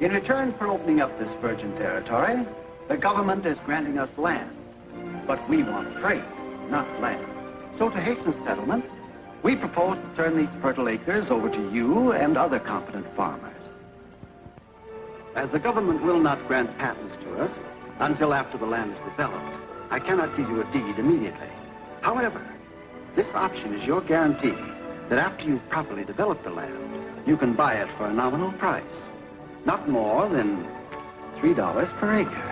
In return for opening up this virgin territory, the government is granting us land. But we want freight, not land. So to hasten settlement, we propose to turn these fertile acres over to you and other competent farmers. As the government will not grant patents to us until after the land is developed, I cannot give you a deed immediately. However, this option is your guarantee that after you've properly developed the land, you can buy it for a nominal price, not more than $3 per acre.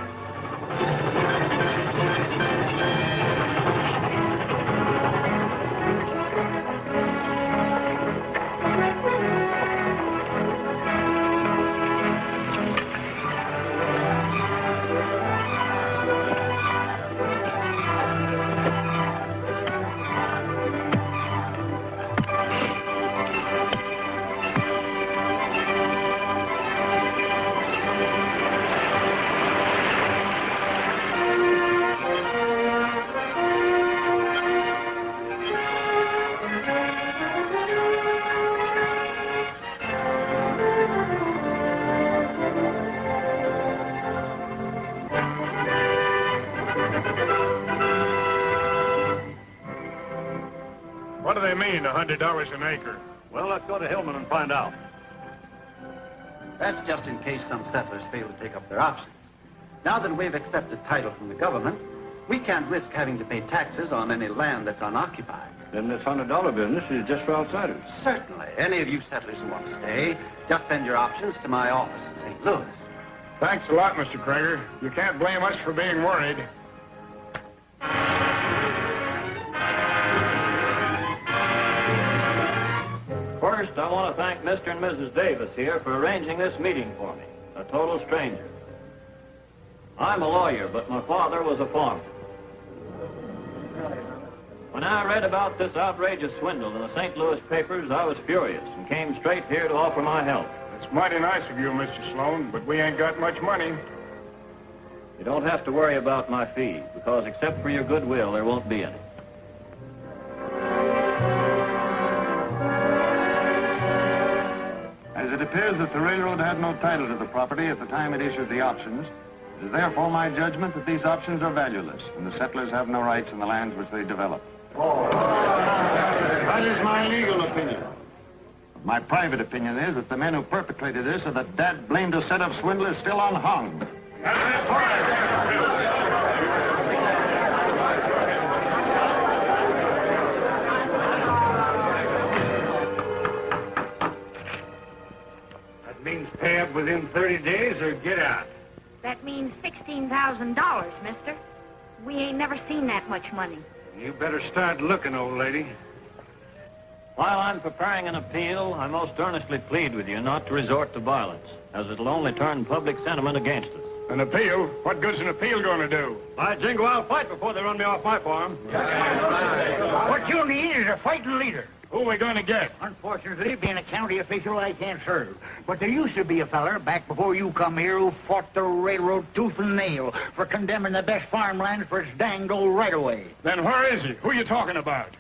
What do they mean, $100 an acre? Well, let's go to Hillman and find out. That's just in case some settlers fail to take up their option. Now that we've accepted title from the government, we can't risk having to pay taxes on any land that's unoccupied. Then this $100 business is just for outsiders. Certainly. Any of you settlers who want to stay, just send your options to my office in St. Louis. Thanks a lot, Mr. Krager. You can't blame us for being worried. First, I want to thank Mr. and Mrs. Davis here for arranging this meeting for me, a total stranger. I'm a lawyer, but my father was a farmer. When I read about this outrageous swindle in the St. Louis papers, I was furious and came straight here to offer my help. It's mighty nice of you, Mr. Sloan, but we ain't got much money. You don't have to worry about my fee, because except for your goodwill, there won't be any. As it appears that the railroad had no title to the property at the time it issued the options, it is therefore my judgment that these options are valueless, and the settlers have no rights in the lands which they develop. That is my legal opinion. My private opinion is that the men who perpetrated this are the dad-blamed set of swindlers still unhung. That's right. Means pay up within 30 days or get out. That means $16,000, mister. We ain't never seen that much money. You better start looking, old lady. While I'm preparing an appeal, I most earnestly plead with you not to resort to violence, as it'll only turn public sentiment against us. An appeal? What good's an appeal going to do? By jingo, I'll fight before they run me off my farm. What you need is a fighting leader. Who are we going to get? Unfortunately, being a county official, I can't serve. But there used to be a feller back before you come here who fought the railroad tooth and nail for condemning the best farmland for its danged old right-of-way. Then where is he? Who are you talking about?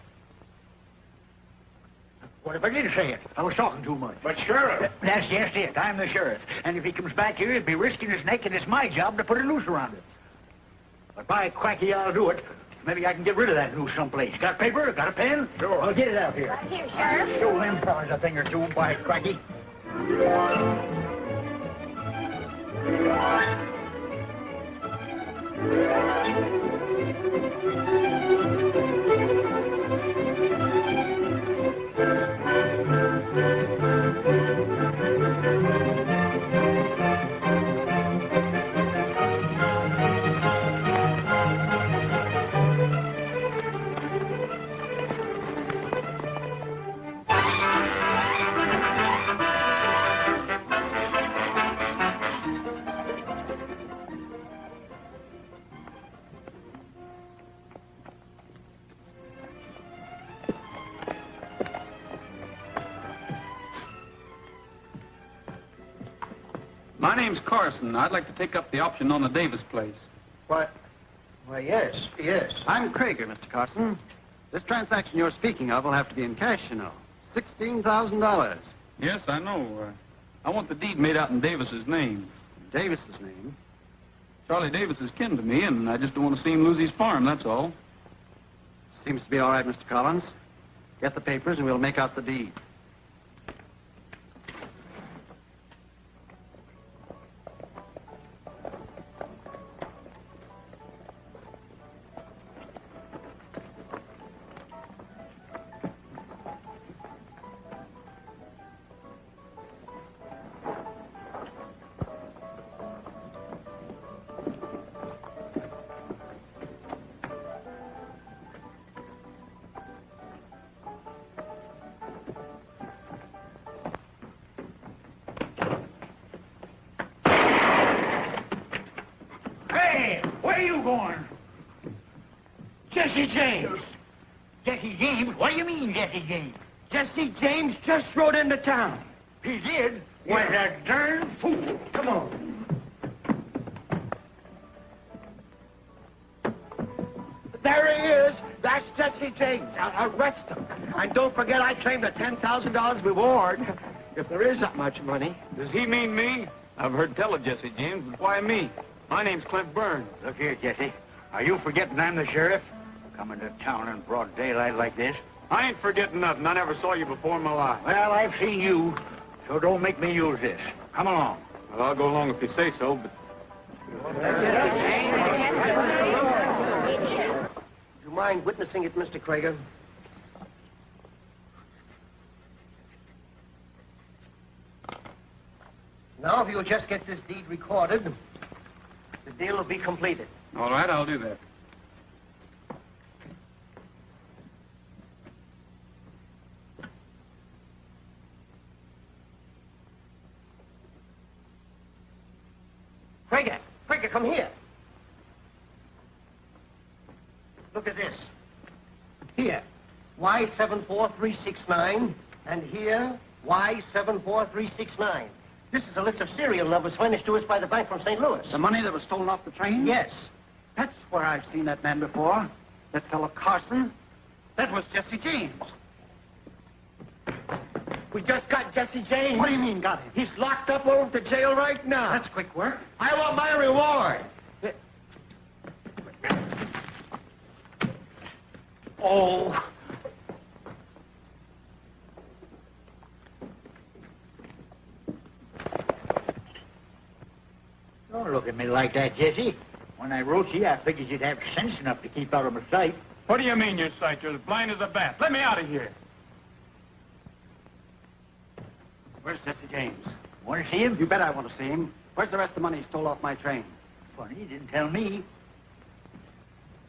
What if I did say it? I was talking too much. But Sheriff. That's just it. I'm the sheriff. And if he comes back here, he'd be risking his neck, and it's my job to put a noose around it. But by cracky, I'll do it. Maybe I can get rid of that noose someplace. Got paper? Got a pen? Sure. I'll get it out here. Right here, Sheriff. Show them fellas a thing or two, by cracky. My name's Carson. I'd like to take up the option on the Davis place. What? Why, yes. I'm Krager, Mr. Carson. This transaction you're speaking of will have to be in cash, you know. $16,000. Yes, I know. I want the deed made out in Davis's name. Davis's name? Charlie Davis is kin to me, and I just don't want to see him lose his farm, that's all. Seems to be all right, Mr. Collins. Get the papers and we'll make out the deed. Where are you going? Jesse James. Jesse James? What do you mean, Jesse James? Jesse James just rode into town. He did? What a darn fool. Come on. There he is. That's Jesse James. I'll arrest him. And don't forget I claim the $10,000 reward. If there is that much money. Does he mean me? I've heard tell of Jesse James, but why me? My name's Clint Burns. Look here, Jesse. Are you forgetting I'm the sheriff? Coming to town in broad daylight like this? I ain't forgetting nothing. I never saw you before in my life. Well, I've seen you, so don't make me use this. Come along. Well, I'll go along if you say so, but... Do you mind witnessing it, Mr. Krager? Now, if you'll just get this deed recorded, the deal will be completed. All right, I'll do that. Krager, come here. Look at this. Here, Y74369, and here, Y74369. This is a list of serial numbers furnished to us by the bank from St. Louis. The money that was stolen off the train? Yes. That's where I've seen that man before. That fellow Carson. That was Jesse James. We just got Jesse James. What do you mean, got him? He's locked up over at the jail right now. That's quick work. I want my reward. Oh. Don't look at me like that, Jesse. When I wrote you, I figured you'd have sense enough to keep out of my sight. What do you mean, your sight? You're as blind as a bat. Let me out of here. Where's Jesse James? Want to see him? You bet I want to see him. Where's the rest of the money he stole off my train? Funny, you didn't tell me.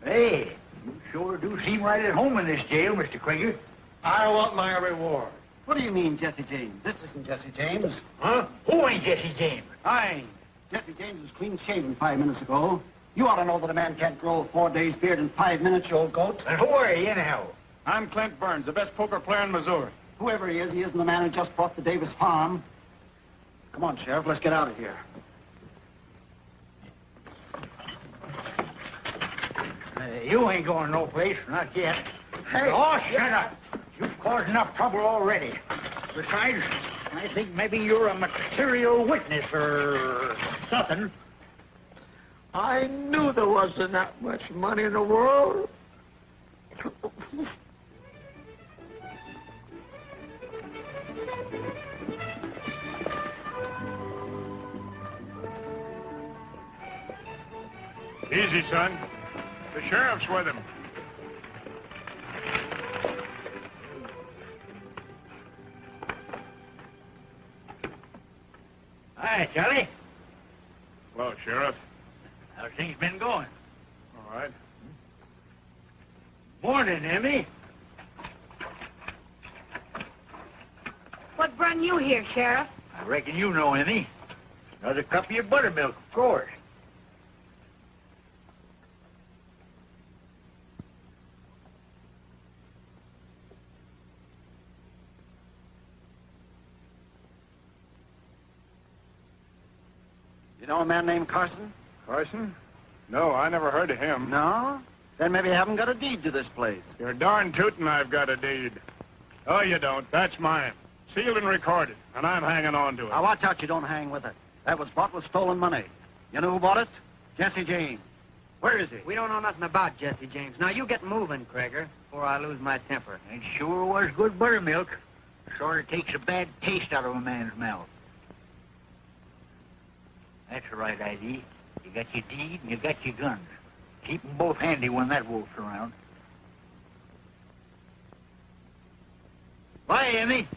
Hey, you sure do seem right at home in this jail, Mr. Krager. I want my reward. What do you mean, Jesse James? This isn't Jesse James. Huh? Who ain't Jesse James? I ain't. Jesse James was clean shaven 5 minutes ago. You ought to know that a man can't grow a 4 days beard in 5 minutes, you old goat. And who are you, anyhow? I'm Clint Burns, the best poker player in Missouri. Whoever he isn't the man who just bought the Davis farm. Come on, Sheriff, let's get out of here. You ain't going no place, not yet. Hey. Oh, shut up. You've caused enough trouble already. Besides, I think maybe you're a material witness or something. I knew there wasn't that much money in the world. Easy, son. The sheriff's with him. Hi, Charlie. Well, Sheriff. How's things been going? All right. Morning, Emmy. What brung you here, Sheriff? I reckon you know, Emmy. Another cup of your buttermilk, of course. You know a man named Carson? Carson? No, I never heard of him. No? Then maybe you haven't got a deed to this place. You're darn tootin' I've got a deed. Oh, you don't. That's mine. sealed and recorded, and I'm hanging on to it. Now, watch out you don't hang with it. That was bought with stolen money. You know who bought it? Jesse James. Where is he? We don't know nothing about Jesse James. Now, you get moving, Krager, before I lose my temper. It sure was good buttermilk. Sort of takes a bad taste out of a man's mouth. That's the right idea. You got your deed and you got your guns. Keep them both handy when that wolf's around. Bye, Emmy.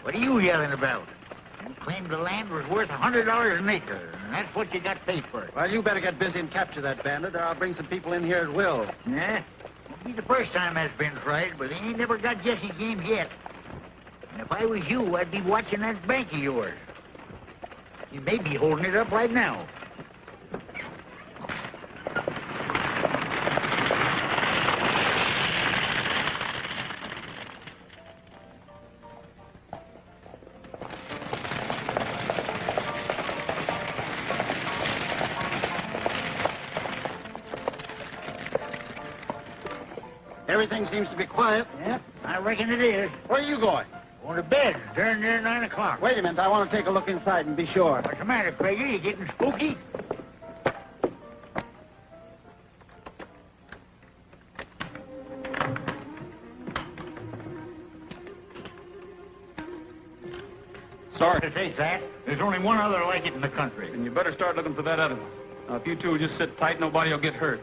What are you yelling about? You claimed the land was worth $100 an acre, and that's what you got paid for it. Well, you better get busy and capture that bandit, or I'll bring some people in here at will. Yeah? Won't be the first time that's been tried, but they ain't never got Jesse James yet. And if I was you, I'd be watching that bank of yours. You may be holding it up right now. Everything seems to be quiet. Yeah, I reckon it is. Where are you going? Going to bed. Darn near 9 o'clock. Wait a minute. I want to take a look inside and be sure. What's the matter, Krager? You getting spooky? Sorry. To say that, there's only one other like it in the country. And you better start looking for that other one. Now, if you two will just sit tight, nobody will get hurt.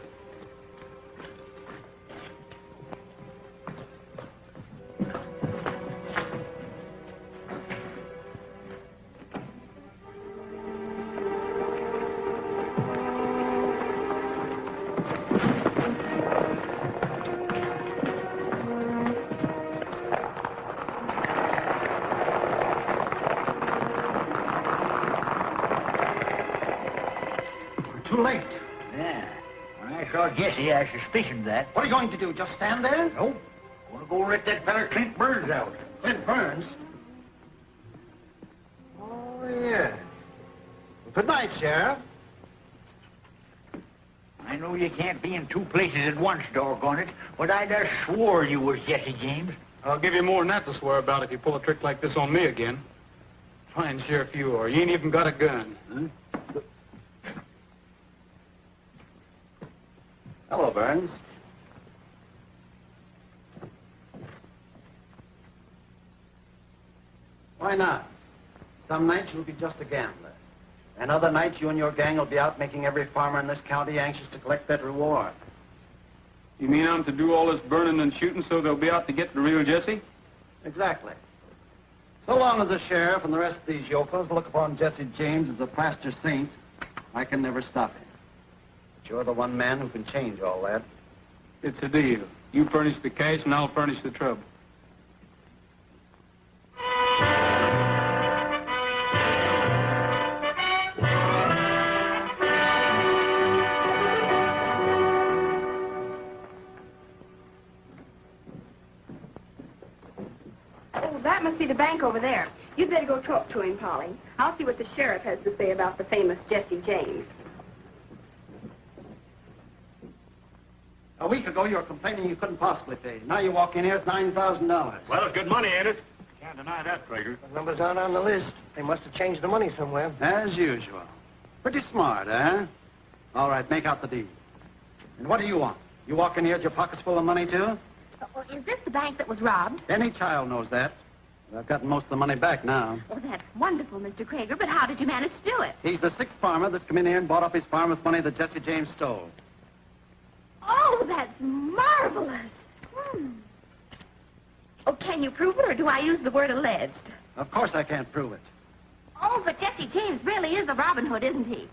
Too late. Yeah. When I saw Jesse, I suspicioned that. What are you going to do? Just stand there? Nope. Gonna go let that feller Clint Burns out. Clint Burns? Oh, yes. Good night, Sheriff. I know you can't be in two places at once, doggone it, but I just swore you was Jesse James. I'll give you more than that to swear about if you pull a trick like this on me again. Fine sheriff you are. You ain't even got a gun. Huh? Hello, Burns. Why not? Some nights you'll be just a gambler. And other nights you and your gang will be out making every farmer in this county anxious to collect that reward. You mean I'm to do all this burning and shooting so they'll be out to get the real Jesse? Exactly. So long as the sheriff and the rest of these yokels look upon Jesse James as a plaster saint, I can never stop him. But you're the one man who can change all that. It's a deal. You furnish the cash and I'll furnish the trouble. Oh, that must be the bank over there. You'd better go talk to him, Polly. I'll see what the sheriff has to say about the famous Jesse James. A week ago, you were complaining you couldn't possibly pay. Now you walk in here with $9,000. Well, it's good money, ain't it? Can't deny that, Krager. The numbers aren't on the list. They must have changed the money somewhere. As usual. Pretty smart, eh? All right, make out the deed. And what do you want? You walk in here with your pockets full of money, too? Well, is this the bank that was robbed? Any child knows that. I've gotten most of the money back now. Oh, that's wonderful, Mr. Krager, but how did you manage to do it? He's the sixth farmer that's come in here and bought up his farm with money that Jesse James stole. Oh, that's marvelous. Oh, can you prove it, or do I use the word alleged? Of course I can't prove it. Oh, but Jesse James really is a Robin Hood, isn't he?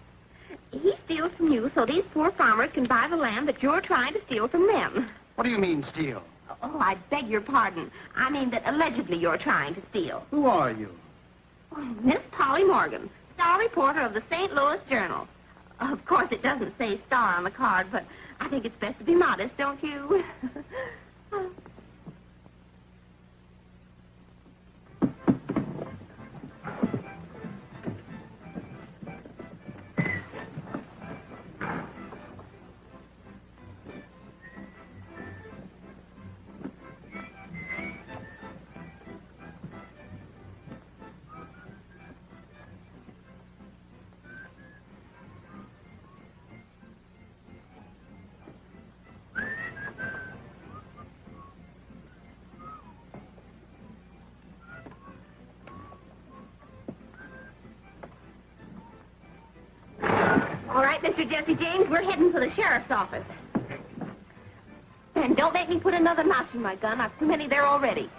He steals from you so these poor farmers can buy the land that you're trying to steal from them. What do you mean, steal? Oh, I beg your pardon. I mean that allegedly you're trying to steal. Who are you? Oh, Miss Polly Morgan, star reporter of the St. Louis Journal. Of course, it doesn't say star on the card, but I think it's best to be modest, don't you? right, Mr. Jesse James. We're heading for the sheriff's office. And don't make me put another notch in my gun. I've too many there already.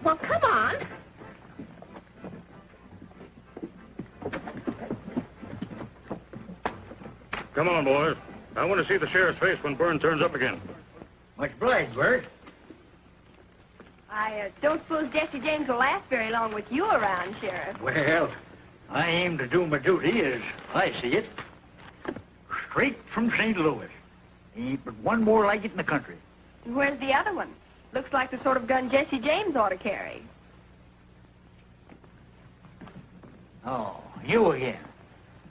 Well, come on. Come on, boys. I want to see the sheriff's face when Byrne turns up again. Much obliged, Bert. I don't suppose Jesse James will last very long with you around, Sheriff. Well, I aim to do my duty as I see it. Straight from St. Louis. Ain't but one more like it in the country. And where's the other one? Looks like the sort of gun Jesse James ought to carry. Oh, you again.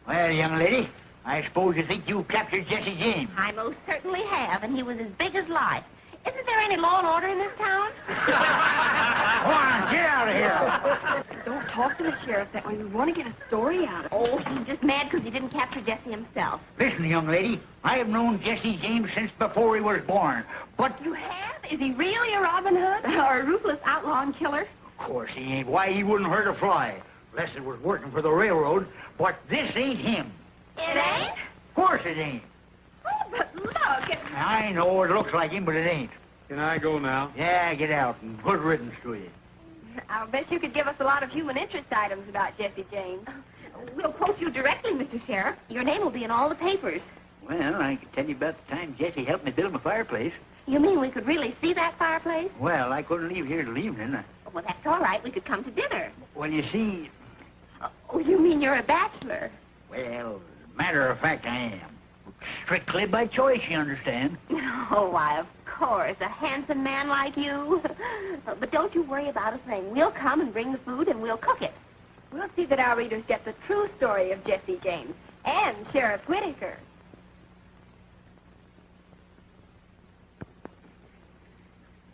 Well, young lady, I suppose you think you've captured Jesse James. I most certainly have, and he was as big as life. Isn't there any law and order in this town? Come on, get out of here. Don't talk to the sheriff that way. We want to get a story out of him. Oh, he's just mad because he didn't capture Jesse himself. Listen, young lady, I have known Jesse James since before he was born. But You have? Is he really a Robin Hood? Or a ruthless outlaw and killer? of course he ain't. Why, he wouldn't hurt a fly. Unless it was working for the railroad. But this ain't him. It ain't? Of course it ain't. Oh, but look. I know it looks like him, but it ain't. Can I go now? Yeah, get out, and good riddance to you. I'll bet you could give us a lot of human interest items about Jesse James. We'll quote you directly, Mr. Sheriff. Your name will be in all the papers. Well, I can tell you about the time Jesse helped me build my fireplace. You mean we could really see that fireplace? Well, I couldn't leave here till evening. Well, that's all right. We could come to dinner. Well, you see, Oh, you mean you're a bachelor? well, matter of fact, I am. Strictly by choice, you understand. Oh, why, of course. A handsome man like you. But don't you worry about a thing. We'll come and bring the food, and we'll cook it. We'll see that our readers get the true story of Jesse James and Sheriff Whitaker.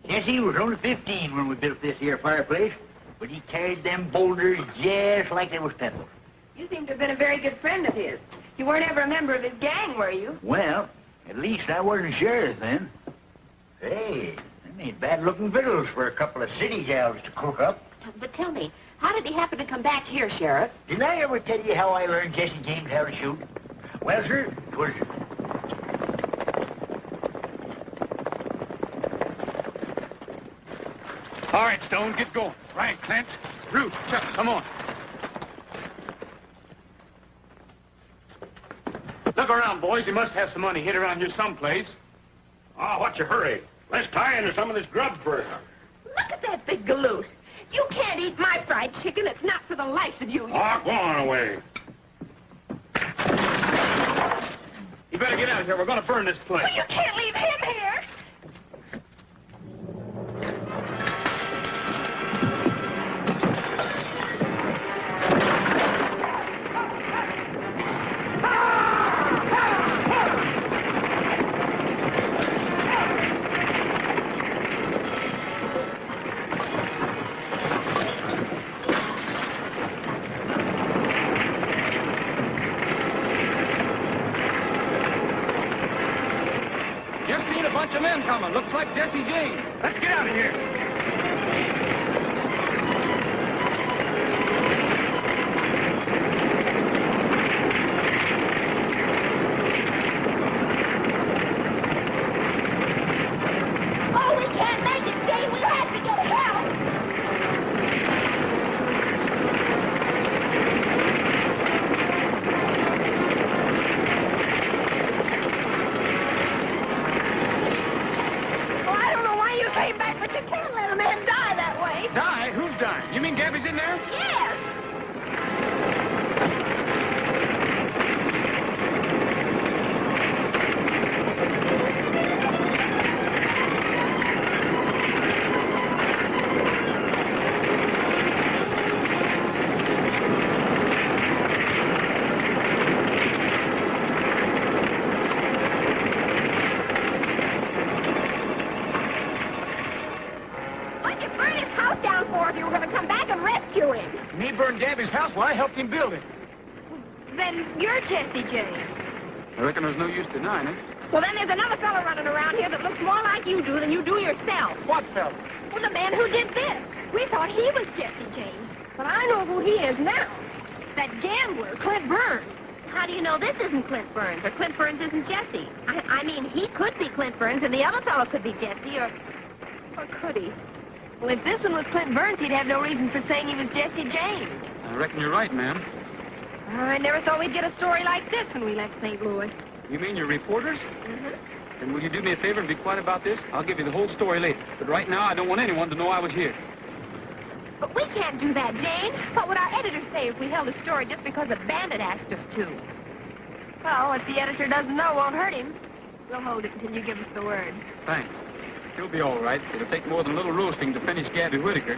Jesse was only 15 when we built this here fireplace, but he carried them boulders just like they was pebbles. You seem to have been a very good friend of his. You weren't ever a member of his gang, were you? Well, at least I wasn't sheriff then. Hey, they made bad-looking victuals for a couple of city gals to cook up. But tell me, how did he happen to come back here, Sheriff? Didn't I ever tell you how I learned Jesse James how to shoot? Well, sir, 'twas... All right, Stone, get going. Right, Clint. Ruth, Chuck, come on. Look around, boys. You must have some money hid around here someplace. Oh, what's your hurry? Let's tie into some of this grub first. Look at that big galoot. You can't eat my fried chicken. It's not for the life of you. Oh, go on away. You better get out of here. We're going to burn this place. Well, you can't leave him here. Just seen a bunch of men coming. Looks like Jesse James. Let's get out of here. Oh, we can't make it, Jay. We have to get help. Well, I don't know why you came back, but you can't let a man die that way. Die? Who's dying? You mean Gabby's in there? Yes. Why'd you burn his house down for if you were going to come back and rescue him? Me burned Gabby's house while I helped him build it. Then you're Jesse James. I reckon there's no use denying it. Well, then there's another fellow running around here that looks more like you do than you do yourself. What fella? Well, the man who did this. We thought he was Jesse James. But I know who he is now. That gambler, Clint Burns. How do you know this isn't Clint Burns, or Clint Burns isn't Jesse? I mean, he could be Clint Burns, and the other fellow could be Jesse, or could he? Well, if this one was Clint Burns, he'd have no reason for saying he was Jesse James. I reckon you're right, ma'am. I never thought we'd get a story like this when we left St. Louis. You mean you're reporters? Mm-hmm. Then will you do me a favor and be quiet about this? I'll give you the whole story later. But right now, I don't want anyone to know I was here. But we can't do that, Jane. What would our editor say if we held a story just because a bandit asked us to? Well, if the editor doesn't know, it won't hurt him. We'll hold it until you give us the word. Thanks. He'll be all right. It'll take more than a little roasting to finish Gabby Whitaker.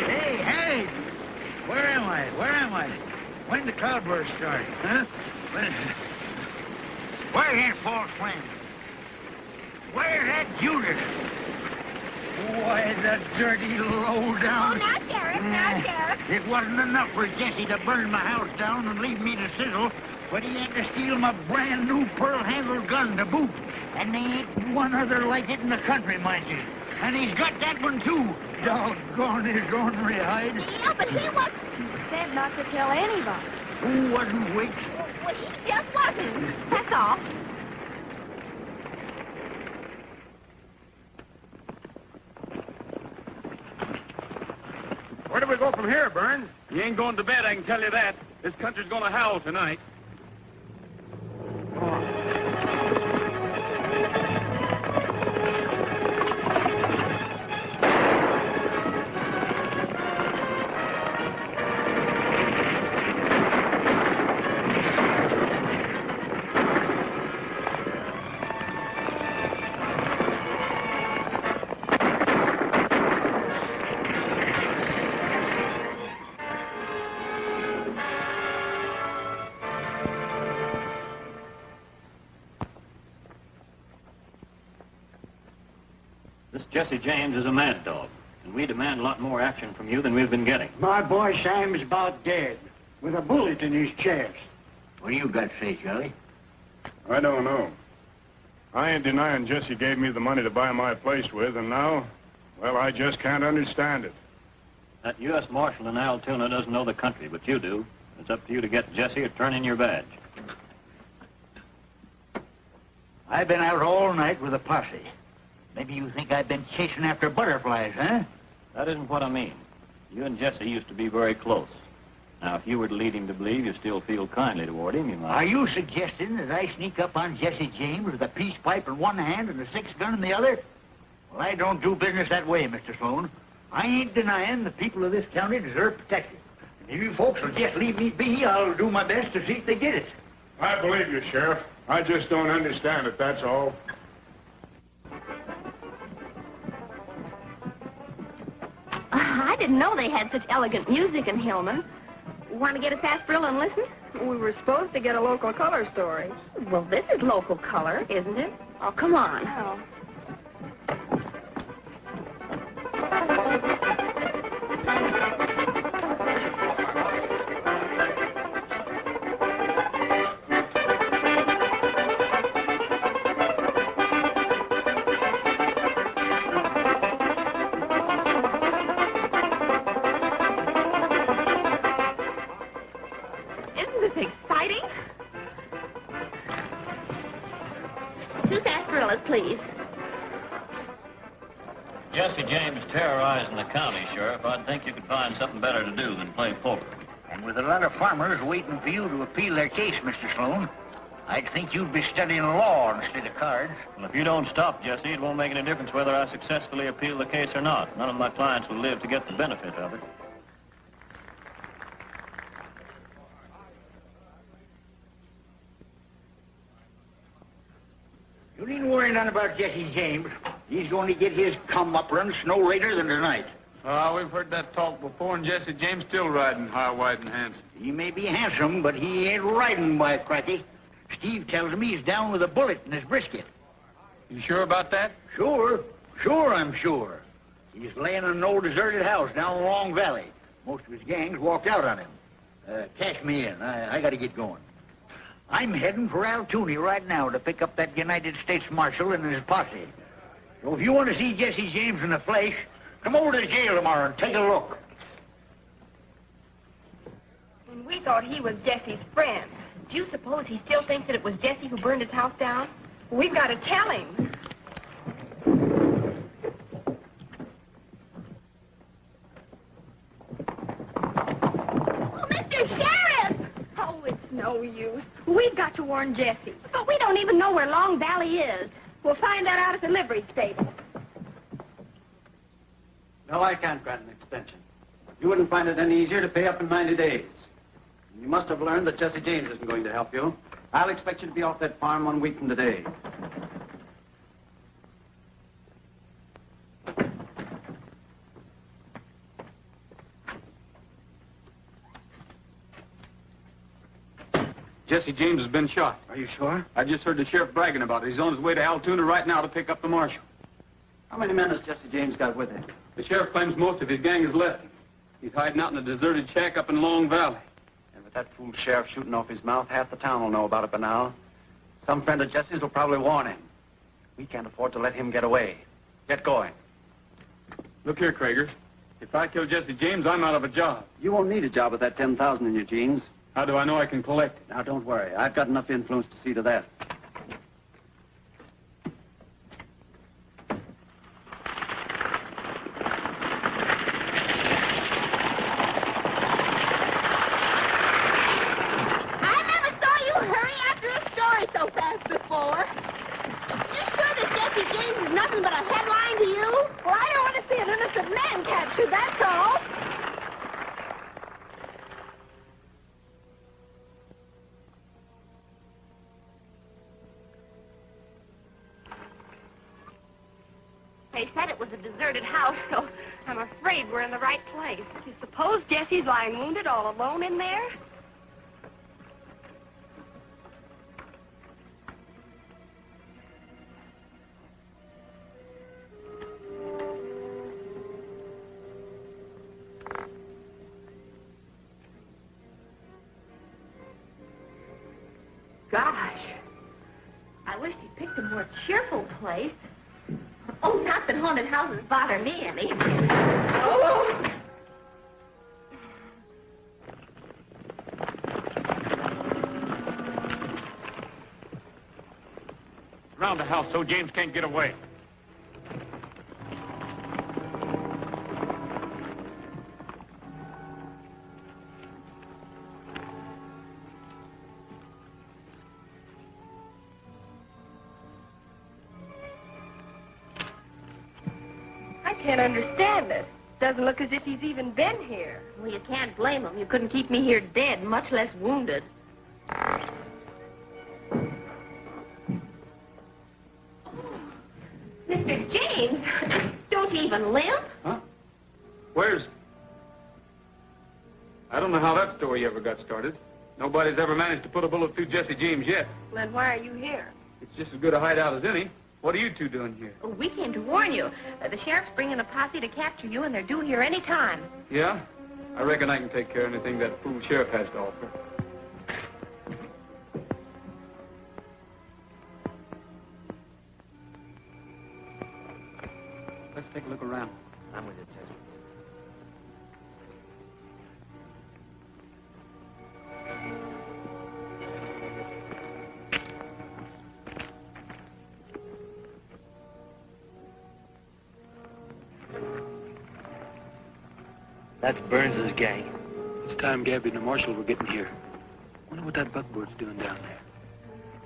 Hey! Where am I? When the cloudburst start, huh? Where's that false wind? Where's that Judas? Why, the dirty low-down... Oh, now, Sheriff, now, Sheriff. It wasn't enough for Jesse to burn my house down and leave me to sizzle, but he had to steal my brand-new pearl-handled gun to boot. And there ain't one other like it in the country, mind you. And he's got that one, too. Doggone his ornery hide. Yeah, but he wasn't... He said not to tell anybody. Who wasn't which? Well, he just wasn't. That's all. Where do we go from here, Burns? You ain't going to bed, I can tell you that. This country's going to howl tonight. This Jesse James is a mad dog, and we demand a lot more action from you than we've been getting. My boy Sam's about dead, with a bullet in his chest. What do you got to say, Charlie? I don't know. I ain't denying Jesse gave me the money to buy my place with, and now, well, I just can't understand it. That U.S. Marshal in Altoona doesn't know the country, but you do. It's up to you to get Jesse or turn in your badge. I've been out all night with a posse. Maybe you think I've been chasing after butterflies, huh? That isn't what I mean. You and Jesse used to be very close. Now, if you were to lead him to believe you still feel kindly toward him, you might... Are you suggesting that I sneak up on Jesse James with a peace pipe in one hand and a six-gun in the other? Well, I don't do business that way, Mr. Sloan. I ain't denying the people of this county deserve protection. And if you folks will just leave me be, I'll do my best to see if they get it. I believe you, Sheriff. I just don't understand it, that's all. I didn't know they had such elegant music in Hillman. Want to get a sarsaparilla and listen? We were supposed to get a local color story. Well, this is local color, isn't it? Oh, come on. Oh. Please. Jesse James terrorizing the county, Sheriff. I'd think you could find something better to do than play poker. And with a lot of farmers waiting for you to appeal their case, Mr. Sloan, I'd think you'd be studying law instead of cards. Well, if you don't stop, Jesse, it won't make any difference whether I successfully appeal the case or not. None of my clients will live to get the benefit of it. You needn't worry none about Jesse James. He's going to get his come-up-run no later than tonight. We've heard that talk before, and Jesse James still riding high, wide, and handsome. He may be handsome, but he ain't riding, by cracky. Steve tells me he's down with a bullet in his brisket. You sure about that? Sure. Sure, I'm sure. He's laying in an old deserted house down the Long Valley. Most of his gang's walked out on him. Cash me in. I got to get going. I'm heading for Altoona right now to pick up that United States Marshal and his posse. So if you want to see Jesse James in the flesh, come over to the jail tomorrow and take a look. And we thought he was Jesse's friend. Do you suppose he still thinks that it was Jesse who burned his house down? We've got to tell him. Oh, Mr. Sheriff! Oh, it's no use. We've got to warn Jesse. But we don't even know where Long Valley is. We'll find that out at the livery stable. No, I can't grant an extension. You wouldn't find it any easier to pay up in 90 days. You must have learned that Jesse James isn't going to help you. I'll expect you to be off that farm 1 week from today. Jesse James has been shot. Are you sure? I just heard the sheriff bragging about it. He's on his way to Altoona right now to pick up the marshal. How many men has Jesse James got with him? The sheriff claims most of his gang has left him. He's hiding out in a deserted shack up in Long Valley. And with that fool sheriff shooting off his mouth, half the town will know about it by now. Some friend of Jesse's will probably warn him. We can't afford to let him get away. Get going. Look here, Krager. If I kill Jesse James, I'm out of a job. You won't need a job with that 10,000 in your jeans. How do I know I can collect it? Now, don't worry. I've got enough influence to see to that. I never saw you hurry after a story so fast before. You sure that Jesse James is nothing but a headline to you? Well, I don't want to see an innocent man captured, that's all. They said it was a deserted house, so I'm afraid we're in the right place. You suppose Jesse's lying wounded all alone in there? Gosh, I wish he picked a more cheerful place. Oh, not that haunted houses bother me any. Oh! Around the house so James can't get away. I can't understand this. Doesn't look as if he's even been here. Well, you can't blame him. You couldn't keep me here dead, much less wounded. Mr. James, don't you even limp? Huh? Where's... I don't know how that story ever got started. Nobody's ever managed to put a bullet through Jesse James yet. Then why are you here? It's just as good a hideout as any. What are you two doing here? Oh, we came to warn you. The sheriff's bringing a posse to capture you, and they're due here any time. Yeah? I reckon I can take care of anything that fool sheriff has to offer. Let's take a look around. I'm with you, Chester. That's Burns' gang. It's time Gabby and the marshal were getting here. Wonder what that buckboard's doing down there.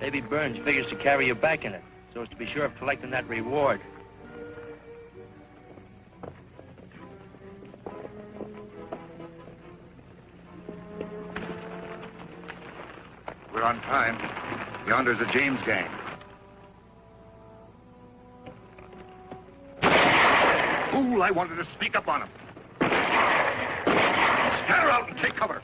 Maybe Burns figures to carry you back in it, so as to be sure of collecting that reward. We're on time. Yonder's the James gang. Fool, I wanted to sneak up on him. Scatter out and take cover.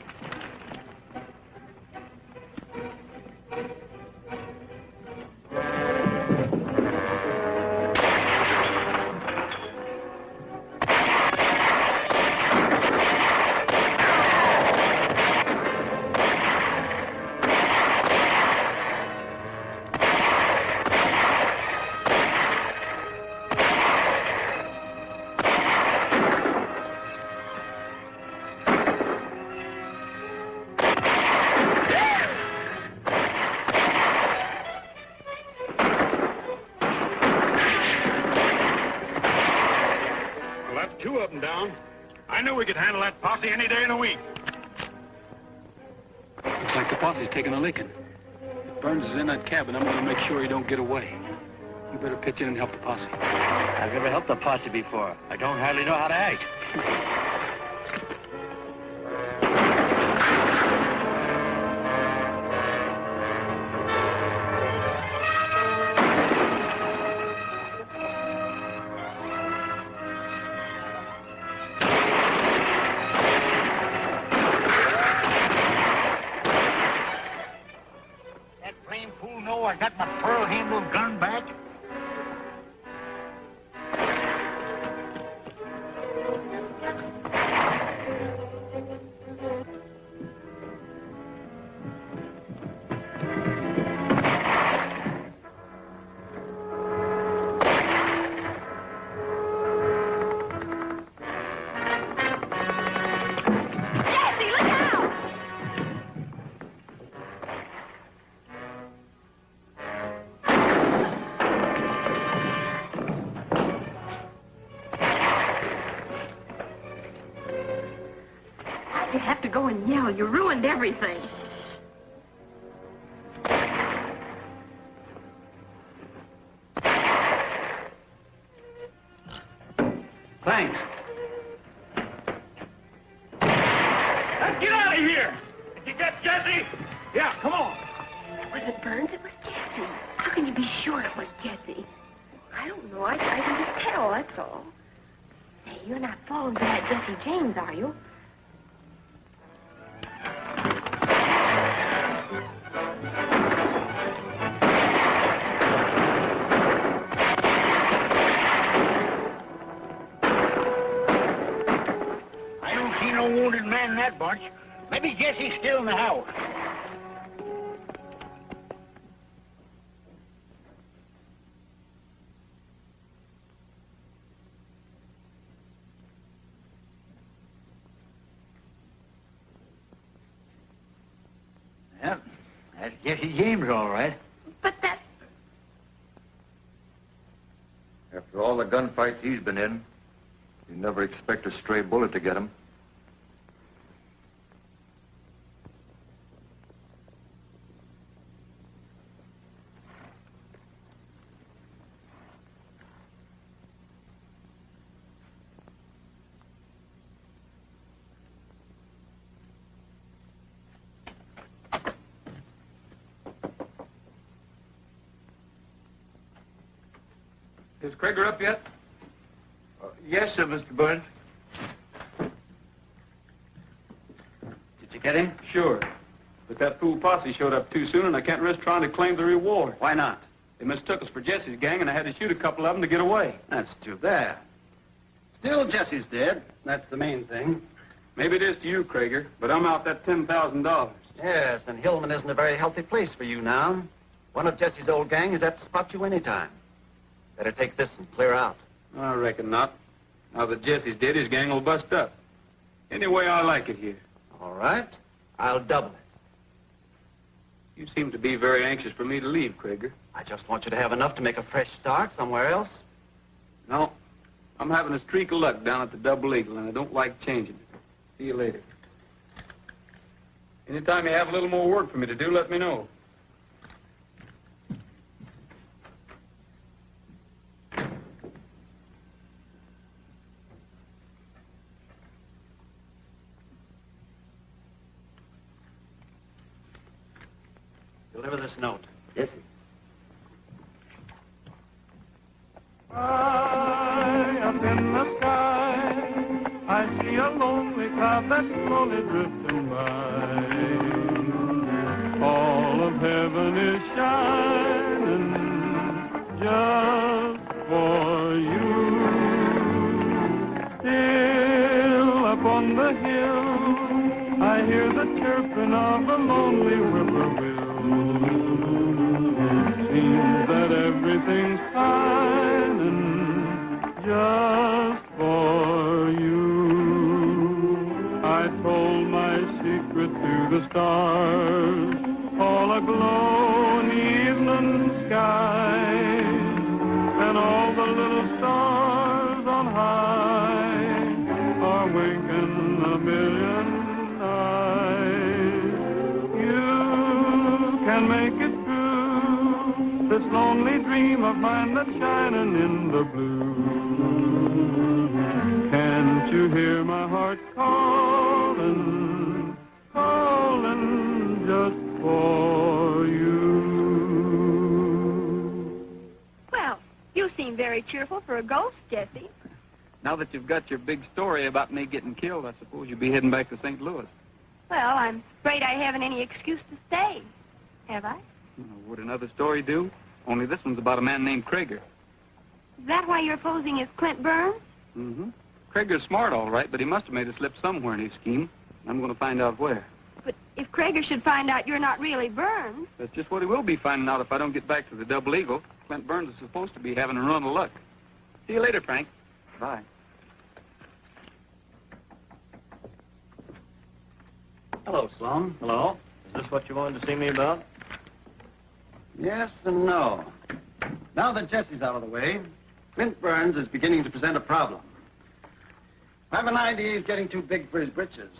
got 2 of them down. I knew we could handle that posse any day in the week. Looks like the posse's taking a licking. If Burns is in that cabin, I'm going to make sure he don't get away. You better pitch in and help the posse. I've never helped a posse before. I don't hardly know how to act. I got my pearl-handled gun back. You have to go and yell. You ruined everything. Thanks. Let's get out of here! Did you get Jesse? Yeah, come on. Was it Burns? It was Jesse. How can you be sure it was Jesse? I don't know. I can just tell, that's all. Hey, you're not falling for that Jesse James, are you? I don't see no wounded man in that bunch. Maybe Jesse's still in the house. Yep, that's Jesse James, all right. But that... After all the gunfights he's been in, you never expect a stray bullet to get him. Is Krager up yet? Yes, sir, Mr. Burns. Did you get him? Sure. But that fool posse showed up too soon, and I can't risk trying to claim the reward. Why not? They mistook us for Jesse's gang, and I had to shoot a couple of them to get away. That's too bad. Still, Jesse's dead. That's the main thing. Maybe it is to you, Krager, but I'm out that $10,000. Yes, and Hillman isn't a very healthy place for you now. One of Jesse's old gang is apt to spot you anytime. Better take this and clear out. I reckon not. Now that Jesse's dead, his gang will bust up. Anyway, I like it here. All right. I'll double it. You seem to be very anxious for me to leave, Krager. I just want you to have enough to make a fresh start somewhere else. No, I'm having a streak of luck down at the Double Eagle, and I don't like changing it. See you later. Anytime you have a little more work for me to do, let me know. Deliver this note. Yes, sir. High up in the sky, I see a lonely cloud that's slowly drifting by. All of heaven is shining just for you. Still up on the hill, I hear the chirping of a lonely whippoorwill. Seems that everything's shining just for you. I told my secret to the stars, all aglow in the evening sky, and all the little stars on high wink in a million eyes. You can make it true, this lonely dream of mine that's shining in the blue. Can't you hear my heart calling, calling just for you? Well, you seem very cheerful for a ghost, Jesse. Now that you've got your big story about me getting killed, I suppose you'll be heading back to St. Louis. Well, I'm afraid I haven't any excuse to stay. Have I? Would another story do? Only this one's about a man named Krager. Is that why you're posing as Clint Burns? Mm-hmm. Krager's smart, all right, but he must have made a slip somewhere in his scheme. I'm going to find out where. But if Krager should find out you're not really Burns... That's just what he will be finding out if I don't get back to the Double Eagle. Clint Burns is supposed to be having a run of luck. See you later, Frank. Bye. Hello, Sloan. Hello. Is this what you wanted to see me about? Yes and no. Now that Jesse's out of the way, Clint Burns is beginning to present a problem. I have an idea he's getting too big for his britches.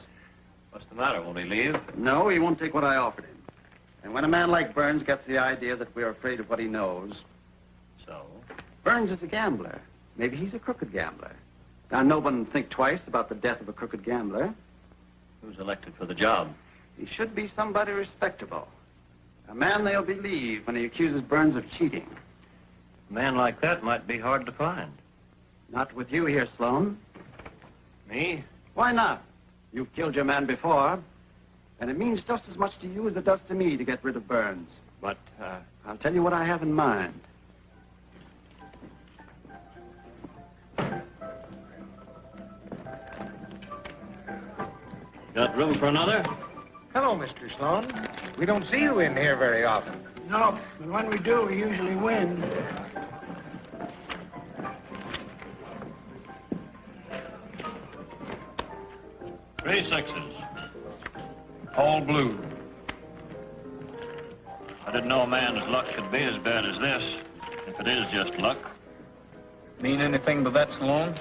What's the matter? Won't he leave? No, he won't take what I offered him. And when a man like Burns gets the idea that we're afraid of what he knows... So? Burns is a gambler. Maybe he's a crooked gambler. Now, no one think twice about the death of a crooked gambler. Who's elected for the job? He should be somebody respectable. A man they'll believe when he accuses Burns of cheating. A man like that might be hard to find. Not with you here, Sloan. Me? Why not? You've killed your man before. And it means just as much to you as it does to me to get rid of Burns. But, I'll tell you what I have in mind. Got room for another? Hello, Mr. Sloan. We don't see you in here very often. No, but when we do, we usually win. 3 sixes. All blue. I didn't know a man's luck could be as bad as this, if it is just luck. Mean anything by that, Sloan?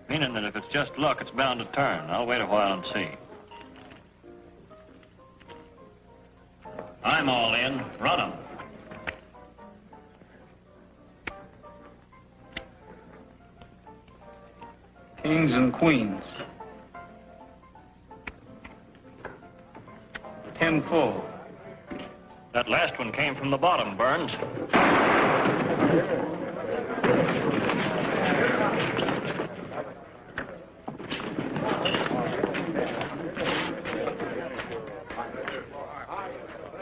Meaning that if it's just luck, it's bound to turn. I'll wait a while and see. I'm all in. Run 'em. Kings and queens. 10 full. That last one came from the bottom, Burns.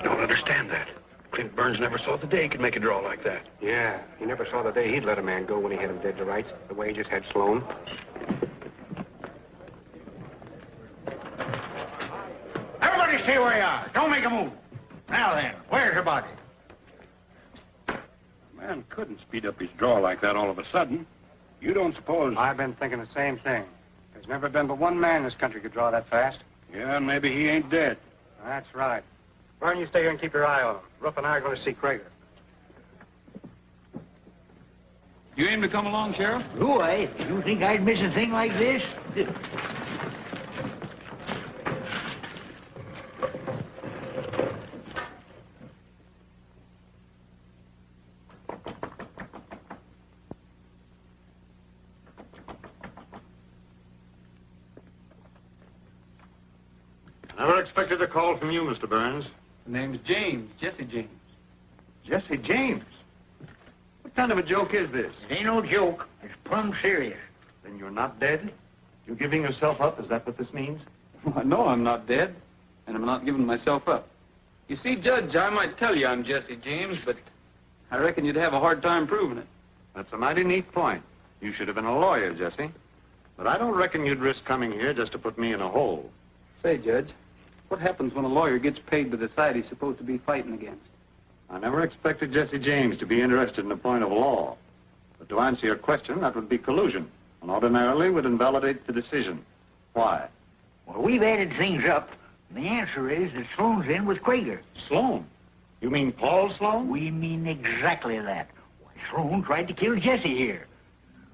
Don't understand that. Clint Burns never saw the day he could make a draw like that. Yeah, he never saw the day he'd let a man go when he had him dead to rights, the way he just had Sloan. Everybody stay where you are. Don't make a move. Now then, where's your body? Man couldn't speed up his draw like that all of a sudden. You don't suppose... I've been thinking the same thing. There's never been but one man in this country could draw that fast. Yeah, maybe he ain't dead. That's right. Burn, you stay here and keep your eye on him. Ruff and I are going to see Krager. You aim to come along, Sheriff? Who, eh? You think I'd miss a thing like this? Never expected a call from you, Mr. Burns. The name's James, Jesse James. Jesse James? What kind of a joke is this? It ain't no joke. It's plumb serious. Then you're not dead? You giving yourself up? Is that what this means? Well, no, I'm not dead, and I'm not giving myself up. You see, Judge, I might tell you I'm Jesse James, but I reckon you'd have a hard time proving it. That's a mighty neat point. You should have been a lawyer, Jesse. But I don't reckon you'd risk coming here just to put me in a hole. Say, Judge, what happens when a lawyer gets paid by the side he's supposed to be fighting against? I never expected Jesse James to be interested in a point of law. But to answer your question, that would be collusion, and ordinarily would invalidate the decision. Why? Well, we've added things up. And the answer is that Sloan's in with Krager. Sloan? You mean Paul Sloan? We mean exactly that. Why, Sloan tried to kill Jesse here.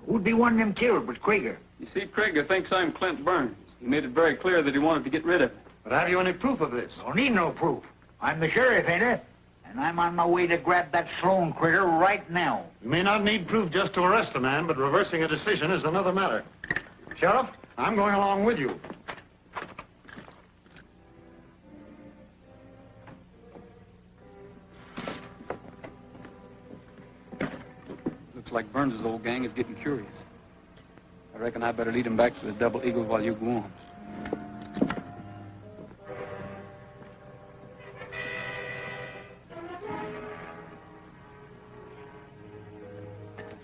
Who'd be one of them killed but Krieger? You see, Krieger thinks I'm Clint Burns. He made it very clear that he wanted to get rid of me. But have you any proof of this? Don't need no proof. I'm the sheriff, ain't I? And I'm on my way to grab that Sloan critter right now. You may not need proof just to arrest a man, but reversing a decision is another matter. Sheriff, I'm going along with you. Looks like Burns' old gang is getting curious. I reckon I better lead him back to the Double Eagle while you go on.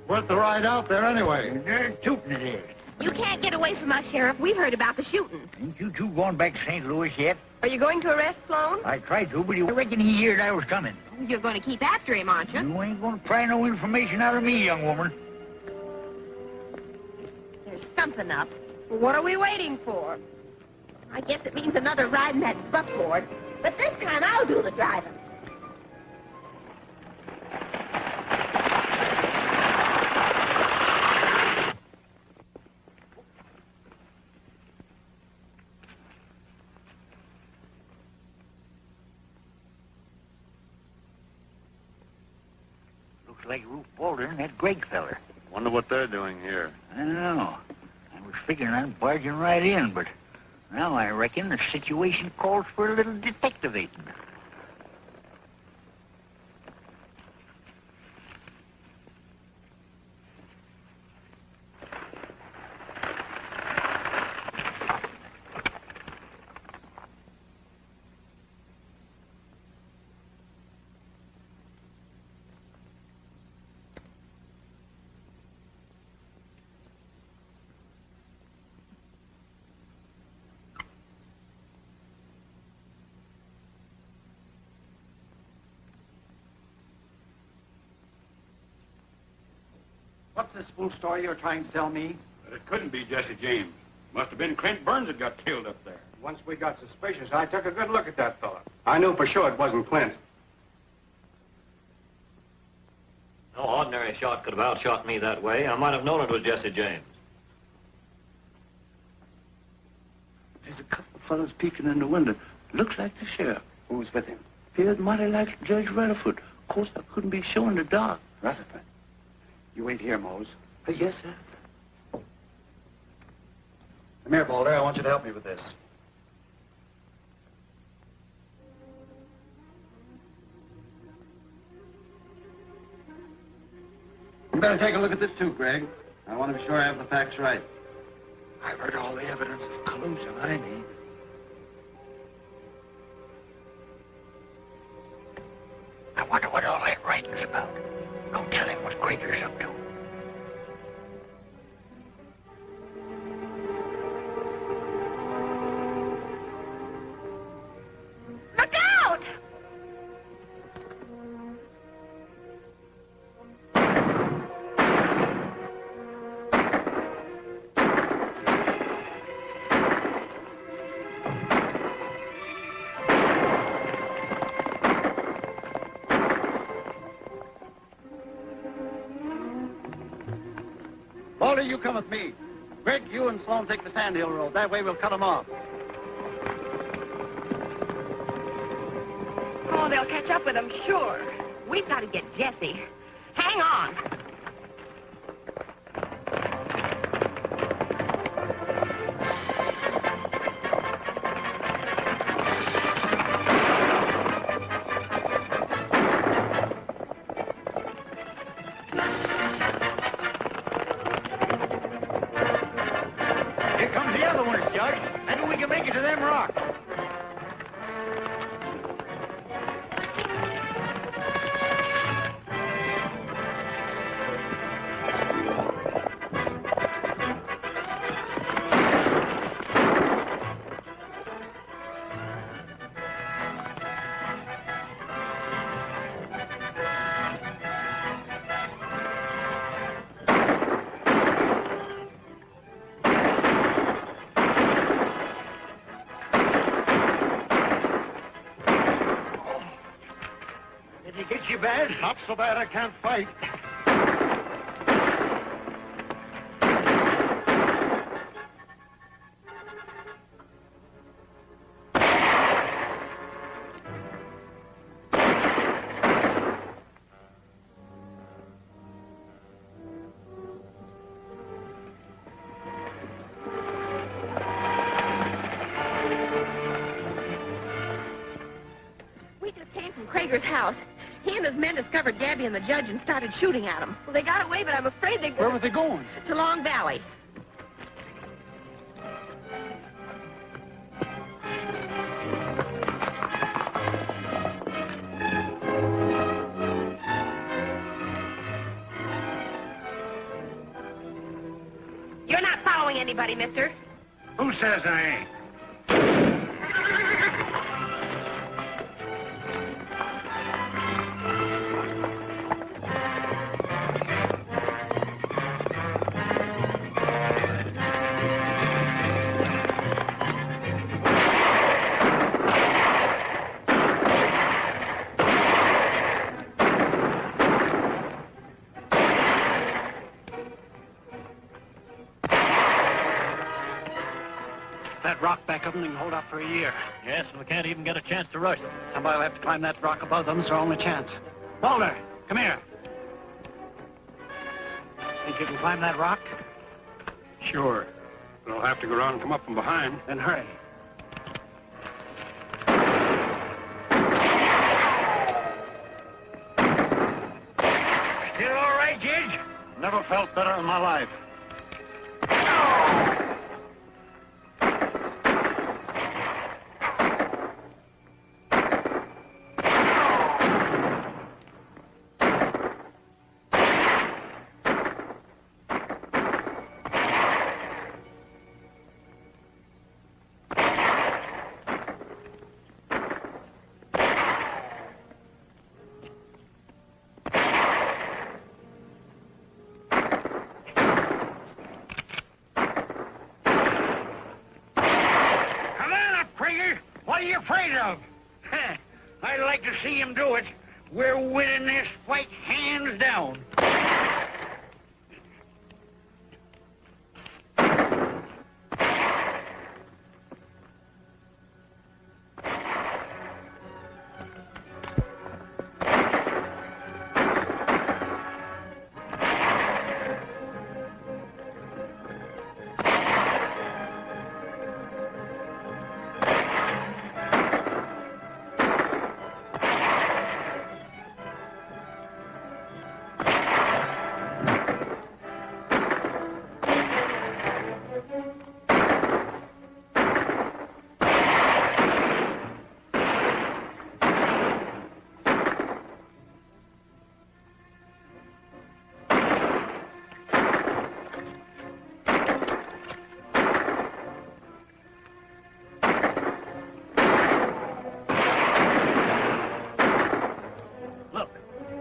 Worth the ride out there anyway. They're tooting it is. You can't get away from us, Sheriff. We've heard about the shooting. Ain't you two going back to St. Louis yet? Are you going to arrest Sloan? I tried to, but I reckon he heard I was coming. You're going to keep after him, aren't you? You ain't going to pry no information out of me, young woman. There's something up. Well, what are we waiting for? I guess it means another ride in that buckboard. But this time I'll do the driving. Looks like Ruth Boulder and that Greg feller. Wonder what they're doing here. I don't know. I was figuring on barging right in, but now I reckon the situation calls for a little detectivating. What's this fool story you're trying to tell me? But it couldn't be Jesse James. Must have been Clint Burns that got killed up there. Once we got suspicious, I took a good look at that fella. I knew for sure it wasn't Clint. No ordinary shot could have outshot me that way. I might have known it was Jesse James. There's a couple of fellows peeking in the window. Looks like the sheriff. Who's with him? Appears mighty like Judge Rutherford. Of course, I couldn't be sure in the dark. Rutherford. You wait here, Mose. Yes, sir. Come here, Boulder. I want you to help me with this. You better take a look at this, too, Greg. I want to be sure I have the facts right. I've heard all the evidence of collusion I need. I wonder what all that writing's about. Don't tell him what Krieger's up to. Look out! Baldy, you come with me. Greg, you and Sloan take the Sandhill Road. That way we'll cut them off. Oh, they'll catch up with them, sure. We've got to get Jesse. Hang on. Here comes the other ones, Judge. Maybe we can make it to them rocks. Did he get you bad? Not so bad I can't fight. Traeger's house. He and his men discovered Gabby and the judge and started shooting at him. Well, they got away, but I'm afraid they... Where were they going? To Long Valley. You're not following anybody, mister. Who says I ain't? That rock back of them can hold up for a year. Yes, and we can't even get a chance to rush them. Somebody will have to climb that rock above them. It's our only chance. Boulder, come here. Think you can climb that rock? Sure. But I'll have to go around and come up from behind. Then hurry. Still all right, Judge? Never felt better in my life. What are you afraid of? I'd like to see him do it. We're winning this fight hands down.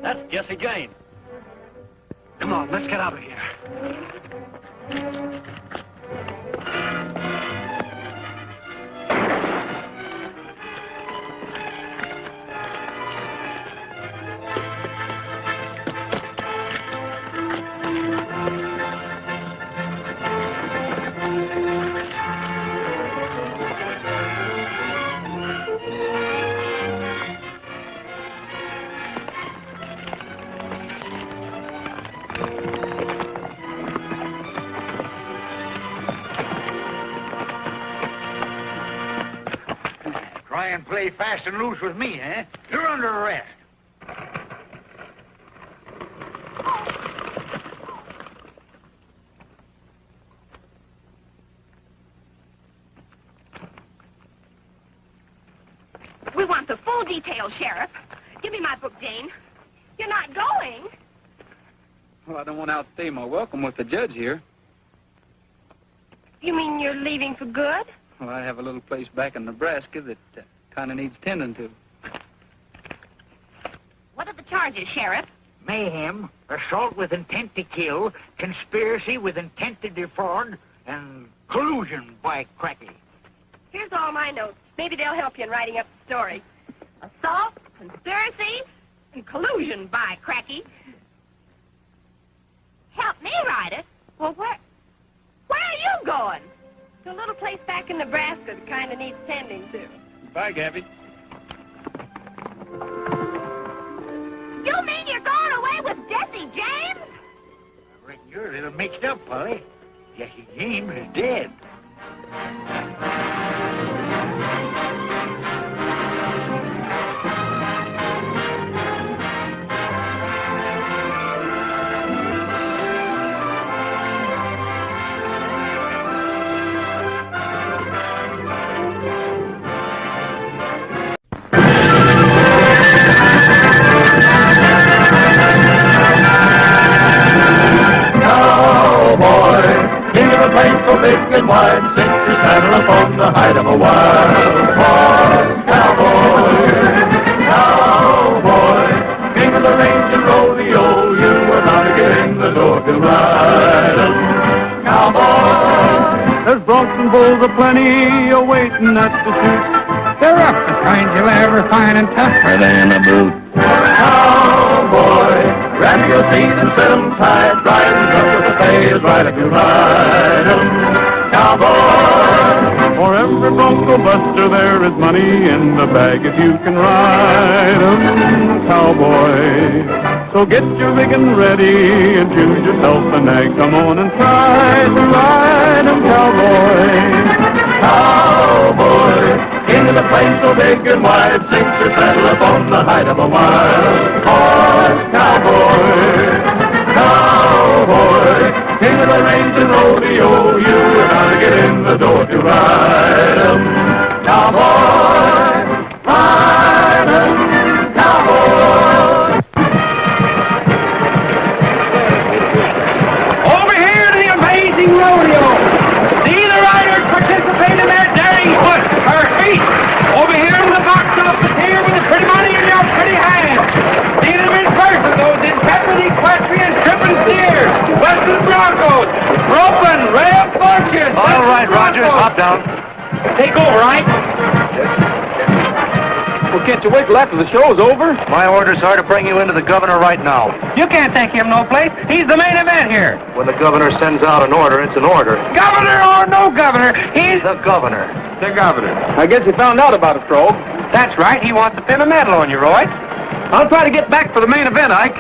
That's Jesse James. Come on, let's get out of here. Try and play fast and loose with me, eh? You're under arrest. We want the full details, Sheriff. Give me my book, Jane. You're not going. Well, I don't want to outstay my welcome with the judge here. You mean you're leaving for good? Well, I have a little place back in Nebraska that kind of needs tending to. What are the charges, Sheriff? Mayhem, assault with intent to kill, conspiracy with intent to defraud, and collusion by cracky. Here's all my notes. Maybe they'll help you in writing up the story. Assault, conspiracy, and collusion by cracky. Help me write it? Well, where are you going? To a little place back in Nebraska that kind of needs tending to. Bye, Gabby. You mean you're going away with Jesse James? I reckon you're a little mixed up, Polly. Jesse James is dead. your saddle upon the hide of a wild horse. Cowboy, cowboy, king of the range and rodeo, you are bound to get in the door to ride 'em. Cowboy, there's broncs and bulls aplenty awaiting at the chute. They're rough, the kind you'll ever find, and tougher than a boot. Cowboy, grab your seat and set 'em tight, riding up with the pay is right if you ride 'em. Cowboy, for every bronco buster there is money in the bag if you can ride 'em. Cowboy, so get your rigging ready and choose yourself a nag. Come on and try to ride 'em, cowboy. Cowboy, into the place so big and wide, sink your saddle upon the hide of a wild horse. Cowboy, cowboy, king of the range and rodeo, you are bound to get in the door to ride 'em. Cowboy, ride 'em, cowboy. Over here to the amazing rodeo. See the riders participate in their daring foot or feet. Over here in the box office here with the pretty money in your pretty hands. See them in person, those intrepid equestrian tripping steers, Western Broncos, roping, red fortunes. All right, Rogers, hop down. Take over, right? Well, can't you wait till after the show's over? My orders are to bring you into the governor right now. You can't take him no place. He's the main event here. When the governor sends out an order, it's an order. Governor or no governor, he's The governor. the governor. I guess he found out about it, Frog. That's right. He wants to pin a medal on you, Roy. I'll try to get back for the main event, Ike.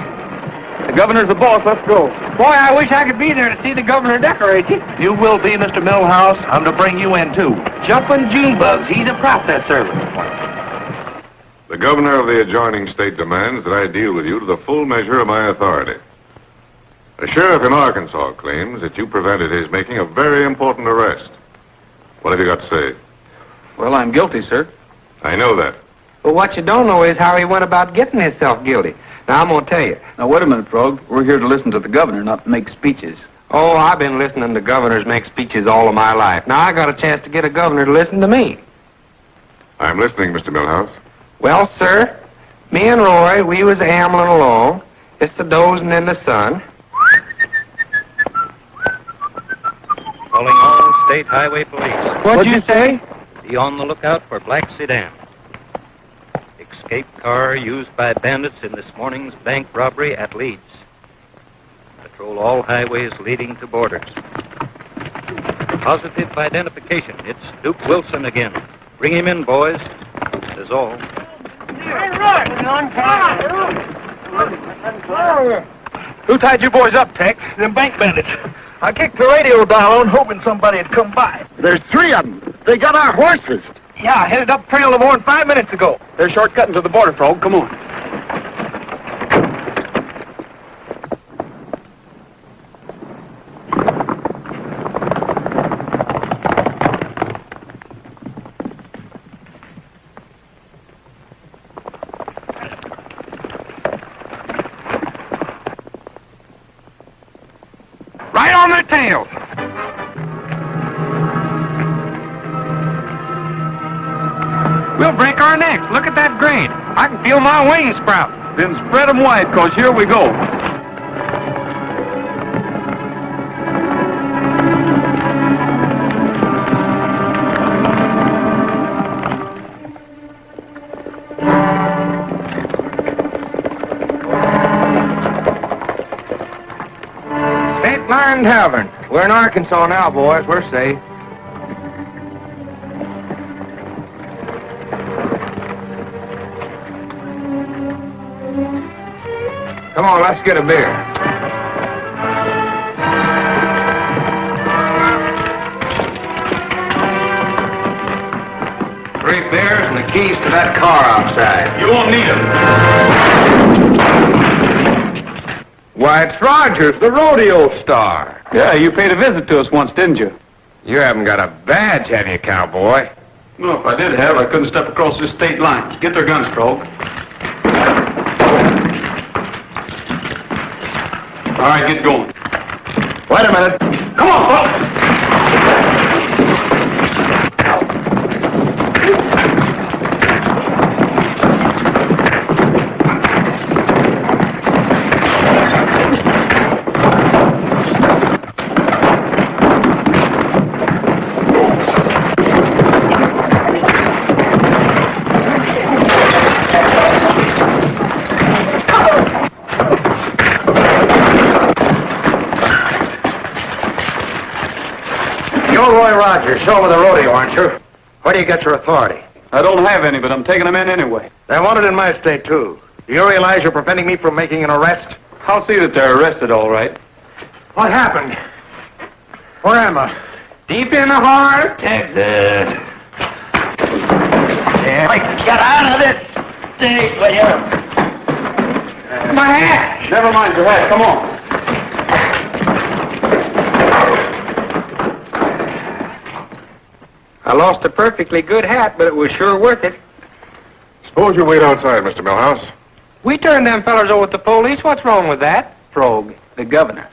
The governor's the boss. Let's go. Boy, I wish I could be there to see the governor decorate you. You will be, Mr. Millhouse. I'm to bring you in, too. Jumping June bugs. He's a process servant. The governor of the adjoining state demands that I deal with you to the full measure of my authority. A sheriff in Arkansas claims that you prevented his making a very important arrest. What have you got to say? Well, I'm guilty, sir. I know that. But what you don't know is how he went about getting himself guilty. Now, I'm going to tell you. Now, wait a minute, Frog. We're here to listen to the governor, not make speeches. Oh, I've been listening to governors make speeches all of my life. Now, I got a chance to get a governor to listen to me. I'm listening, Mr. Millhouse. Well, sir, me and Roy, we was ambling along, just a dozing in the sun. Calling all state highway police. What'd you say? Be on the lookout for black sedan. Escape car used by bandits in this morning's bank robbery at Leeds. Patrol all highways leading to borders. Positive identification. It's Duke Wilson again. Bring him in, boys. That's all. Who tied you boys up, Tex? Them bank bandits. I kicked the radio dial on, hoping somebody had come by. There's 3 of them. They got our horses. Yeah, headed up trail no more than 5 minutes ago. They're shortcutting to the border, Frog. Come on. Right on their tails. We'll break our necks. Look at that grade. I can feel my wings sprout. Then spread them wide, 'cause here we go. State Line Tavern. We're in Arkansas now, boys. We're safe. Come on, let's get a beer. Three beers and the keys to that car outside. You won't need them. Why, it's Rogers, the rodeo star. Yeah, you paid a visit to us once, didn't you? You haven't got a badge, have you, cowboy? No, if I did have, I couldn't step across this state line. Get their guns, Frog. All right, get going. Wait a minute. Come on, folks. Rogers, show him the rodeo, aren't you? Where do you get your authority? I don't have any, but I'm taking them in anyway. They're wanted in my state, too. Do you realize you're preventing me from making an arrest? I'll see that they're arrested, all right. What happened? Where am I? Deep in the heart of Texas. Yeah, get out of this state, will you? My hat! Never mind your hat. Come on. I lost a perfectly good hat, but it was sure worth it. Suppose you wait outside, Mr. Millhouse. We turned them fellers over to the police. What's wrong with that? Frog, the governor.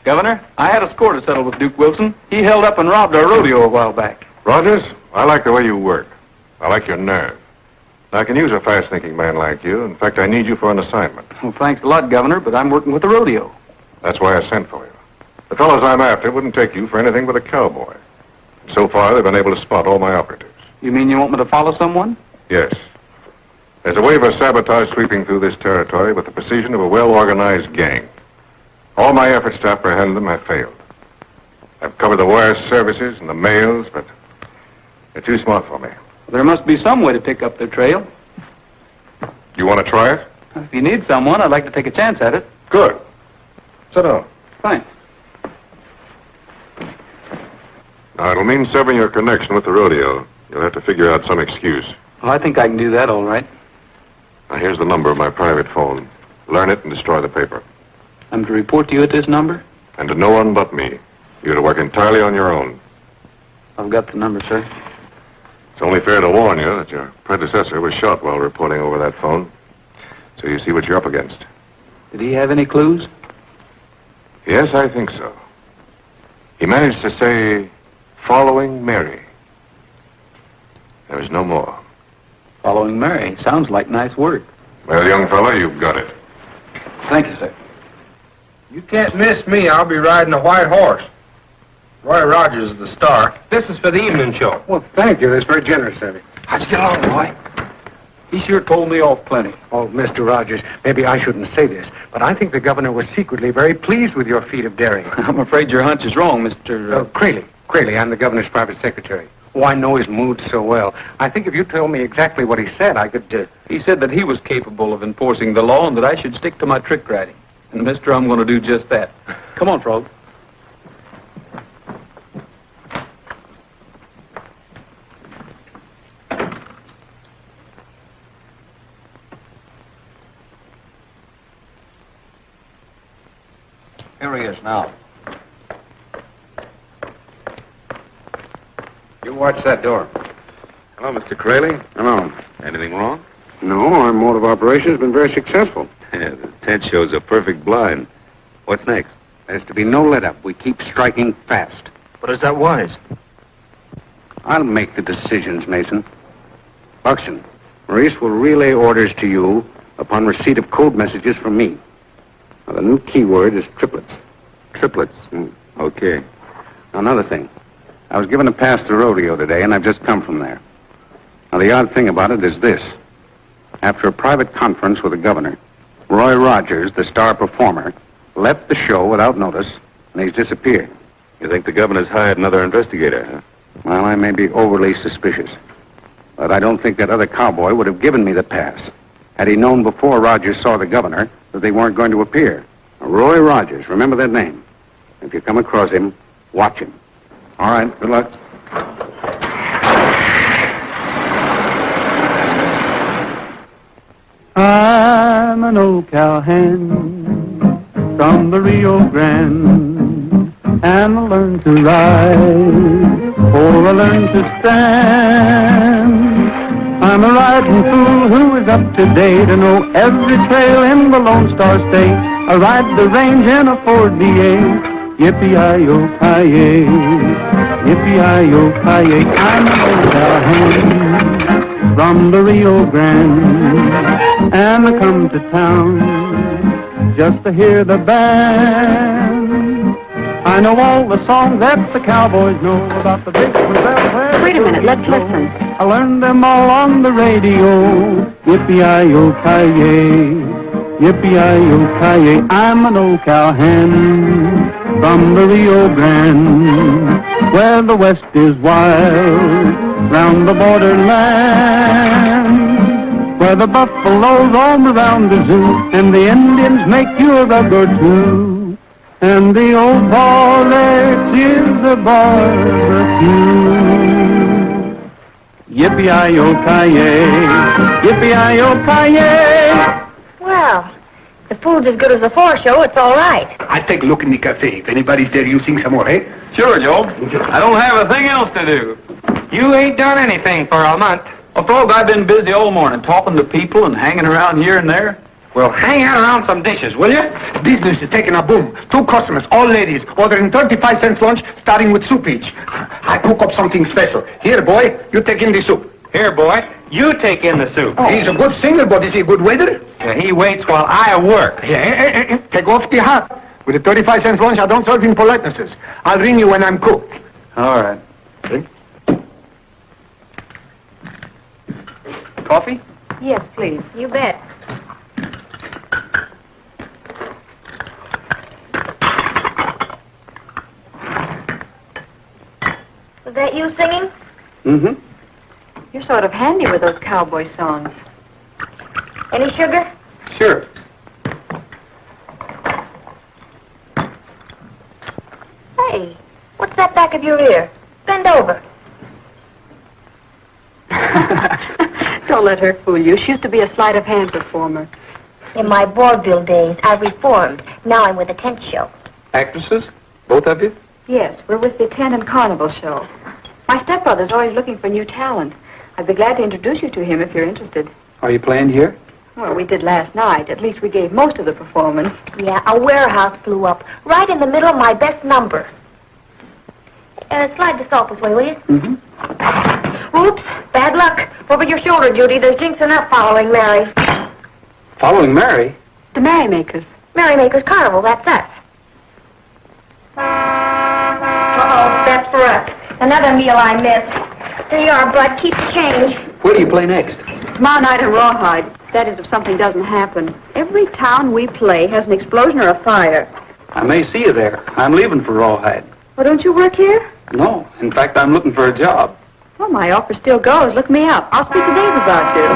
Governor, I had a score to settle with Duke Wilson. He held up and robbed our rodeo a while back. Rogers, I like the way you work. I like your nerve. I can use a fast-thinking man like you. In fact, I need you for an assignment. Well, thanks a lot, Governor, but I'm working with the rodeo. That's why I sent for you. The fellows I'm after wouldn't take you for anything but a cowboy. So far, they've been able to spot all my operatives. You mean you want me to follow someone? Yes. There's a wave of sabotage sweeping through this territory with the precision of a well-organized gang. All my efforts to apprehend them have failed. I've covered the wire services and the mails, but they're too smart for me. There must be some way to pick up their trail. You want to try it? If you need someone, I'd like to take a chance at it. Good. Sit down. Thanks. Now, it'll mean severing your connection with the rodeo. You'll have to figure out some excuse. Well, I think I can do that all right. Now, here's the number of my private phone. Learn it and destroy the paper. I'm to report to you at this number? And to no one but me. You're to work entirely on your own. I've got the number, sir. It's only fair to warn you that your predecessor was shot while reporting over that phone. So you see what you're up against. Did he have any clues? Yes, I think so. He managed to say, "Following Mary." There was no more. Following Mary. Sounds like nice work. Well, young fella, you've got it. Thank you, sir. You can't miss me. I'll be riding a white horse. Roy Rogers is the star. This is for the evening show. Well, thank you. That's very generous of you. How'd you get along, Roy? He sure told me off plenty. Oh, Mr. Rogers, maybe I shouldn't say this, but I think the governor was secretly very pleased with your feat of daring. I'm afraid your hunch is wrong, Mr. Crayley, I'm the governor's private secretary. Oh, I know his mood so well. I think if you told me exactly what he said, I could... He said that he was capable of enforcing the law and that I should stick to my trick riding. And, mister, I'm going to do just that. Come on, Frog. Here he is now. You watch that door. Hello, Mr. Crayley. Hello. Anything wrong? No, our mode of operation has been very successful. Yeah, the tent shows a perfect blind. What's next? There's to be no let-up. We keep striking fast. But is that wise? I'll make the decisions, Mason. Buxton, Maurice will relay orders to you upon receipt of code messages from me. Now, the new keyword is triplets. Triplets? Okay. Now, another thing. I was given a pass to rodeo today, and I've just come from there. Now, the odd thing about it is this. After a private conference with the governor, Roy Rogers, the star performer, left the show without notice, and he's disappeared. You think the governor's hired another investigator, huh? Well, I may be overly suspicious, but I don't think that other cowboy would have given me the pass had he known before Rogers saw the governor that they weren't going to appear. Now, Roy Rogers, remember that name. If you come across him, watch him. All right, good luck. I'm an old cowhand from the Rio Grande, and I learned to ride before I learned to stand. I'm a riding fool who is up to date. I know every trail in the Lone Star State. I ride the range in a Ford DA. Yippee-yi-yo-ki-yay, yippee-yi-yo-ki-yay. I'm an old cowhand from the Rio Grande, and I come to town just to hear the band. I know all the songs that the cowboys know about the big ones. Wait a minute, let's listen. I learned them all on the radio. Yippee-yi-yo-ki-yay, Yippee-yi-yo-ki-yay, I'm an old cowhand from the Rio Grande, where the west is wild, round the borderland, where the buffalo roam around the zoo, and the Indians make you a rug or two, and the old Paulette is a barbecue. Yippee-yi-yo-ki-yay, yippee-yi-yo-ki-yay. Well, the food's as good as the foreshow. It's all right. I'll take a look in the cafe. If anybody's there, you sing some more, eh? Sure, Joe. I don't have a thing else to do. You ain't done anything for a month. Well, Frog, I've been busy all morning talking to people and hanging around here and there. Well, hang out around some dishes, will you? Business is taking a boom. 2 customers, all ladies, ordering 35 cents lunch, starting with soup each. I cook up something special. Here, boy, you take in the soup. Here, boy, you take in the soup. Oh. He's a good singer, but is he a good waiter? Yeah, he waits while I work. Yeah, take off the hat. With the 35 cents lunch, I don't serve in politenesses. I'll ring you when I'm cooked. All right. Coffee? Yes, please. You bet. Was that you singing? Mm-hmm. You're sort of handy with those cowboy songs. Any sugar? Sure. Hey, what's that back of your ear? Bend over. Don't let her fool you. She used to be a sleight of hand performer. In my vaudeville days, I reformed. Now I'm with a tent show. Actresses? Both of you? Yes, we're with the Tent and Carnival show. My stepbrother's always looking for new talent. I'd be glad to introduce you to him if you're interested. Are you playing here? Well, we did last night. At least we gave most of the performance. Yeah, a warehouse blew up right in the middle of my best number. Slide the salt this way, will you? Mm-hmm. Oops, bad luck. Over your shoulder, Judy. There's jinxing up following Mary. Following Mary? The Merrymakers. Merrymakers Carnival, that's us. Uh-oh, that's for us. Another meal I missed. There you are, Bud. Keep the change. Where do you play next? Tomorrow night in Rawhide. That is, if something doesn't happen. Every town we play has an explosion or a fire. I may see you there. I'm leaving for Rawhide. Well, don't you work here? No. In fact, I'm looking for a job. Well, my offer still goes. Look me up. I'll speak to Dave about you.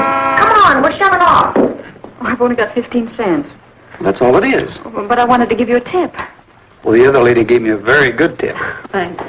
Come on, we're shoving off. Oh, I've only got 15 cents. That's all it is. But I wanted to give you a tip. Well, the other lady gave me a very good tip. Thanks.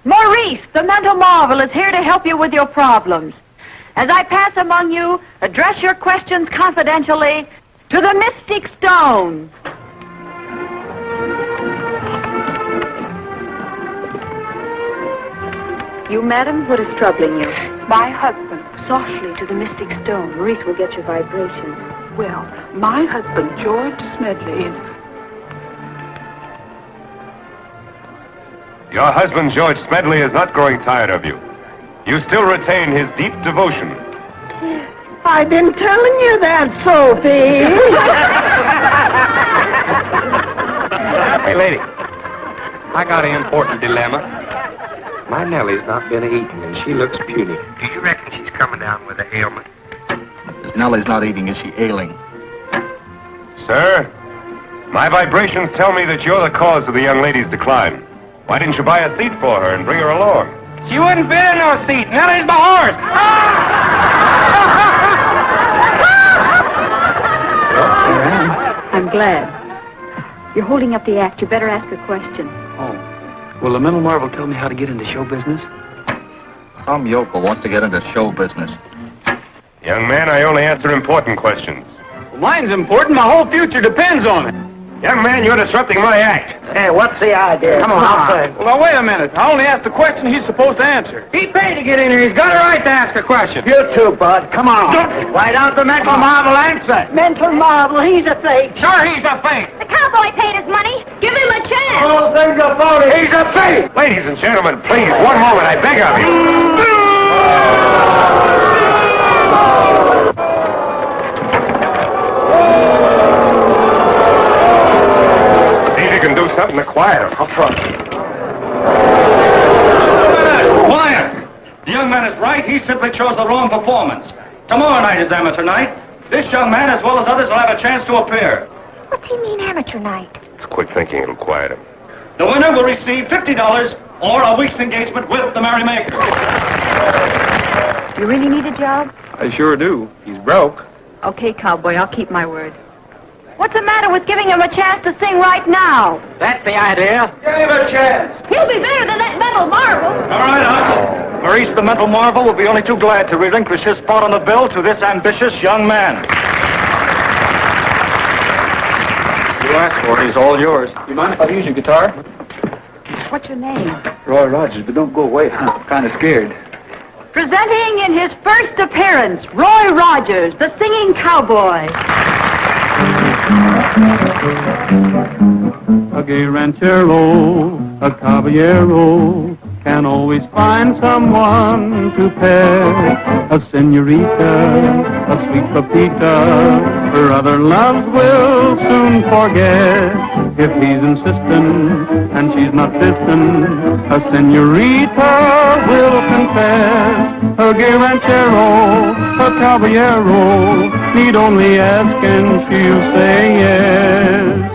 Maurice, the mental marvel, is here to help you with your problems. As I pass among you, address your questions confidentially to the Mystic Stone. You, madam, what is troubling you? My husband. Softly to the Mystic Stone. Maurice will get your vibration. Well, my husband, George Smedley, is... Your husband, George Smedley, is not growing tired of you. You still retain his deep devotion. I've been telling you that, Sophie. Hey, lady, I got an important dilemma. My Nellie's not been eating, and she looks puny. Do you reckon she's coming down with an ailment? If Nellie's not eating, is she ailing? Sir, my vibrations tell me that you're the cause of the young lady's decline. Why didn't you buy a seat for her and bring her along? She wouldn't fit in no seat. Nellie's my horse. I'm glad. You're holding up the act. You better ask a question. Oh. Will the mental marvel tell me how to get into show business? Some yokel wants to get into show business. Young man, I only answer important questions. Well, mine's important. My whole future depends on it. Young man, you're disrupting my act. Hey, what's the idea? Come on, outside. Well, now, wait a minute. I only asked the question he's supposed to answer. He paid to get in here. He's got a right to ask a question. You too, Bud. Come on. Why don't the mental marvel answer? Mental marvel, he's a fake. Sure, he's a fake. The cowboy paid his money. Give him a chance. All things are phony. He's a fake. Ladies and gentlemen, please, one moment, I beg of you. Something to quiet him. I'll try. Quiet! The young man is right. He simply chose the wrong performance. Tomorrow night is amateur night. This young man, as well as others, will have a chance to appear. What's he mean, amateur night? It's quick thinking. It'll quiet him. The winner will receive $50 or a week's engagement with the merrymaker. You really need a job? I sure do. He's broke. Okay, cowboy, I'll keep my word. What's the matter with giving him a chance to sing right now? That's the idea. Give him a chance. He'll be better than that mental marvel. All right, Huck. Maurice, the mental marvel, will be only too glad to relinquish his spot on the bill to this ambitious young man. You asked for it. He's all yours. You mind if I use your guitar? What's your name? Roy Rogers, but don't go away. I'm kind of scared. Presenting in his first appearance, Roy Rogers, the singing cowboy. A gay ranchero, a caballero, can always find someone to pair. A senorita, a sweet Pepita, her other loves will soon forget. If he's insistent and she's not distant, a senorita will confess. A gay ranchero, a caballero, need only ask and she'll say yes.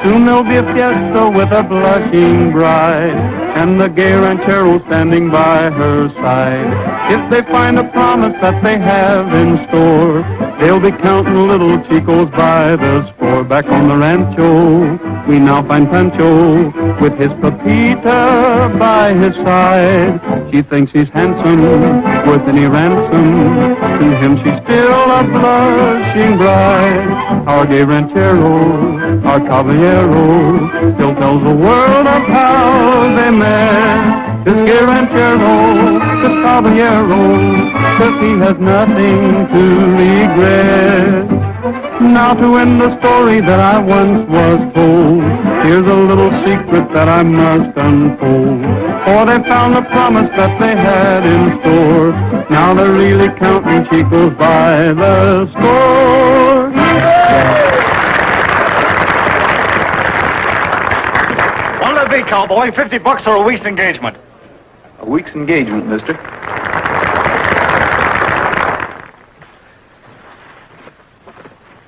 Soon there'll be a fiesta with a blushing bride, and the gay ranchero standing by her side. If they find a promise that they have in store, they'll be counting little chicos by the score. Back on the rancho, we now find Pancho with his Pepita by his side. She thinks he's handsome, worth any ransom. To him she's still a blushing bride. Our gay ranchero, our caballero, still tells the world of how they met. This gay ranchero, this caballero, says he has nothing to regret. Now to end the story that I once was told, here's a little secret that I must unfold. For they found the promise that they had in store. Now they're really counting chicos by the score. What'll it be, cowboy? $50 or a week's engagement? A week's engagement, mister.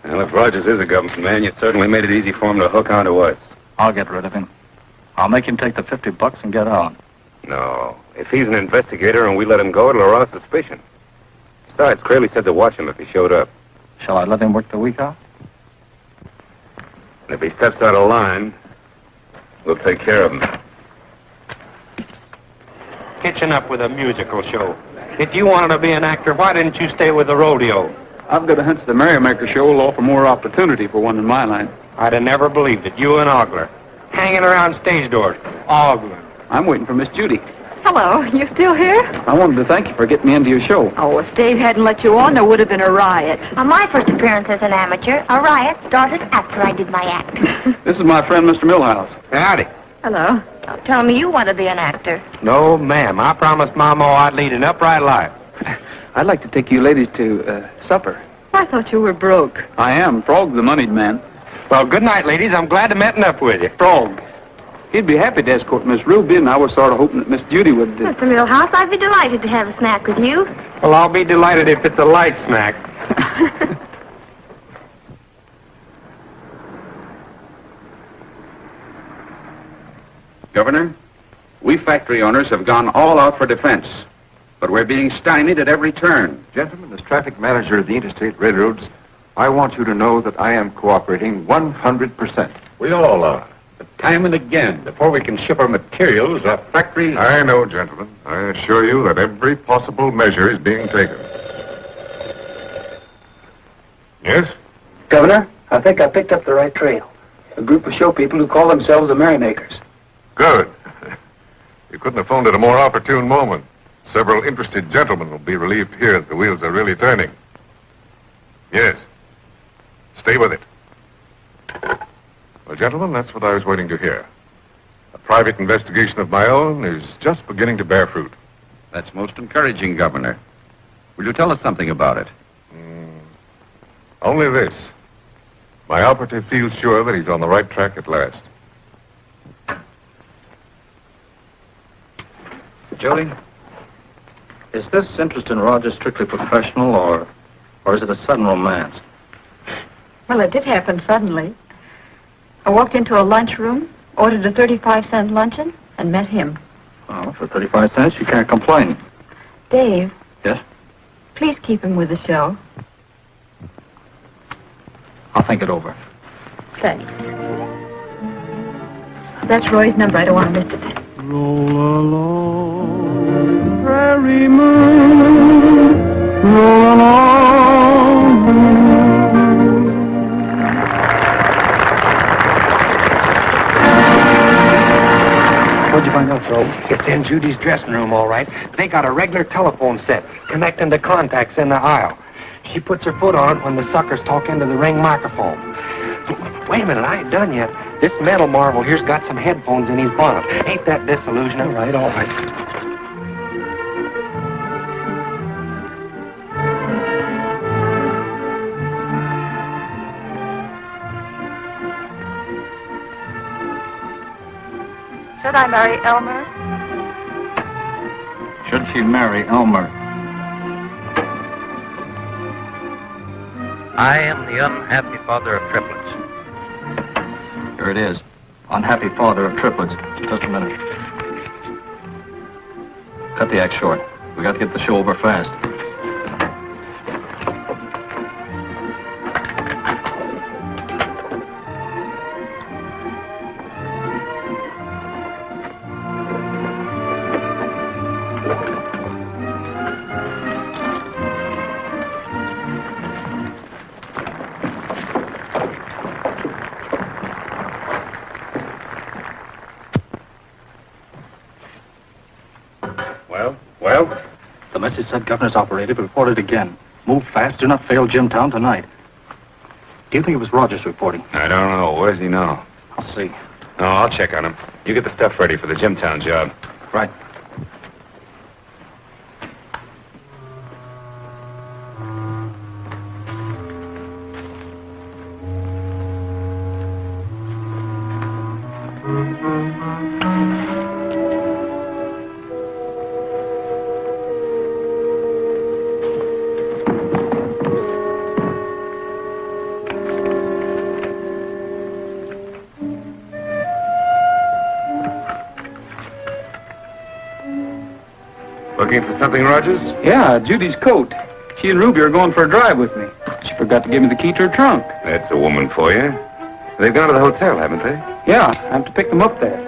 Well, if Rogers is a government man, you certainly made it easy for him to hook onto us. I'll get rid of him. I'll make him take the $50 and get out. No. If he's an investigator and we let him go, it'll arouse suspicion. Besides, Crayley said to watch him if he showed up. Shall I let him work the week out? And if he steps out of line, we'll take care of him. Hitching up with a musical show. If you wanted to be an actor, why didn't you stay with the rodeo? I've got a hunch the Merrimaker show will offer more opportunity for one in my line. I'd have never believed it. You and Ogler. Hanging around stage doors. Ogler. I'm waiting for Miss Judy. Hello, you still here? I wanted to thank you for getting me into your show. Oh, if Dave hadn't let you on, there would have been a riot. On my first appearance as an amateur, a riot started after I did my act. This is my friend, Mr. Millhouse. Howdy. Hello. Don't tell me you want to be an actor. No, ma'am. I promised Mama I'd lead an upright life. I'd like to take you ladies to supper. I thought you were broke. I am. Frog's the moneyed man. Well, good night, ladies. I'm glad to meeting up with you. Frog. He'd be happy to escort Miss Ruby, and I was sort of hoping that Miss Judy would... Mr. Millhouse, I'd be delighted to have a snack with you. Well, I'll be delighted if it's a light snack. Governor, we factory owners have gone all out for defense, but we're being stymied at every turn. Gentlemen, as traffic manager of the Interstate Railroads, I want you to know that I am cooperating 100%. We all are. But time and again, before we can ship our materials, our factories... I know, gentlemen. I assure you that every possible measure is being taken. Yes? Governor, I think I picked up the right trail. A group of show people who call themselves the Merrymakers. Good. You couldn't have phoned at a more opportune moment. Several interested gentlemen will be relieved here that the wheels are really turning. Yes. Stay with it. Well, gentlemen, that's what I was waiting to hear. A private investigation of my own is just beginning to bear fruit. That's most encouraging, Governor. Will you tell us something about it? Only this. My operative feels sure that he's on the right track at last. Jody, is this interest in Roger strictly professional, or is it a sudden romance? Well, it did happen suddenly. I walked into a lunchroom, ordered a 35-cent luncheon, and met him. Well, for 35 cents, you can't complain. Dave. Yes? Please keep him with the show. I'll think it over. Thanks. That's Roy's number. I don't want to miss it. Roll along, prairie moon, roll along. What'd you find out, Joe? It's in Judy's dressing room, all right. They got a regular telephone set connecting the contacts in the aisle. She puts her foot on it when the suckers talk into the ring microphone. Wait a minute, I ain't done yet. This metal marvel here's got some headphones in his bonnet. Ain't that disillusioning? All right, all right. Should I marry Elmer? Should she marry Elmer? I am the unhappy father of triplets. Here it is. Unhappy father of triplets. Just a minute. Cut the act short. We got to get the show over fast. Well? The message said governor's operative reported again. Move fast, do not fail Jimtown tonight. Do you think it was Rogers reporting? I don't know. Where does he know? I'll see. No, I'll check on him. You get the stuff ready for the Jimtown job. Right. Looking for something, Rogers? Yeah, Judy's coat. She and Ruby are going for a drive with me. She forgot to give me the key to her trunk. That's a woman for you. They've gone to the hotel, haven't they? Yeah, I have to pick them up there.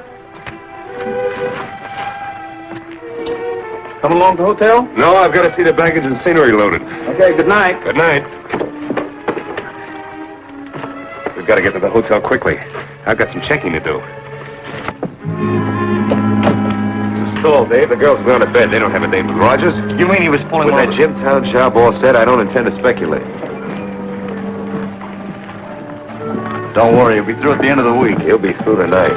Coming along to the hotel? No, I've got to see the baggage and scenery loaded. Okay, good night. Good night. We've got to get to the hotel quickly. I've got some checking to do. Stall, Dave. The girls have gone to bed. They don't have a date with Rogers. You mean he was pulling With that Jimtown job all set, I don't intend to speculate. Don't worry, he'll be through at the end of the week. He'll be through tonight.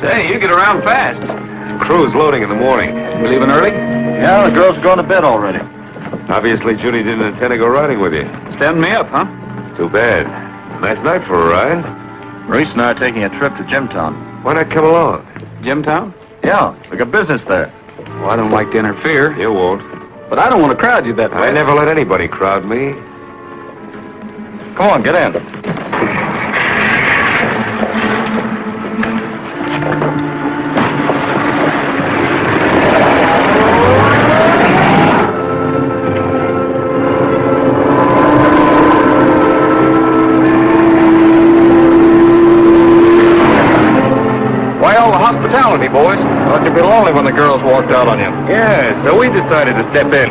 Say, you get around fast. Crew's loading in the morning. You leaving early? Yeah, the girls are going to bed already. Obviously, Judy didn't intend to go riding with you. Standing me up, huh? Too bad. Nice night for a ride. Maurice and I are taking a trip to Jimtown. Why not come along? Jimtown? Yeah, we got business there. Well, I don't like to interfere. You won't. But I don't want to crowd you that way. I never let anybody crowd me. Come on, get in. hospitality, boys. Thought you'd be lonely when the girls walked out on you. Yeah, so we decided to step in.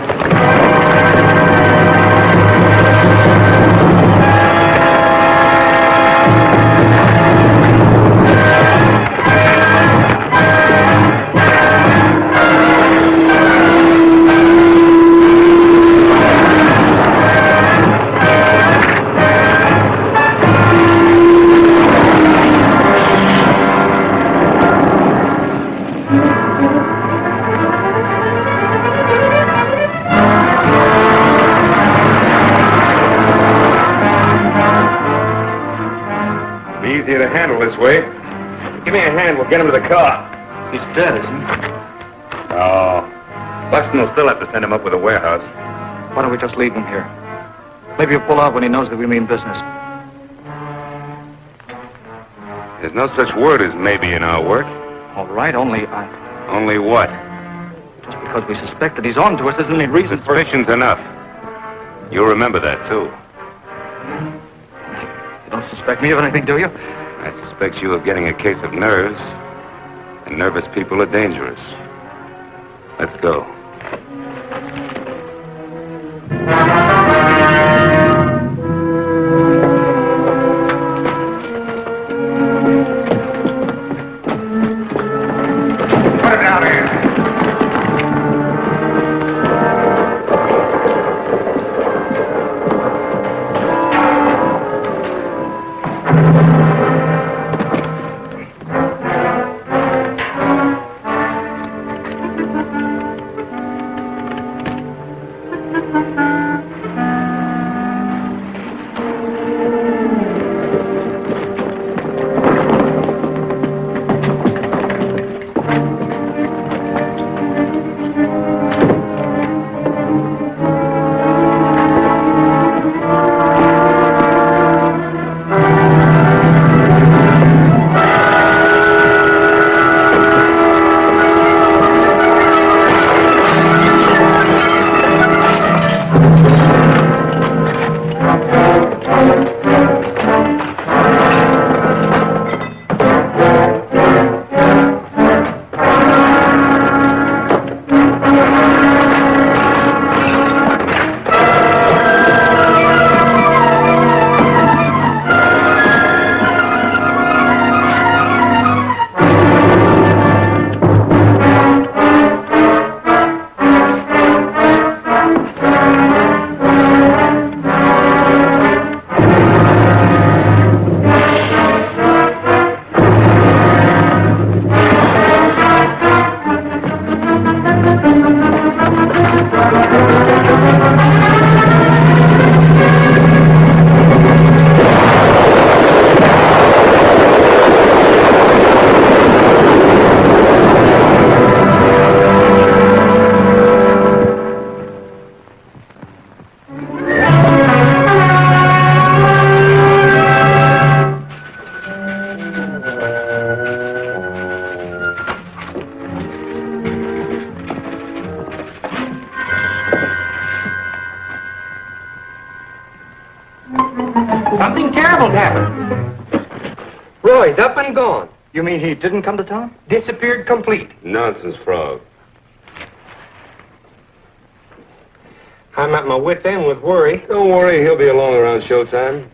Easier to handle this way. Give me a hand, we'll get him to the car. He's dead, isn't he? Oh. Buxton will still have to send him up with a warehouse. Why don't we just leave him here? Maybe he'll pull out when he knows that we mean business. There's no such word as maybe in our work. All right, only Only what? just because we suspect that he's on to us isn't any reason for... Suspicion's enough. You'll remember that, too. You don't suspect me of anything, do you? I suspect you of getting a case of nerves. And nervous people are dangerous. Let's go. Put it down here. Something terrible's happened. Roy's up and gone. You mean he didn't come to town? Disappeared complete. Nonsense, Frog. I'm at my wit's end with worry. Don't worry, he'll be along around showtime.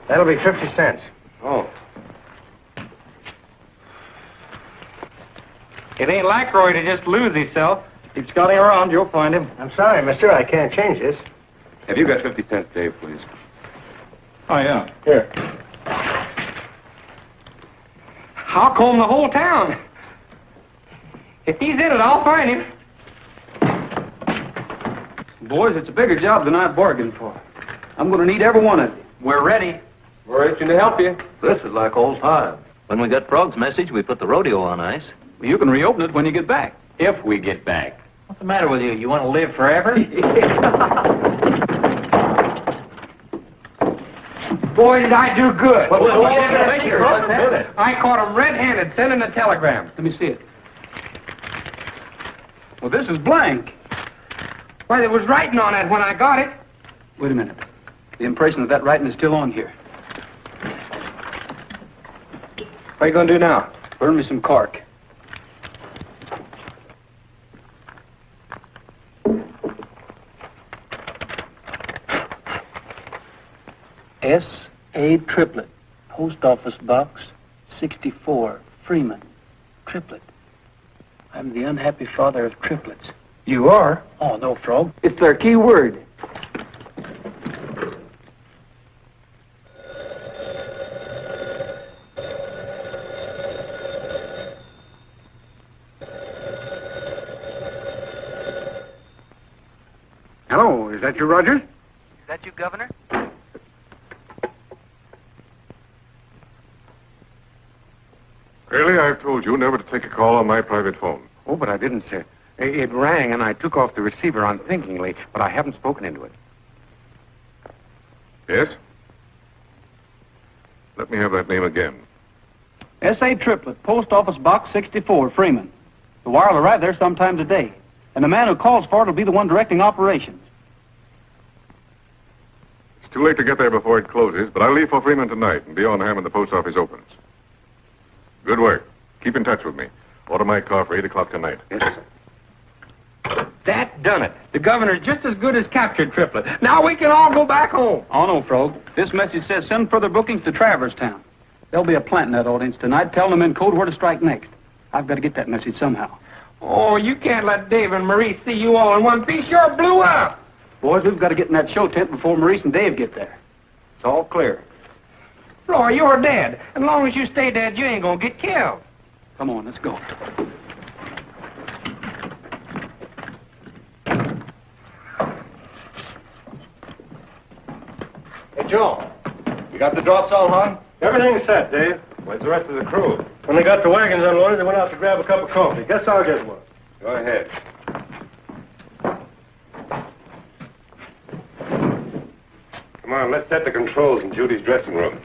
That'll be 50 cents. Oh. It ain't like Roy to just lose himself. Keep scouting around, you'll find him. I'm sorry, mister, I can't change this. Have you got 50 cents, Dave, please? Oh, yeah. Here. I'll comb the whole town. If he's in it, I'll find him. Boys, it's a bigger job than I bargained for. I'm going to need every one of you. We're ready. We're itching to help you. This is like old times. When we got Frog's message, we put the rodeo on ice. Well, you can reopen it when you get back. If we get back. What's the matter with you? You want to live forever? Boy, did I do good. Well, I caught him red-handed sending a telegram. Let me see it. Well, this is blank. Why, there was writing on it when I got it. Wait a minute. The impression of that writing is still on here. What are you going to do now? Burn me some cork. S.A. Triplet, Post Office Box 64, Freeman. Triplet. I'm the unhappy father of triplets. You are? Oh, no, Frog. It's their key word. Hello, is that you, Rogers? Is that you, Governor? Curly, I've told you never to take a call on my private phone. Oh, but I didn't, sir. It rang, and I took off the receiver unthinkingly, but I haven't spoken into it. Yes? Let me have that name again. S.A. Triplet, Post Office Box 64, Freeman. The wire will arrive there sometime today, and the man who calls for it will be the one directing operations. It's too late to get there before it closes, but I'll leave for Freeman tonight and be on hand when the post office opens. Good work. Keep in touch with me. Order my car for 8 o'clock tonight. Yes, sir. That done it. The governor's just as good as captured Triplet. Now we can all go back home. Oh, no, Frog. This message says send further bookings to Traverstown. There'll be a plant in that audience tonight telling them in code where to strike next. I've got to get that message somehow. Oh, you can't let Dave and Maurice see you all in one piece. You're blew up. Boys, we've got to get in that show tent before Maurice and Dave get there. It's all clear. Floyd, you're dead. As long as you stay dead, you ain't gonna get killed. Come on, let's go. Hey, Joe. You got the drops all hung? Everything's set, Dave. Where's the rest of the crew? When they got the wagons unloaded, they went out to grab a cup of coffee. Guess I'll get one. Go ahead. Come on, let's set the controls in Judy's dressing room.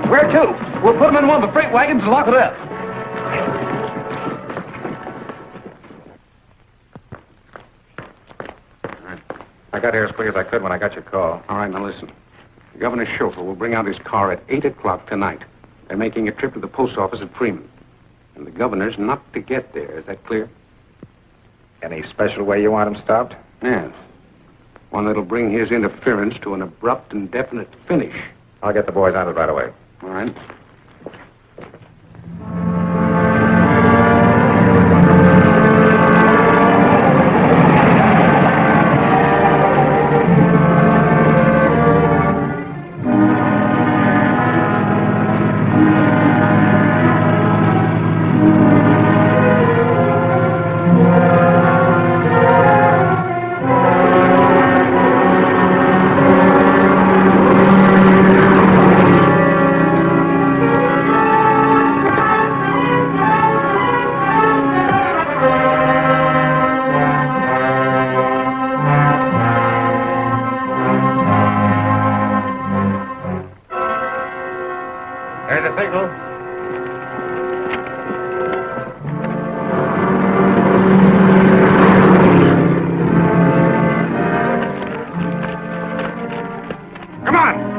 Where to? We'll put them in one of the freight wagons and lock it up. I got here as quick as I could when I got your call. All right, now listen. The governor's chauffeur will bring out his car at 8 o'clock tonight. They're making a trip to the post office at Freeman. And the governor's not to get there. Is that clear? Any special way you want him stopped? Yes. One that'll bring his interference to an abrupt and definite finish. I'll get the boys on it right away. All right. There's the signal. Come on.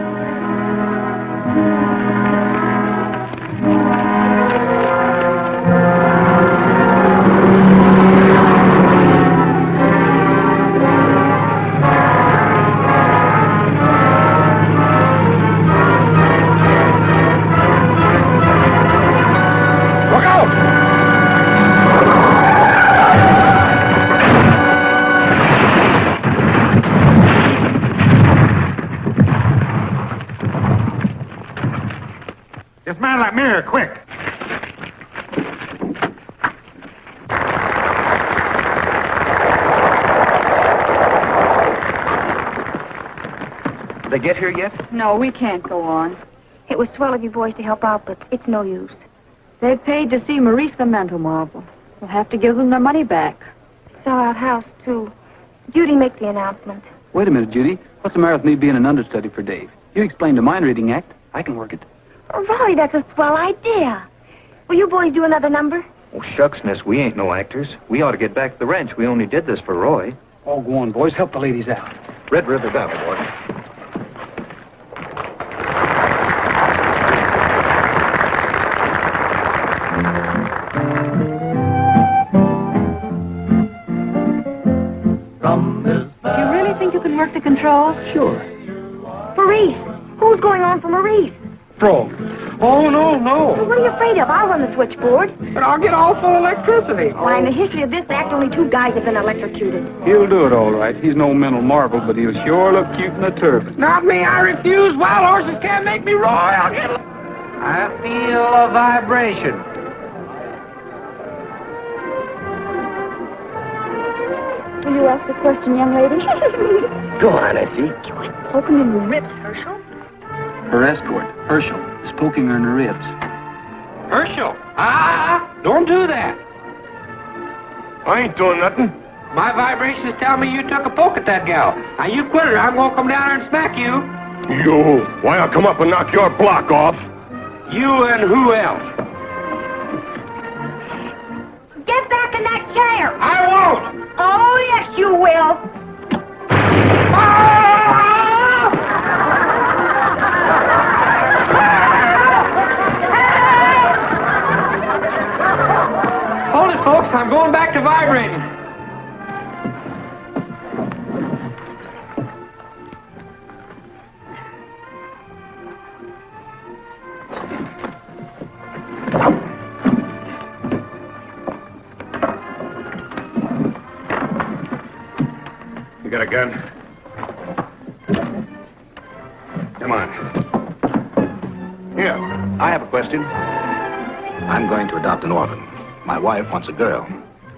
Dismantle that mirror, quick. Did they get here yet? No, we can't go on. It was swell of you boys to help out, but it's no use. They paid to see Maurice the mental marvel. We'll have to give them their money back. Sell out house, too. Judy, make the announcement. Wait a minute, Judy. What's the matter with me being an understudy for Dave? You explained the mind reading act. I can work it. Oh, Roy, that's a swell idea. Will you boys do another number? Oh, shucks, miss, we ain't no actors. We ought to get back to the ranch. We only did this for Roy. Oh, go on, boys. Help the ladies out. Red River Valley, boy. Do you really think you can work the controls? Sure. Maurice. Who's going on for Maurice? Frog. Oh, no. Well, what are you afraid of? I'll run the switchboard. But I'll get all full electricity. Why, in the history of this act, only 2 guys have been electrocuted. He'll do it all right. He's no mental marvel, but he'll sure look cute in a turban. Not me, I refuse. Wild horses can't make me roar. I'll get... I feel a vibration. Will you ask a question, young lady? Go on, Effie. Poking in the ribs, Herschel. Her escort, Herschel, is poking her in the ribs. Herschel! Don't do that. I ain't doing nothing. My vibrations tell me you took a poke at that gal. Now, you quit her. I'm going to come down there and smack you. You. Why, I'll come up and knock your block off. You and who else? Get back in that chair. I won't. Oh, yes, you will. Hold it, folks. I'm going back to vibrating. You got a gun? Come on. Here. I have a question. I'm going to adopt an orphan. My wife wants a girl.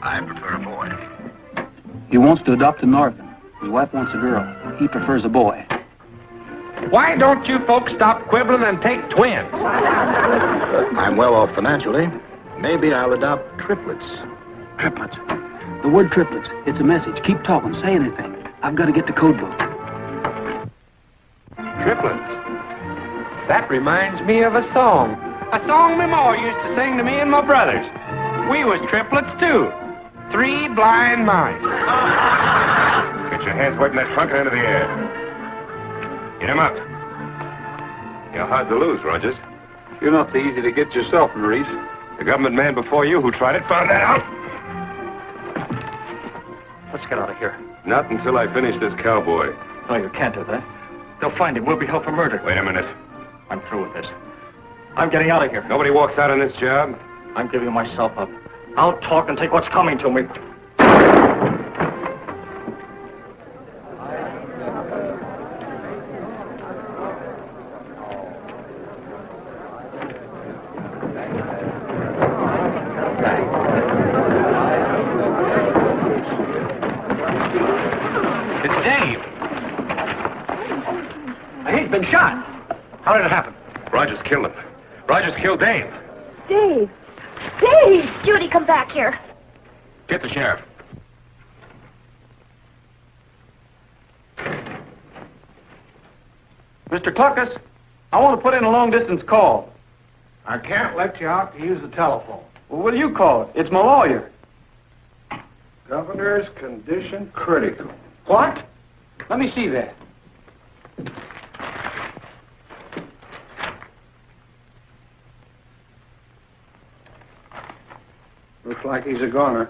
I prefer a boy. He wants to adopt an orphan. His wife wants a girl. He prefers a boy. Why don't you folks stop quibbling and take twins? I'm well off financially. Maybe I'll adopt triplets. Triplets. The word triplets. It's a message. Keep talking. Say anything. I've got to get the code book. Triplets. That reminds me of a song. A song my ma used to sing to me and my brothers. We was triplets, too. 3 blind mice. Get your hands wet in that trunk and into the air. Get him up. You're hard to lose, Rogers. You're not so easy to get yourself, Maurice. The government man before you who tried it found that out. Let's get out of here. Not until I finish this cowboy. No, you can't do that. They'll find him. We'll be held for murder. Wait a minute. I'm through with this. I'm getting out of here. Nobody walks out on this job. I'm giving myself up. I'll talk and take what's coming to me. It's Dave. He's been shot. How did it happen? Rogers killed him. Rogers killed Dave. Dave. Dave! Judy, come back here. Get the sheriff. Mr. Cluckus, I want to put in a long-distance call. I can't let you out to use the telephone. Well, what do you call it? It's my lawyer. Governor's condition critical. What? Let me see that. Looks like he's a goner.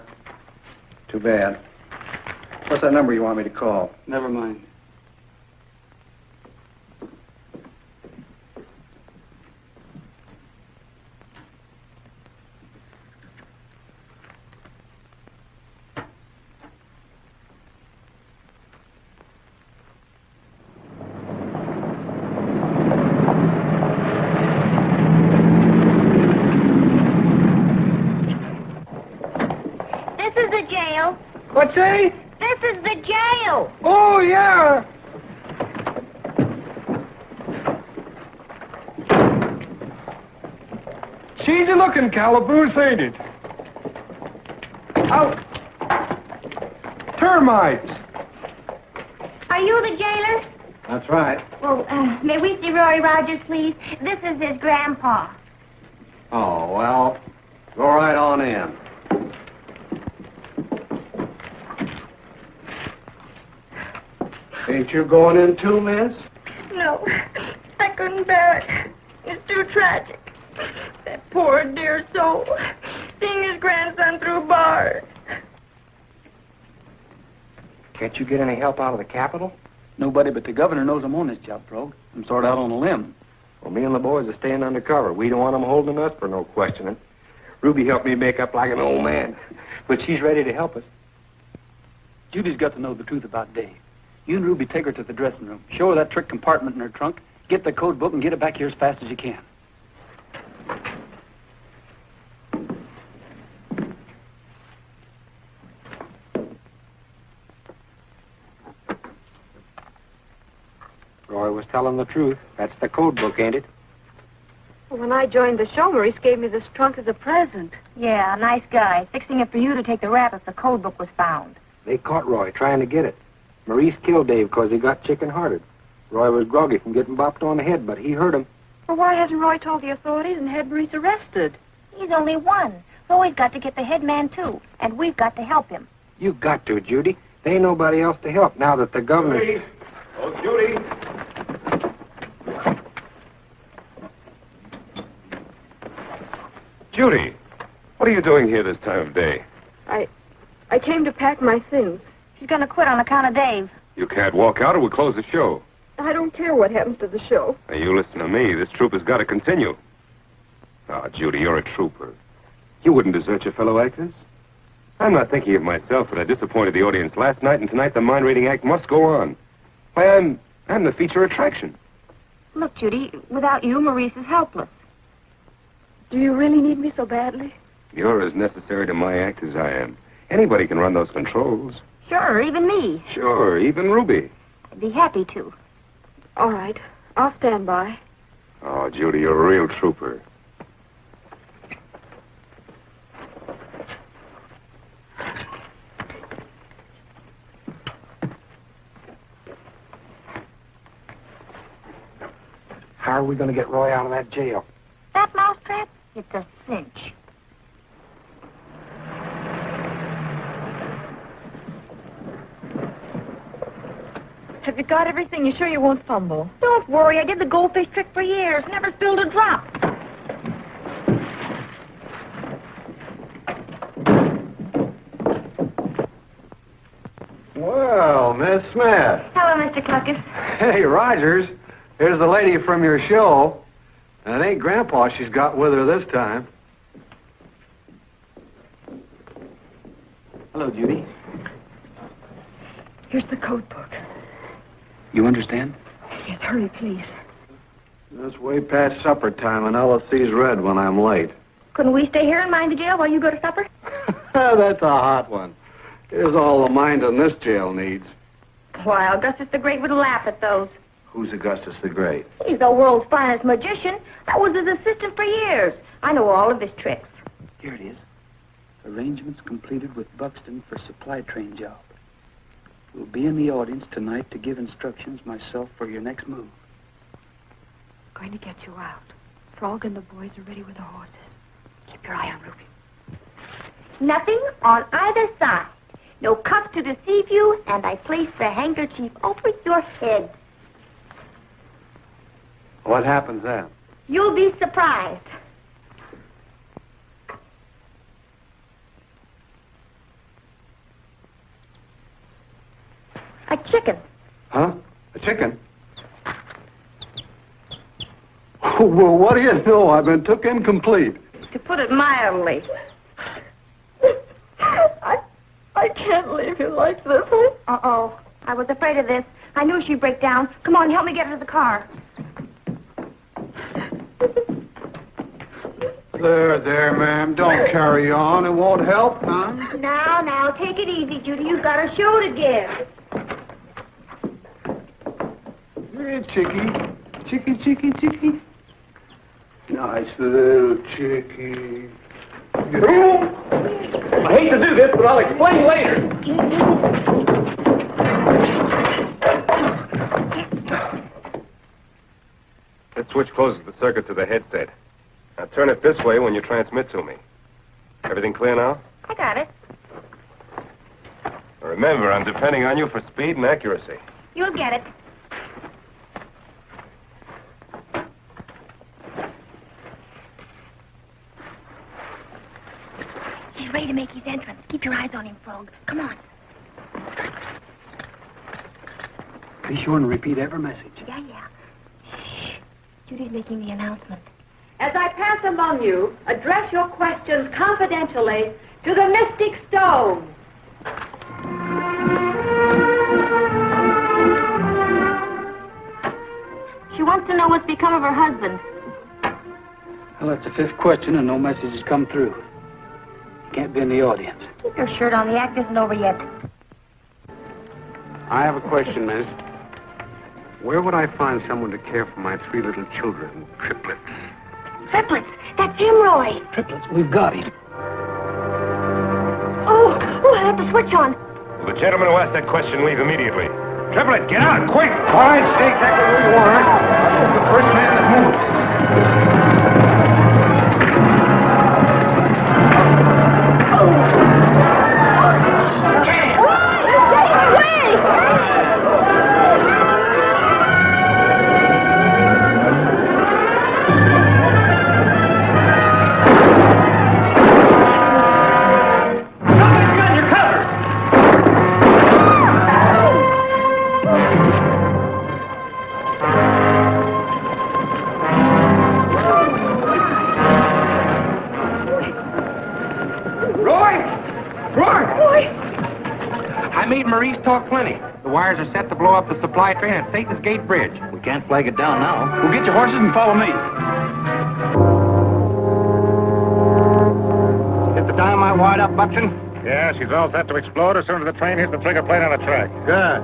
Too bad. What's that number you want me to call? Never mind. What's that? This is the jail. Oh, yeah. Cheesy looking calaboose, ain't it? Out. Termites. Are you the jailer? That's right. Well, may we see Roy Rogers, please? This is his grandpa. Oh, well, go right on in. Ain't you going in too, miss? No, I couldn't bear it. It's too tragic. That poor dear soul, seeing his grandson through bars. Can't you get any help out of the Capitol? Nobody but the governor knows I'm on this job, Frog. I'm sort of out on a limb. Well, me and the boys are staying undercover. We don't want them holding us for no questioning. Ruby helped me make up like an old man, but she's ready to help us. Judy's got to know the truth about Dave. You and Ruby take her to the dressing room. Show her that trick compartment in her trunk. Get the code book and get it back here as fast as you can. Roy was telling the truth. That's the code book, ain't it? When I joined the show, Maurice gave me this trunk as a present. Yeah, nice guy. Fixing it for you to take the rap if the code book was found. They caught Roy trying to get it. Maurice killed Dave because he got chicken-hearted. Roy was groggy from getting bopped on the head, but he hurt him. Well, why hasn't Roy told the authorities and had Maurice arrested? He's only one. Roy's got to get the head man, too. And we've got to help him. You've got to, Judy. There ain't nobody else to help now that the governor... Judy! Oh, Judy! Judy, what are you doing here this time of day? I came to pack my things. She's going to quit on account of Dave. You can't walk out or we'll close the show. I don't care what happens to the show. Now, you listen to me. This troupe has got to continue. Ah, Judy, you're a trooper. You wouldn't desert your fellow actors. I'm not thinking of myself, but I disappointed the audience last night, and tonight the mind-reading act must go on. Why, I'm the feature attraction. Look, Judy, without you, Maurice is helpless. Do you really need me so badly? You're as necessary to my act as I am. Anybody can run those controls. Sure, even me. Sure, even Ruby. I'd be happy to. All right. I'll stand by. Oh, Judy, you're a real trooper. How are we going to get Roy out of that jail? That mousetrap? It's a cinch. Have you got everything? You sure you won't fumble? Don't worry. I did the goldfish trick for years. Never spilled a drop. Well, Miss Smith. Hello, Mr. Cluckus. Hey, Rogers. Here's the lady from your show. And it ain't Grandpa she's got with her this time. Hello, Judy. Here's the code book. You understand? Yes, hurry, please. It's way past supper time, and LSC's red when I'm late. Couldn't we stay here and mind the jail while you go to supper? That's a hot one. Here's all the mind in this jail needs. Why, Augustus the Great would laugh at those. Who's Augustus the Great? He's the world's finest magician. I was his assistant for years. I know all of his tricks. Here it is. Arrangements completed with Buxton for supply train job. We'll be in the audience tonight to give instructions myself for your next move. Going to get you out. Frog and the boys are ready with the horses. Keep your eye on Ruby. Nothing on either side. No cuffs to deceive you, and I place the handkerchief over your head. What happens then? You'll be surprised. A chicken. Huh? A chicken? Well, what do you know? I've been took incomplete. To put it mildly. I can't leave you like this. Uh-oh. I was afraid of this. I knew she'd break down. Come on, help me get her to the car. There, ma'am. Don't carry on. It won't help, huh? Now, take it easy, Judy. You've got a show to give. Here, Chickie. Chickie. Nice little Chickie. I hate to do this, but I'll explain later. switch closes the circuit to the headset. Now turn it this way when you transmit to me. Everything clear now? I got it. Remember, I'm depending on you for speed and accuracy. You'll get it. He's ready to make his entrance. Keep your eyes on him, Frog. Come on. Be sure and repeat every message. Yeah. Shh. Judy's making the announcement. As I pass among you, address your questions confidentially to the Mystic Stone. She wants to know what's become of her husband. Well, that's the fifth question, and no message has come through. Can't be in the audience. Keep your shirt on. The act isn't over yet. I have a question, miss. Where would I find someone to care for my 3 little children, triplets? Triplets. That's him, Roy. Triplets, we've got him. Oh, I have the switch on. The gentleman who asked that question, leave immediately. Triplet, get out, quick! All right, stay exactly where you are. The first man that moves. Marie's talked plenty. The wires are set to blow up the supply train at Satan's Gate Bridge. We can't flag it down now. Well, get your horses and follow me. Get the dynamite wired up, Buxton? Yeah, she's all set to explode as soon as the train hits the trigger plate on the track. Good.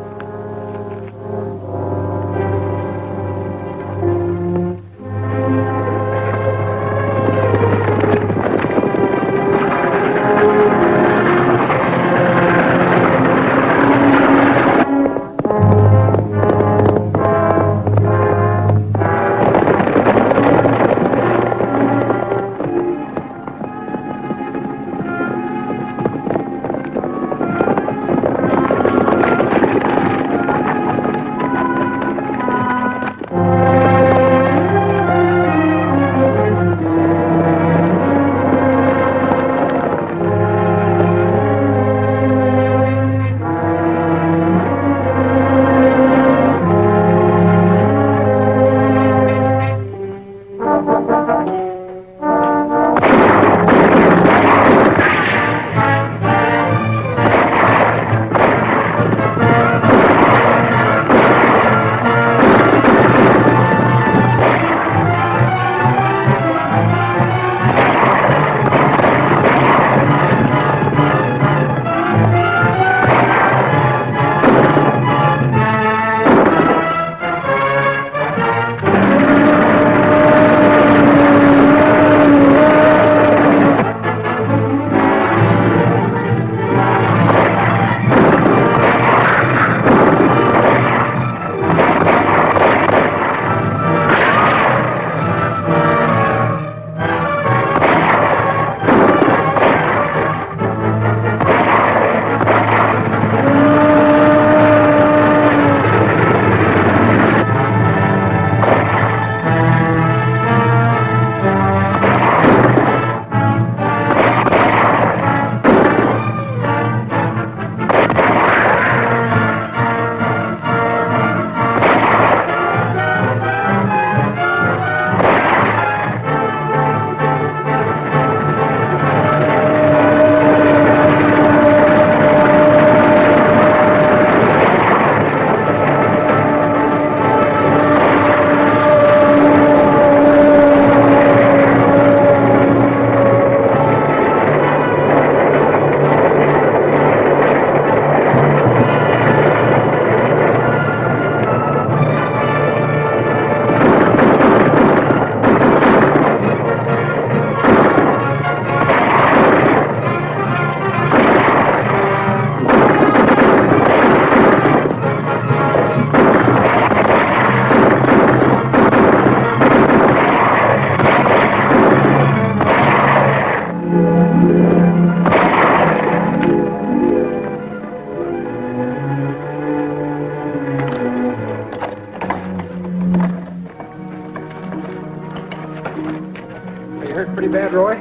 bad, Roy?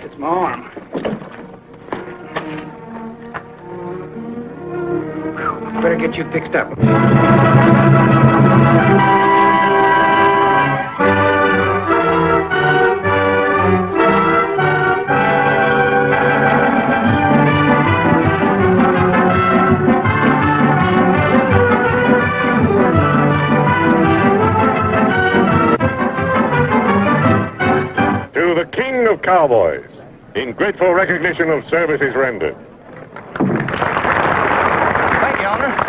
It's my arm. Better get you fixed up. To the King of Cowboys, in grateful recognition of services rendered. Thank you, Honor.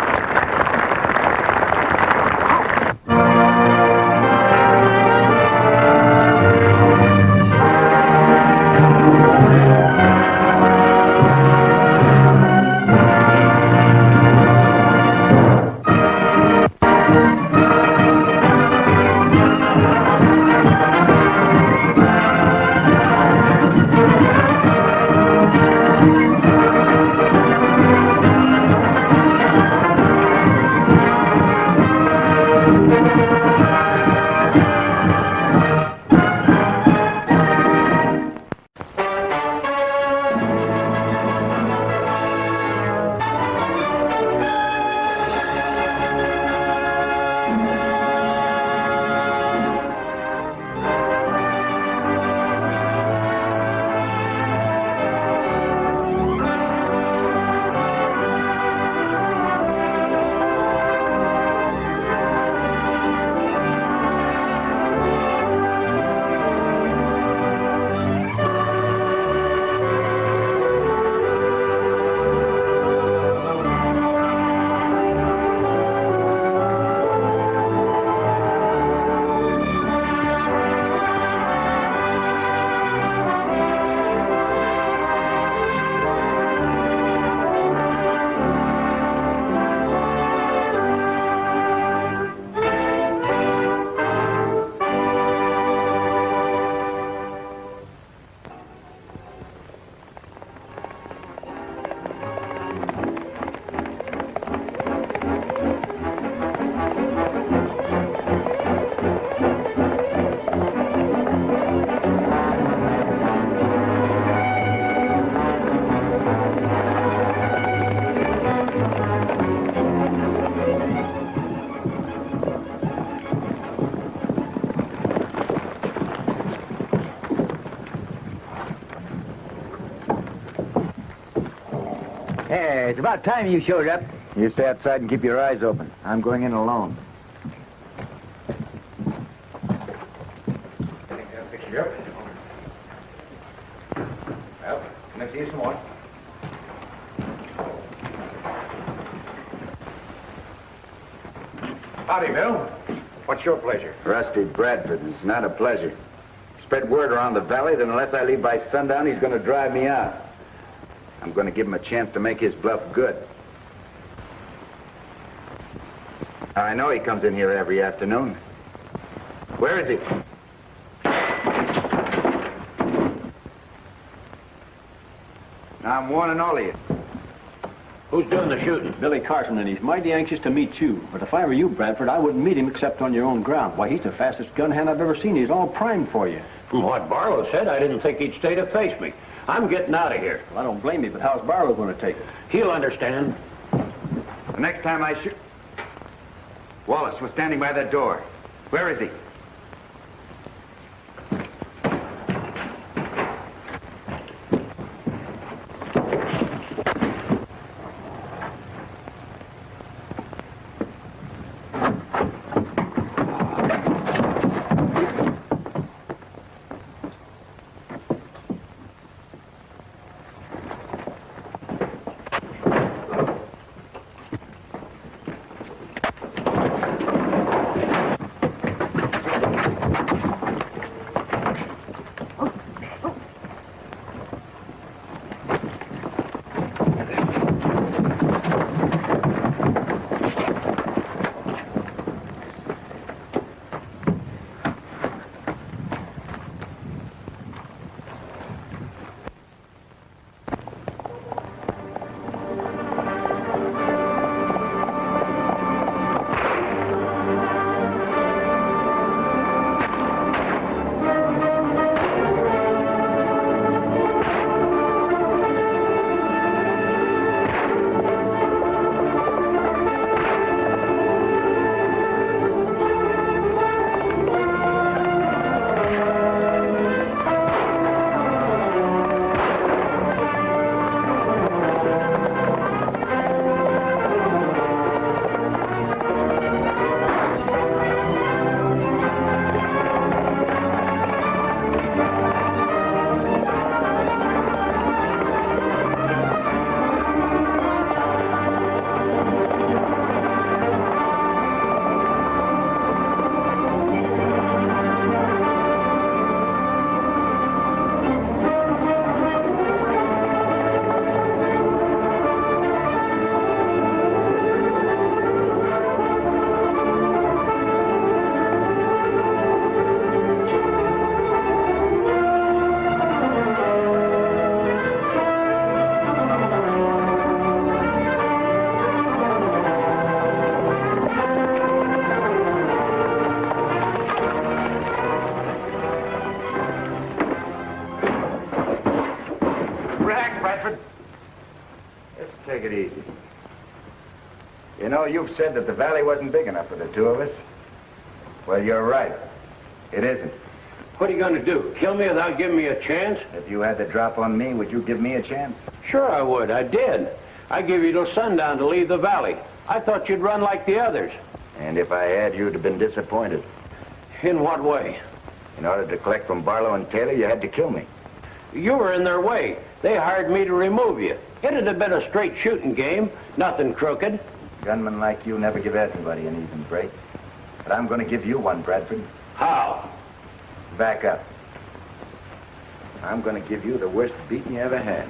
Hey, it's about time you showed up. You stay outside and keep your eyes open. I'm going in alone. Well, can I see you some more? Howdy, Bill. What's your pleasure? Rusty Bradford. It's not a pleasure. Spread word around the valley that unless I leave by sundown, he's going to drive me out. I'm going to give him a chance to make his bluff good. I know he comes in here every afternoon. Where is he? Now, I'm warning all of you. Who's doing the shooting? Billy Carson, and he's mighty anxious to meet you. But if I were you, Bradford, I wouldn't meet him except on your own ground. Why, he's the fastest gun hand I've ever seen. He's all primed for you. From what Barlow said, I didn't think he'd stay to face me. I'm getting out of here. Well, I don't blame you, but how's Barlow going to take it? He'll understand. The next time I shoot... Wallace was standing by that door. Where is he? all you've said that the valley wasn't big enough for the two of us. Well, you're right. It isn't. What are you going to do? Kill me without giving me a chance? If you had the drop on me, would you give me a chance? Sure I would. I did. I gave you till sundown to leave the valley. I thought you'd run like the others. And if I had, you'd have been disappointed. In what way? In order to collect from Barlow and Taylor, you had to kill me. You were in their way. They hired me to remove you. It'd have been a straight shooting game. Nothing crooked. Gunmen like you never give anybody an even break. But I'm going to give you one, Bradford. How? Back up. I'm going to give you the worst beating you ever had.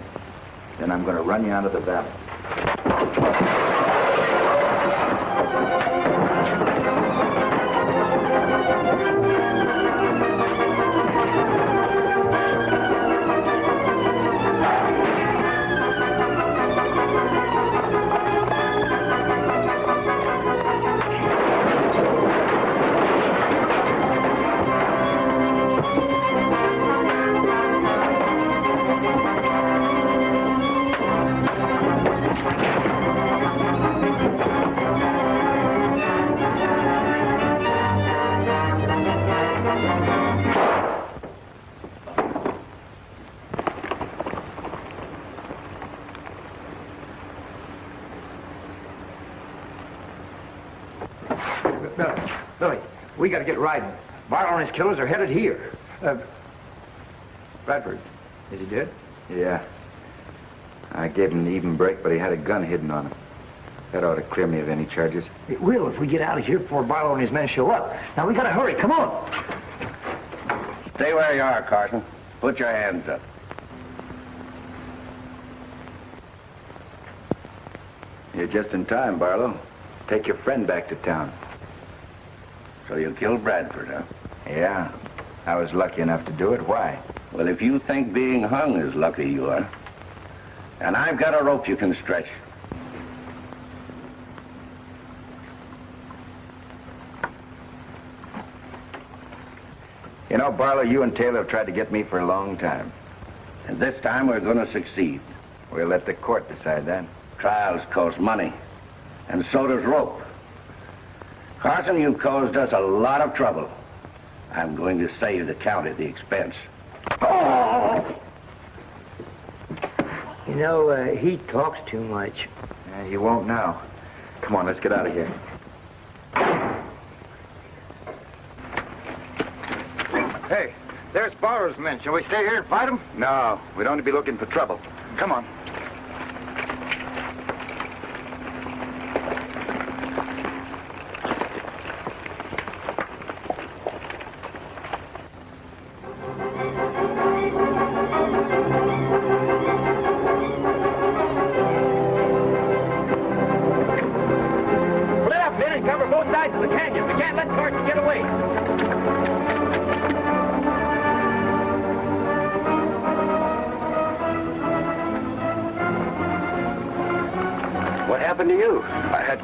Then I'm going to run you out of the valley. Billy, we got to get riding. Barlow and his killers are headed here. Bradford, is he dead? Yeah. I gave him an even break, but he had a gun hidden on him. That ought to clear me of any charges. It will if we get out of here before Barlow and his men show up. Now, we got to hurry. Come on. Stay where you are, Carson. Put your hands up. You're just in time, Barlow. Take your friend back to town. So you killed Bradford, huh? Yeah. I was lucky enough to do it. Why? Well, if you think being hung is lucky, you are. And I've got a rope you can stretch. You know, Barlow, you and Taylor have tried to get me for a long time. And this time we're going to succeed. We'll let the court decide that. Trials cost money. And so does rope. Carson, you've caused us a lot of trouble. I'm going to save the county the expense. Oh! You know, he talks too much. Yeah, you won't now. Come on, let's get out of here. Hey, there's Barlow's men. Shall we stay here and fight them? No, we'd only be looking for trouble. Come on.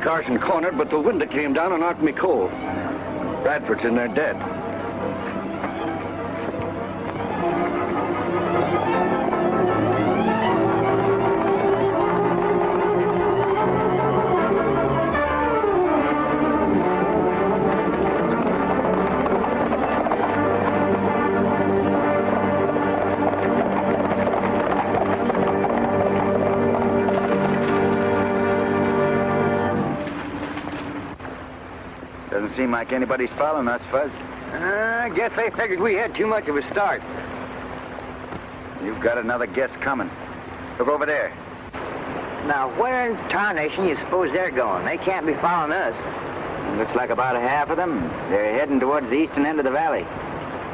Carson cornered, but the window came down and knocked me cold. Bradford's in there dead. Doesn't seem like anybody's following us, Fuzz. I guess they figured we had too much of a start. You've got another guess coming. Look over there. Now, where in tarnation you suppose they're going? They can't be following us. Looks like about a half of them. They're heading towards the eastern end of the valley.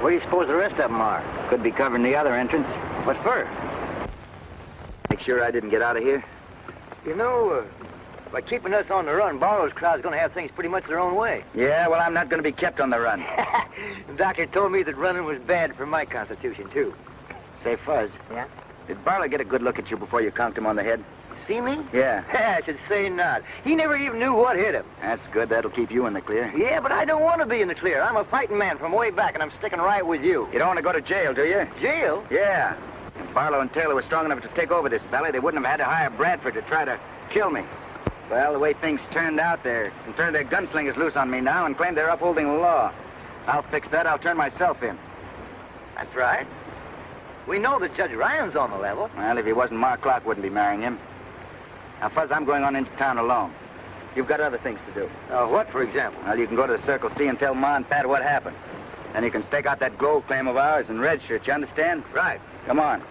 Where do you suppose the rest of them are? Could be covering the other entrance. What for? Make sure I didn't get out of here. You know, by keeping us on the run, Barlow's crowd's going to have things pretty much their own way. Yeah, well, I'm not going to be kept on the run. The doctor told me that running was bad for my constitution, too. Say, Fuzz. Yeah? Did Barlow get a good look at you before you conked him on the head? See me? Yeah. I should say not. He never even knew what hit him. That's good. That'll keep you in the clear. Yeah, but I don't want to be in the clear. I'm a fighting man from way back, and I'm sticking right with you. You don't want to go to jail, do you? Jail? Yeah. If Barlow and Taylor were strong enough to take over this valley, they wouldn't have had to hire Bradford to try to kill me. Well, the way things turned out there, can turn their gunslingers loose on me now and claim they're upholding the law. I'll fix that. I'll turn myself in. That's right. We know that Judge Ryan's on the level. Well, if he wasn't, Mark Clark wouldn't be marrying him. Now, Fuzz, I'm going on into town alone. You've got other things to do. What, for example? Well, you can go to the Circle C and tell Ma and Pat what happened. Then you can stake out that gold claim of ours in red shirt, you understand? Right. Come on.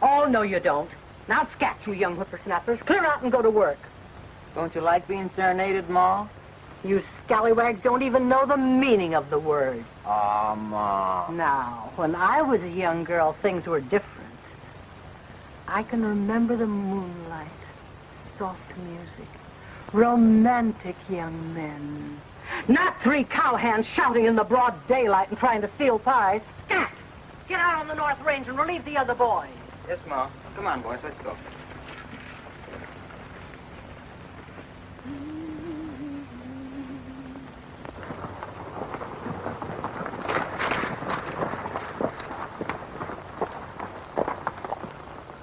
Oh, no, you don't. Now scat, you young whippersnappers. Clear out and go to work. Don't you like being serenaded, Ma? You scallywags don't even know the meaning of the word. Aw, Ma. Now, when I was a young girl, things were different. I can remember the moonlight, soft music, romantic young men. Not 3 cowhands shouting in the broad daylight and trying to steal pies. Scat! Get out on the North Range and relieve the other boys. Yes, Ma. Come on, boys, let's go.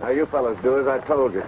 Now, you fellas do as I told you.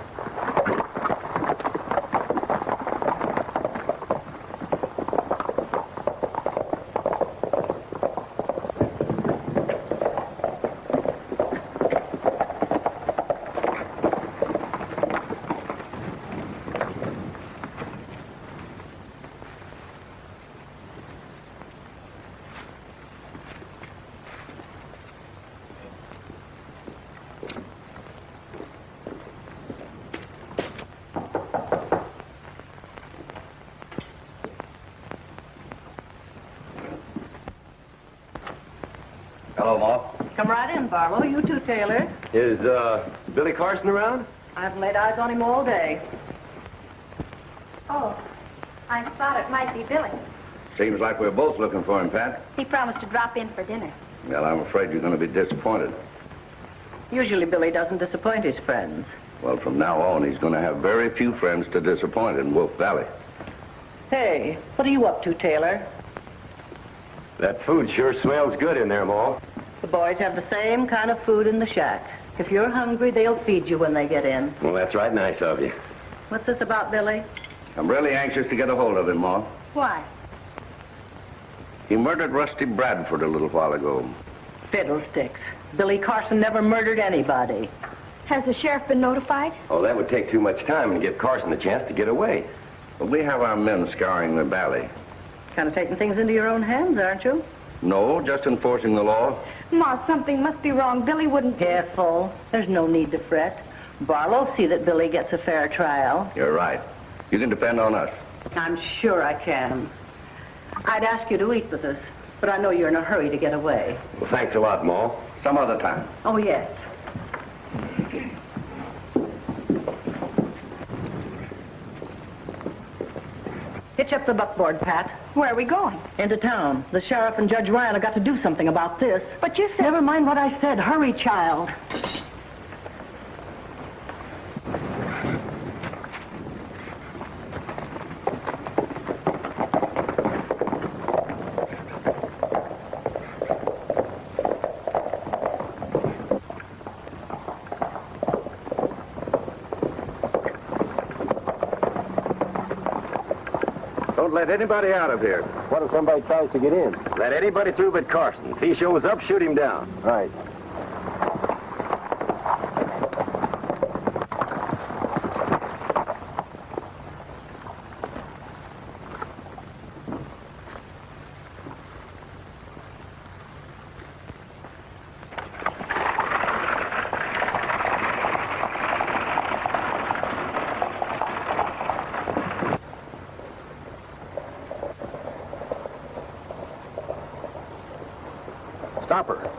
Hello, Ma. Come right in, Barlow. You too, Taylor. Is, Billy Carson around? I haven't laid eyes on him all day. Oh, I thought it might be Billy. Seems like we're both looking for him, Pat. He promised to drop in for dinner. Well, I'm afraid you're going to be disappointed. Usually Billy doesn't disappoint his friends. Well, from now on, he's going to have very few friends to disappoint in Wolf Valley. Hey, what are you up to, Taylor? That food sure smells good in there, Ma. The boys have the same kind of food in the shack. If you're hungry, they'll feed you when they get in. Well, that's right nice of you. What's this about, Billy? I'm really anxious to get a hold of him, Ma. Why? He murdered Rusty Bradford a little while ago. Fiddlesticks. Billy Carson never murdered anybody. Has the sheriff been notified? Oh, that would take too much time and give Carson a chance to get away. But we have our men scouring the valley. Kind of taking things into your own hands, aren't you? No, just enforcing the law. Ma, something must be wrong. Billy wouldn't... Careful. There's no need to fret. Barlow'll see that Billy gets a fair trial. You're right. You can depend on us. I'm sure I can. I'd ask you to eat with us. But I know you're in a hurry to get away. Well, thanks a lot, Ma. Some other time. Oh, yes. Hitch up the buckboard, Pat. Where are we going? Into town. The sheriff and Judge Ryan have got to do something about this. But you said... Never mind what I said. Hurry, child. Don't let anybody out of here. What if somebody tries to get in? Let anybody through but Carson. If he shows up, shoot him down. Right. Stop her.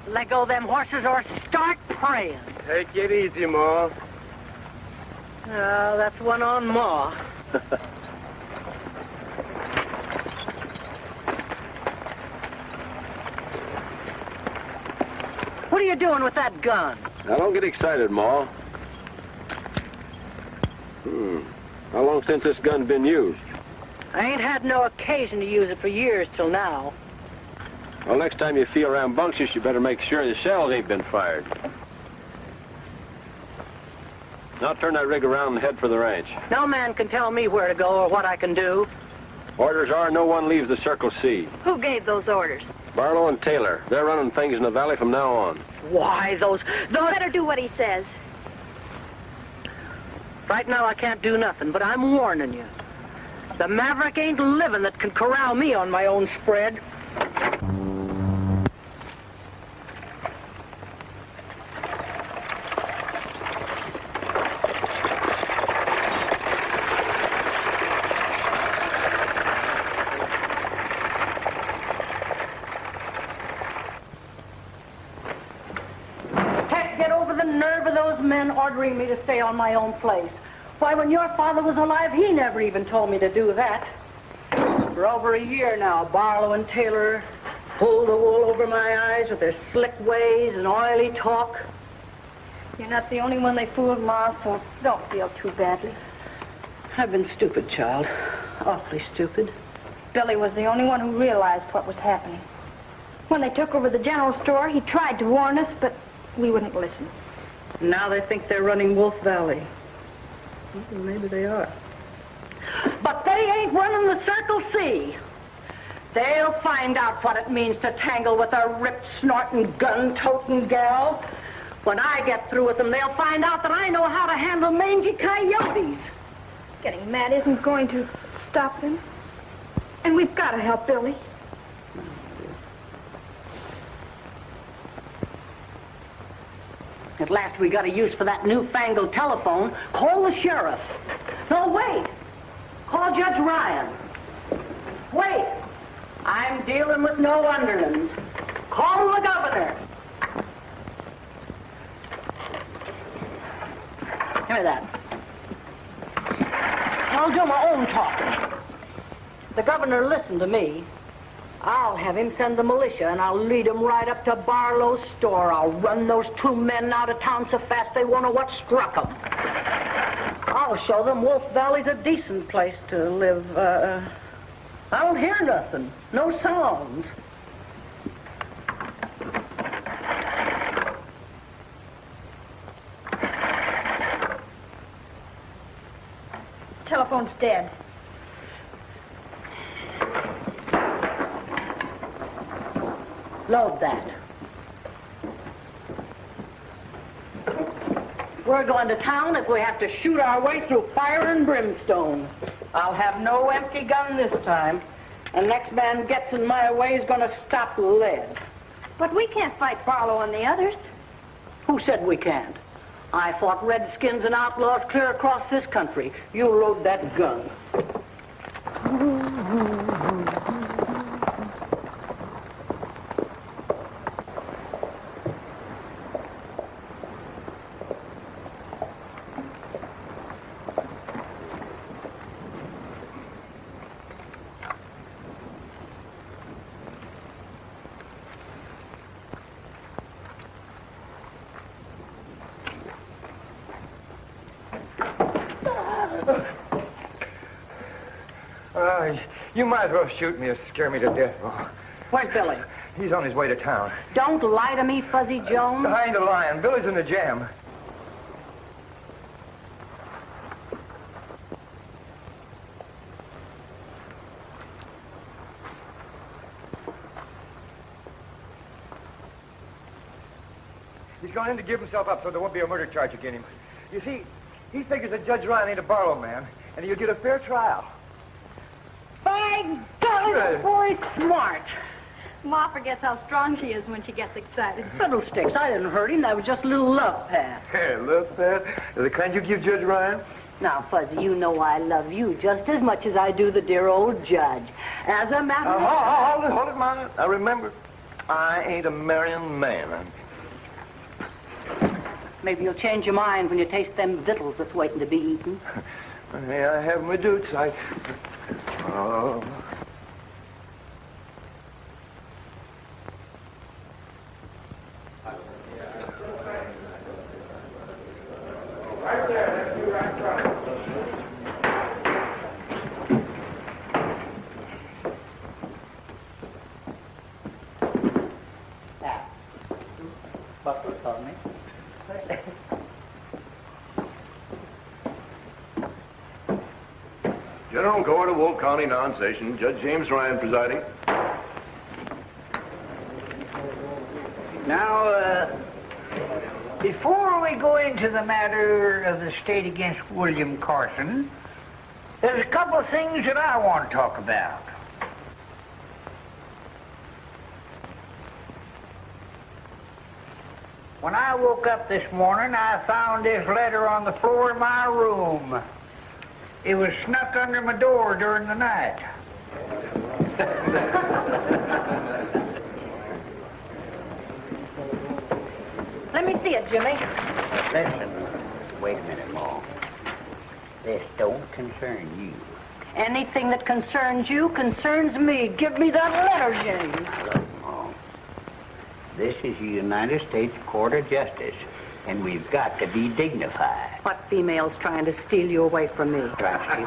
Let go of them horses or start praying. Take it easy, Ma. That's one on Ma. What are you doing with that gun? Now, don't get excited, Ma. How long since this gun's been used? I ain't had no occasion to use it for years till now. Well, next time you feel rambunctious, you better make sure the shells ain't been fired. Now turn that rig around and head for the ranch. No man can tell me where to go or what I can do. Orders are no one leaves the Circle C. Who gave those orders? Barlow and Taylor. They're running things in the valley from now on. Why, those... Better do what he says. Right now I can't do nothing, but I'm warning you. The maverick ain't living that can corral me on my own spread. Ordering me to stay on my own place. Why, when your father was alive, he never even told me to do that. For over a year now, Barlow and Taylor pull the wool over my eyes with their slick ways and oily talk. You're not the only one they fooled, Ma, so don't feel too badly. I've been stupid, child. Awfully stupid. Billy was the only one who realized what was happening. When they took over the general store, he tried to warn us, but we wouldn't listen. Now they think they're running Wolf Valley. Well, maybe they are. But they ain't running the Circle C. They'll find out what it means to tangle with a rip-snorting, gun-toting gal. When I get through with them, they'll find out that I know how to handle mangy coyotes. Getting mad isn't going to stop them. And we've got to help Billy. At last we got a use for that newfangled telephone. Call the sheriff. No, wait. Call Judge Ryan. Wait. I'm dealing with no underlings. Call the governor. Give me that. I'll do my own talking. The governor listened to me. I'll have him send the militia, and I'll lead them right up to Barlow's store. I'll run those two men out of town so fast they won't know what struck them. I'll show them Wolf Valley's a decent place to live. I don't hear nothing. No sounds. Telephone's dead. Load that. We're going to town if we have to shoot our way through fire and brimstone. I'll have no empty gun this time. And next man gets in my way is going to stop lead. But we can't fight Barlow and the others. Who said we can't? I fought redskins and outlaws clear across this country. You load that gun. You might as well shoot me or scare me to death. Oh. Where's Billy? He's on his way to town. Don't lie to me, Fuzzy Jones. I ain't a lying. Billy's in the jam. He's gone in to give himself up so there won't be a murder charge against him. You see, he figures that Judge Ryan ain't a Barlow man, and he'll get a fair trial. By golly, the boy's smart. Ma forgets how strong she is when she gets excited. Fiddlesticks, I didn't hurt him. That was just a little love pat. Hey, love pat? The kind you give Judge Ryan? Now, Fuzzy, you know I love you just as much as I do the dear old judge. As a matter of fact... Hold it, Ma. Now, remember, I ain't a marrying man. Maybe you'll change your mind when you taste them victuals that's waiting to be eaten. Hey, I have my dukes. Oh. Right there, that's you right front. Now, Buckley told me. General Court of Wolf County non-session. Judge James Ryan presiding. Now, before we go into the matter of the state against William Carson, there's a couple of things that I want to talk about. When I woke up this morning, I found this letter on the floor of my room. It was snuck under my door during the night. Let me see it, Jimmy. Listen, wait a minute, Ma. This don't concern you. Anything that concerns you concerns me. Give me that letter, James. Look, Ma. This is the United States Court of Justice, and we've got to be dignified. What female's trying to steal you away from me? Trust you.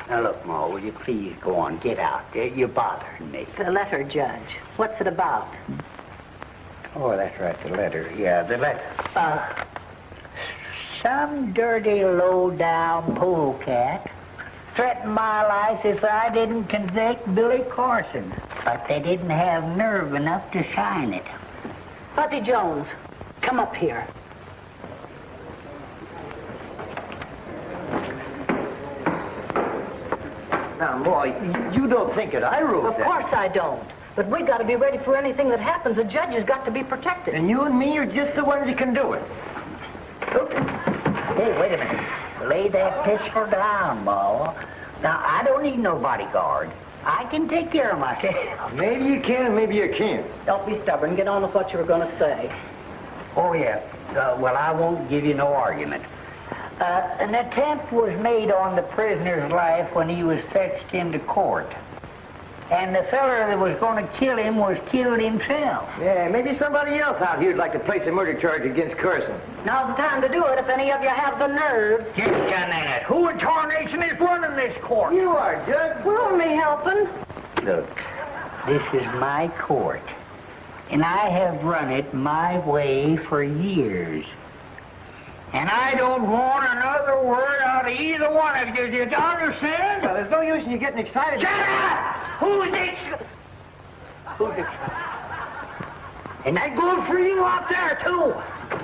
Now, look, Ma, will you please go on? Get out. You're bothering me. The letter, Judge. What's it about? Oh, that's right, the letter. Yeah, the letter. Some dirty, low-down polecat threaten my life if I didn't convict Billy Carson. But they didn't have nerve enough to sign it. Buddy Jones, come up here. Now, boy, you don't think that I wrote that. Of course I don't. But we got to be ready for anything that happens. The judge has got to be protected. And you and me are just the ones that can do it. Hey, wait a minute. Lay that pistol down, boy. Now, I don't need no bodyguard. I can take care of myself. Maybe you can and maybe you can't. Don't be stubborn. Get on with what you were going to say. Oh, yeah. Well, I won't give you no argument. An attempt was made on the prisoner's life when he was fetched into court. And the feller that was going to kill him was killed himself. Yeah, maybe somebody else out here would like to place a murder charge against Carson. Now's the time to do it if any of you have the nerve. Just a minute. Who in tarnation is running this court? You are, Judge. We're only helping. Look, this is my court. And I have run it my way for years. And I don't want another word out of either one of you. Do you understand? Well, there's no use in you getting excited. Shut up! Who's this? And that goes for you out there, too.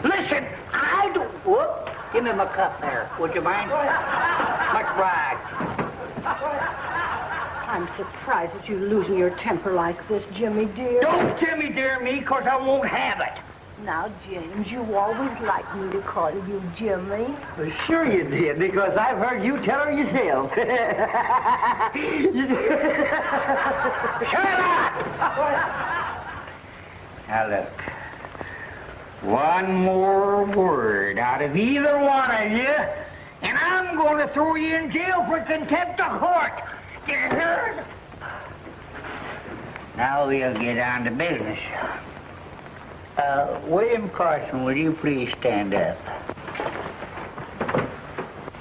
Listen, I don't... Whoop. Give me my cup there. Would you mind? Much obliged. I'm surprised at you losing your temper like this, Jimmy dear. Don't Jimmy dear me, because I won't have it. Now, James, you always liked me to call you Jimmy. Well, sure you did, because I've heard you tell her yourself. Shut up! Now, look. One more word out of either one of you, and I'm going to throw you in jail for contempt of court. You heard? Now we'll get on to business. William Carson, will you please stand up?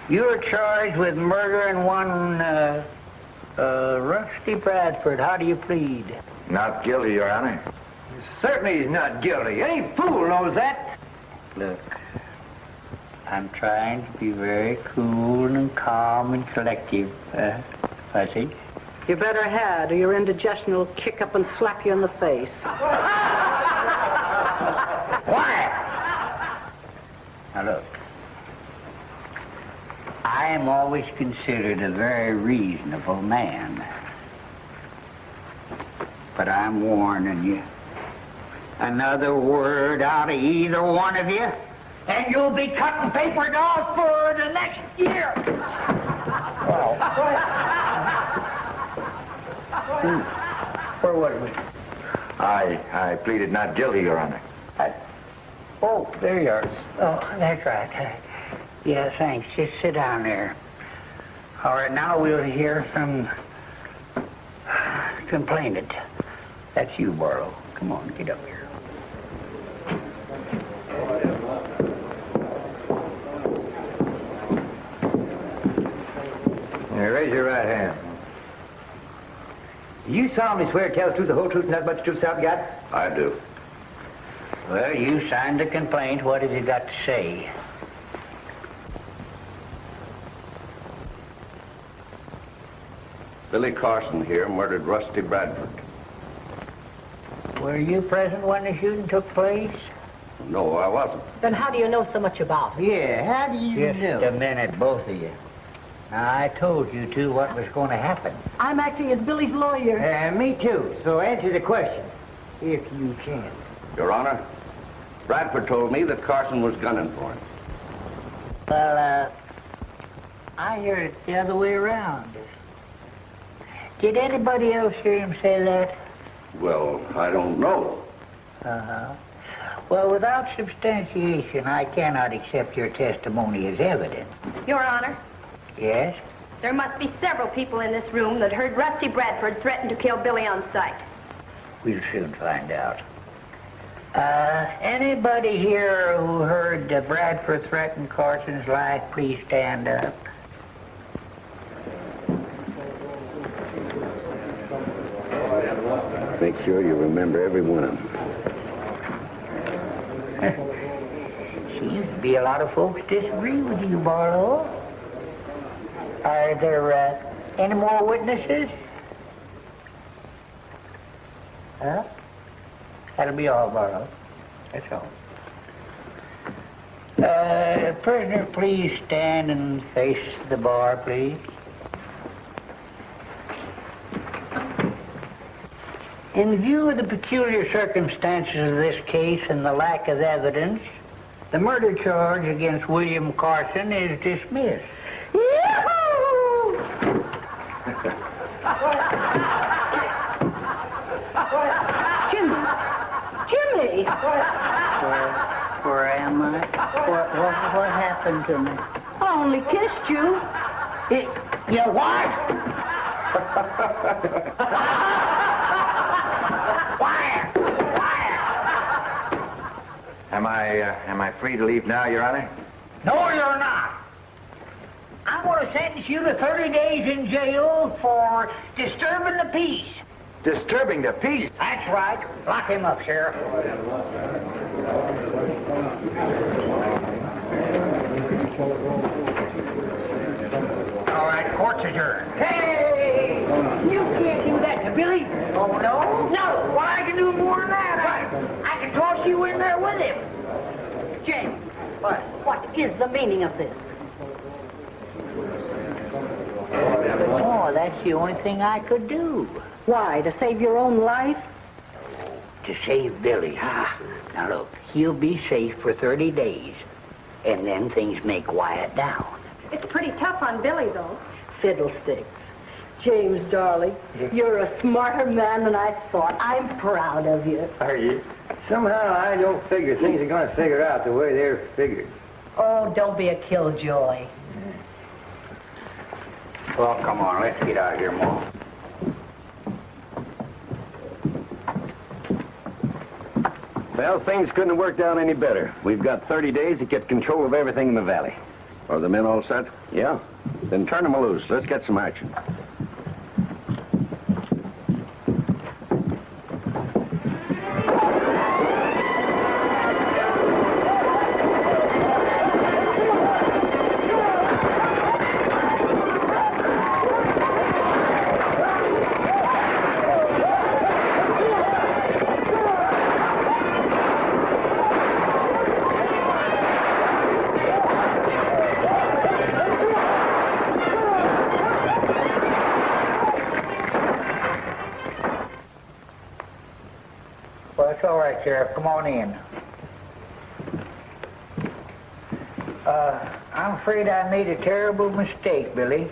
You're charged with murdering one, Rusty Bradford. How do you plead? Not guilty, Your Honor. Certainly he's not guilty. Any fool knows that. Look, I'm trying to be very cool and calm and collective, Fuzzy. You better had, or your indigestion will kick up and slap you in the face. Quiet! Now look, I am always considered a very reasonable man. But I'm warning you. Another word out of either one of you, and you'll be cutting paper dolls for the next year. Where was we? I pleaded not guilty, Your Honor. Oh, there you are. Oh, that's right. Yeah, thanks. Just sit down there. All right, now we'll hear from complainant. That's you, Barlow. Come on, get up here. Now, raise your right hand. Do you solemnly swear to tell the truth, the whole truth, and nothing but the truth, self you got? I do. Well, you signed the complaint. What have you got to say? Billy Carson here murdered Rusty Bradford. Were you present when the shooting took place? No, I wasn't. Then how do you know so much about it? Yeah, how do you know? Just a minute, both of you. Now, I told you two what was going to happen. I'm acting as Billy's lawyer. Me too. So answer the question, if you can. Your Honor, Bradford told me that Carson was gunning for him. Well, I heard it the other way around. Did anybody else hear him say that? Well, I don't know. Uh-huh. Well, without substantiation, I cannot accept your testimony as evidence. Your Honor, Yes? there must be several people in this room that heard Rusty Bradford threaten to kill Billy on sight. We'll soon find out. Anybody here who heard Bradford threaten Carson's life, please stand up. Make sure you remember every one of them. Seems to be a lot of folks disagree with you, Barlow. Are there any more witnesses? Huh? That'll be all, Barlow. That's all. Prisoner, please stand and face the bar, please. In view of the peculiar circumstances of this case and the lack of evidence, the murder charge against William Carson is dismissed. Yahoo! Jimmy! Where am I? What happened to me? I only kissed you. You what? Am I free to leave now, Your Honor? No, you're not. I'm going to sentence you to 30 days in jail for disturbing the peace. Disturbing the peace? That's right. Lock him up, Sheriff. All right, court's adjourned. Hey! You can't do that to Billy. Oh, no? No. Well, I can do more than that. I can toss you in there with him. James, what is the meaning of this? Oh, that's the only thing I could do. Why, to save your own life? To save Billy. Now, look, he'll be safe for 30 days, and then things may quiet down. It's pretty tough on Billy, though. Fiddlesticks. James, darling, you're a smarter man than I thought. I'm proud of you. Are you? Somehow I don't figure things are going to figure out the way they're figured. Oh, don't be a killjoy. Well, come on, let's get out of here, Ma. Well, things couldn't have worked out any better. We've got 30 days to get control of everything in the valley. Are the men all set? Yeah. Then turn them loose. Let's get some action. Well, it's all right, Sheriff. Come on in. I'm afraid I made a terrible mistake, Billy.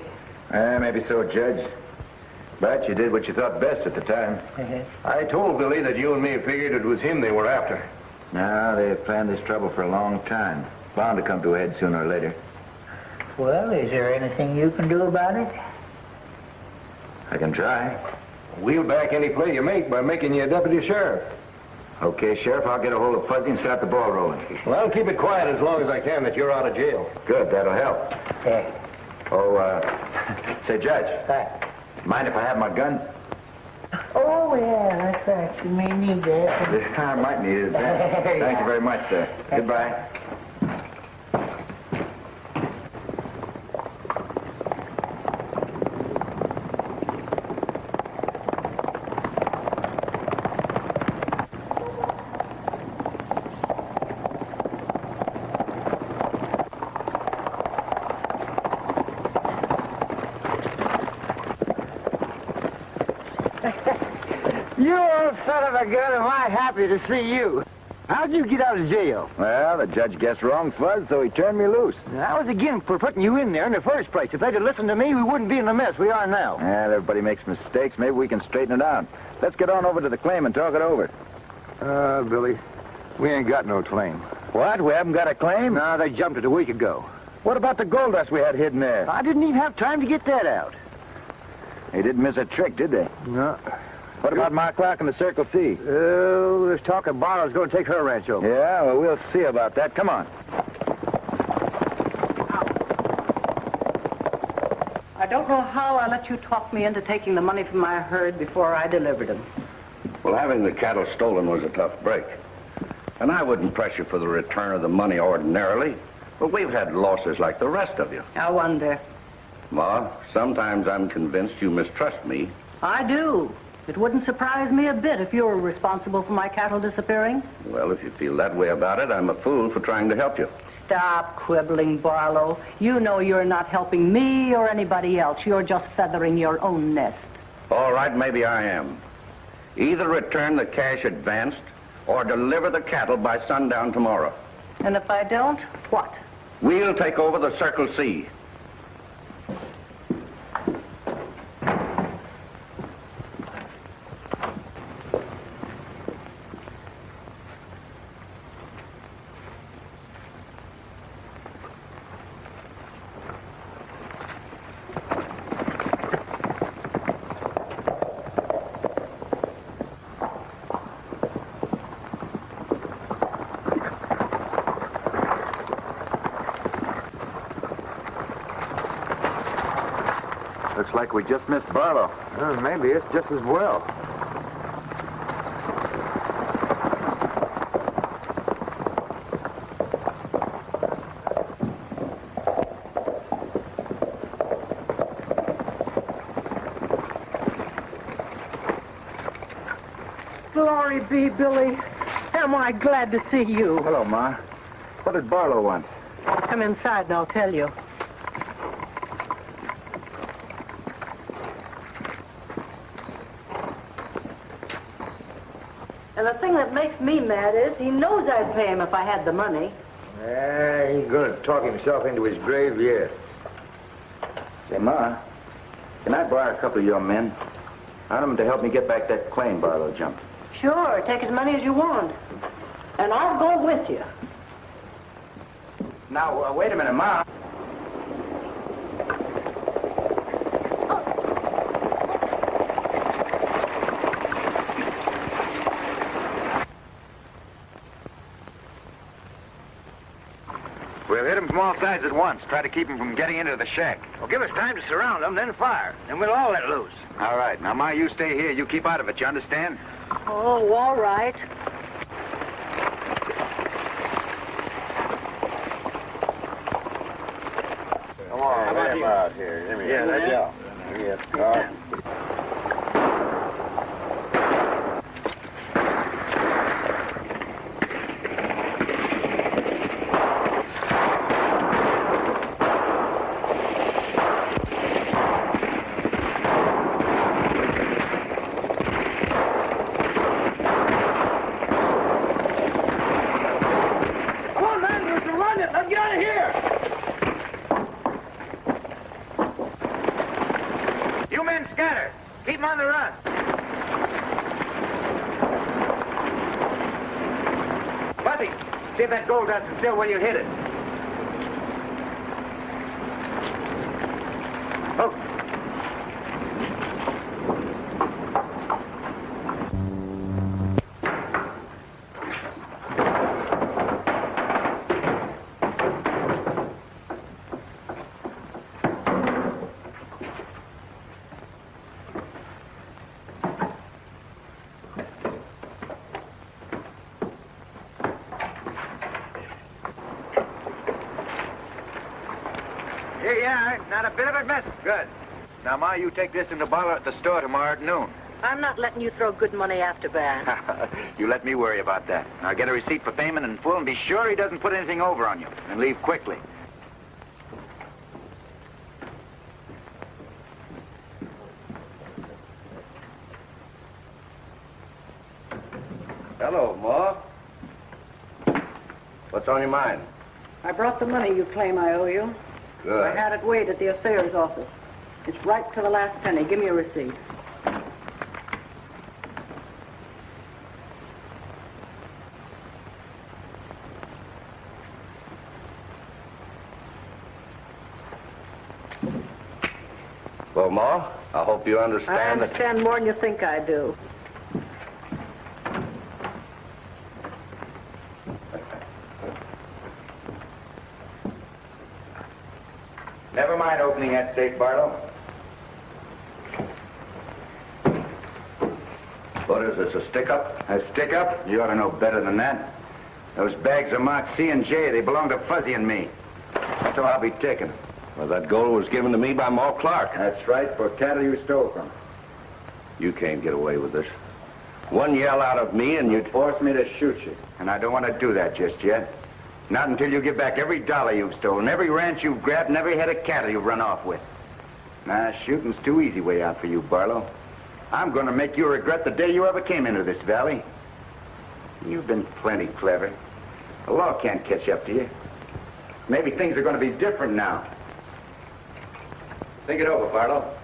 Maybe so, Judge. But you did what you thought best at the time. I told Billy that you and me figured it was him they were after. No, they have planned this trouble for a long time. Bound to come to a head sooner or later. Well, is there anything you can do about it? I can try. We'll back any play you make by making you a deputy sheriff. Okay, Sheriff, I'll get a hold of Fuzzy and start the ball rolling. Well, I'll keep it quiet as long as I can that you're out of jail. Good, that'll help. Yeah. Oh, say, Judge. Mind if I have my gun? Oh, yeah, that's right. You may need that. I might need it. Thank you very much, sir. Goodbye. You old son of a gun, am I happy to see you. How'd you get out of jail? Well, the judge guessed wrong, Fuzz, so he turned me loose. I was again for putting you in there in the first place. If they'd have listened to me, we wouldn't be in the mess we are now. Well, everybody makes mistakes. Maybe we can straighten it out. Let's get on over to the claim and talk it over. Billy, we ain't got no claim. What? We haven't got a claim? No, they jumped it a week ago. What about the gold dust we had hidden there? I didn't even have time to get that out. They didn't miss a trick, did they? No. What about Ma Clark and the Circle C? Oh, there's talk of Barlow's going to take her ranch over. Yeah, well, we'll see about that. Come on. I don't know how I let you talk me into taking the money from my herd before I delivered them. Well, having the cattle stolen was a tough break. And I wouldn't press you for the return of the money ordinarily, but we've had losses like the rest of you. I wonder. Ma, sometimes I'm convinced you mistrust me. I do. It wouldn't surprise me a bit if you were responsible for my cattle disappearing. Well, if you feel that way about it, I'm a fool for trying to help you. Stop quibbling, Barlow. You know you're not helping me or anybody else. You're just feathering your own nest. All right, maybe I am. Either return the cash advanced or deliver the cattle by sundown tomorrow. And if I don't, what? We'll take over the Circle C. Looks like we just missed Barlow. Maybe it's just as well. Glory be, Billy. Am I glad to see you. Hello, Ma. What did Barlow want? Come inside and I'll tell you. And the thing that makes me mad is he knows I'd pay him if I had the money. He's going to talk himself into his grave yet. Say, Ma, can I borrow a couple of your men? I want them to help me get back that claim Barlow jumped. Sure, take as many as you want. And I'll go with you. Now, wait a minute, Ma. We'll hit them from all sides at once. Try to keep them from getting into the shack. Well, give us time to surround them, then fire. And we'll all let loose. All right. Now, Ma, you stay here. You keep out of it. You understand? Oh, all right. Come on, How about him you? out here. Let me Yeah, let's go. Yes, Keep them on the run. Buzzy, see if that gold dust is still where you hit it. Oh. Here you are. Not a bit of it missing. Good. Now, Ma, you take this into Barlow at the store tomorrow at noon. I'm not letting you throw good money after bad. You let me worry about that. Now, get a receipt for payment in full and be sure he doesn't put anything over on you. And leave quickly. Hello, Ma. What's on your mind? I brought the money you claim I owe you. Good. I had it weighed at the assayer's office. It's right to the last penny. Give me a receipt. Well, Ma, I hope you understand I understand more than you think I do. Never mind opening that safe, Barlow. What is this, a stick-up? A stick-up? You ought to know better than that. Those bags are marked C and J. They belong to Fuzzy and me. That's how I'll be taking them. Well, that gold was given to me by Ma Clark. That's right, for cattle you stole from. You can't get away with this. One yell out of me and you'd force me to shoot you. And I don't want to do that just yet. Not until you give back every dollar you've stolen, every ranch you've grabbed, and every head of cattle you've run off with. Nah, shooting's too easy way out for you, Barlow. I'm going to make you regret the day you ever came into this valley. You've been plenty clever. The law can't catch up to you. Maybe things are going to be different now. Think it over, Barlow.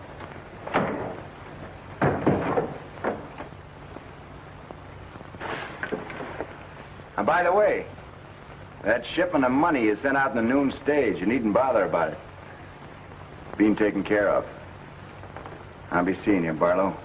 And by the way, that shipment of money is sent out in the noon stage. You needn't bother about it. Being taken care of. I'll be seeing you, Barlow.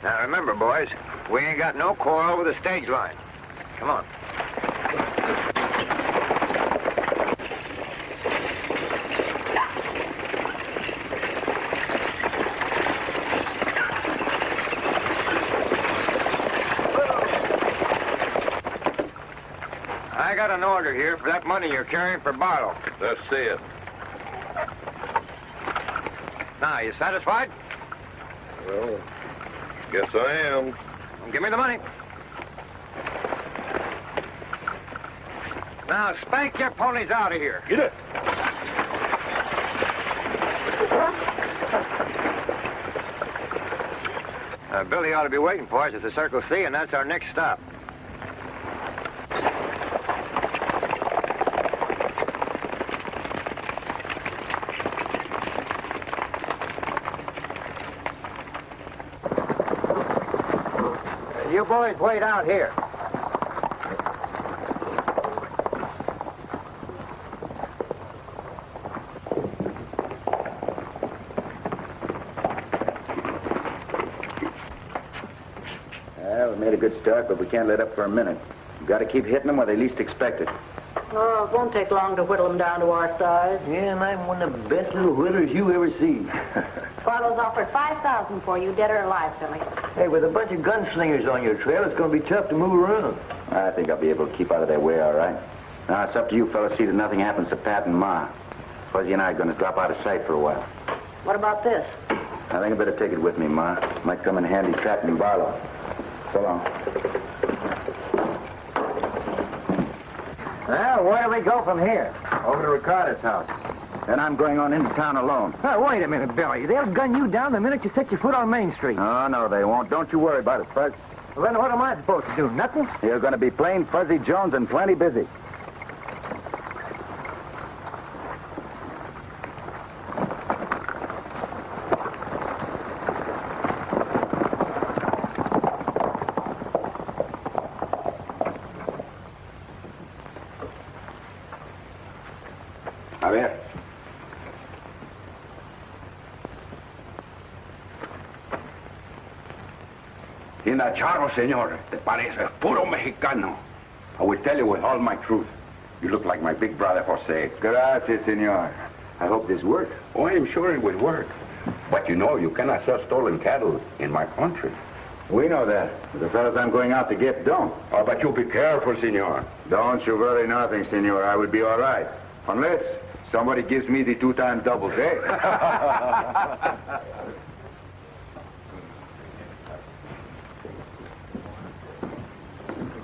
Now remember, boys, we ain't got no quarrel with the stage line. Come on. I got an order here for that money you're carrying for Barlow. Let's see it. Now, you satisfied? Well, guess I am. Well, give me the money. Now, spank your ponies out of here. Get it. Billy ought to be waiting for us at the Circle C, and that's our next stop. You boys wait out here. Well, we made a good start, but we can't let up for a minute. We've got to keep hitting them where they least expect it. Oh, it won't take long to whittle them down to our size. Yeah, and I'm one of the best little whitters you ever seen. Barlow's offered $5,000 for you, dead or alive, Billy. Hey, with a bunch of gunslingers on your trail, it's going to be tough to move around. I think I'll be able to keep out of their way, all right. Now, it's up to you fellas to see that nothing happens to Pat and Ma. Fuzzy and I are going to drop out of sight for a while. What about this? I think I better take it with me, Ma. Might come in handy trapping Barlow. So long. Well, where do we go from here? Over to Ricardo's house. Then I'm going on into town alone. Oh, wait a minute, Billy. They'll gun you down the minute you set your foot on Main Street. Oh, no, they won't. Don't you worry about it, Fuzz. Well, then what am I supposed to do? Nothing? You're going to be plain Fuzzy Jones and plenty busy. A ver. Tiene charro, señor. Te parece puro mexicano. I will tell you with all my truth. You look like my big brother, Jose. Gracias, señor. I hope this works. Oh, I am sure it will work. But you know, you cannot sell stolen cattle in my country. We know that. But the fellas I'm going out to get don't. Oh, but you be careful, senor. Don't you worry nothing, senor. I will be all right. Unless somebody gives me the 2 times double, eh?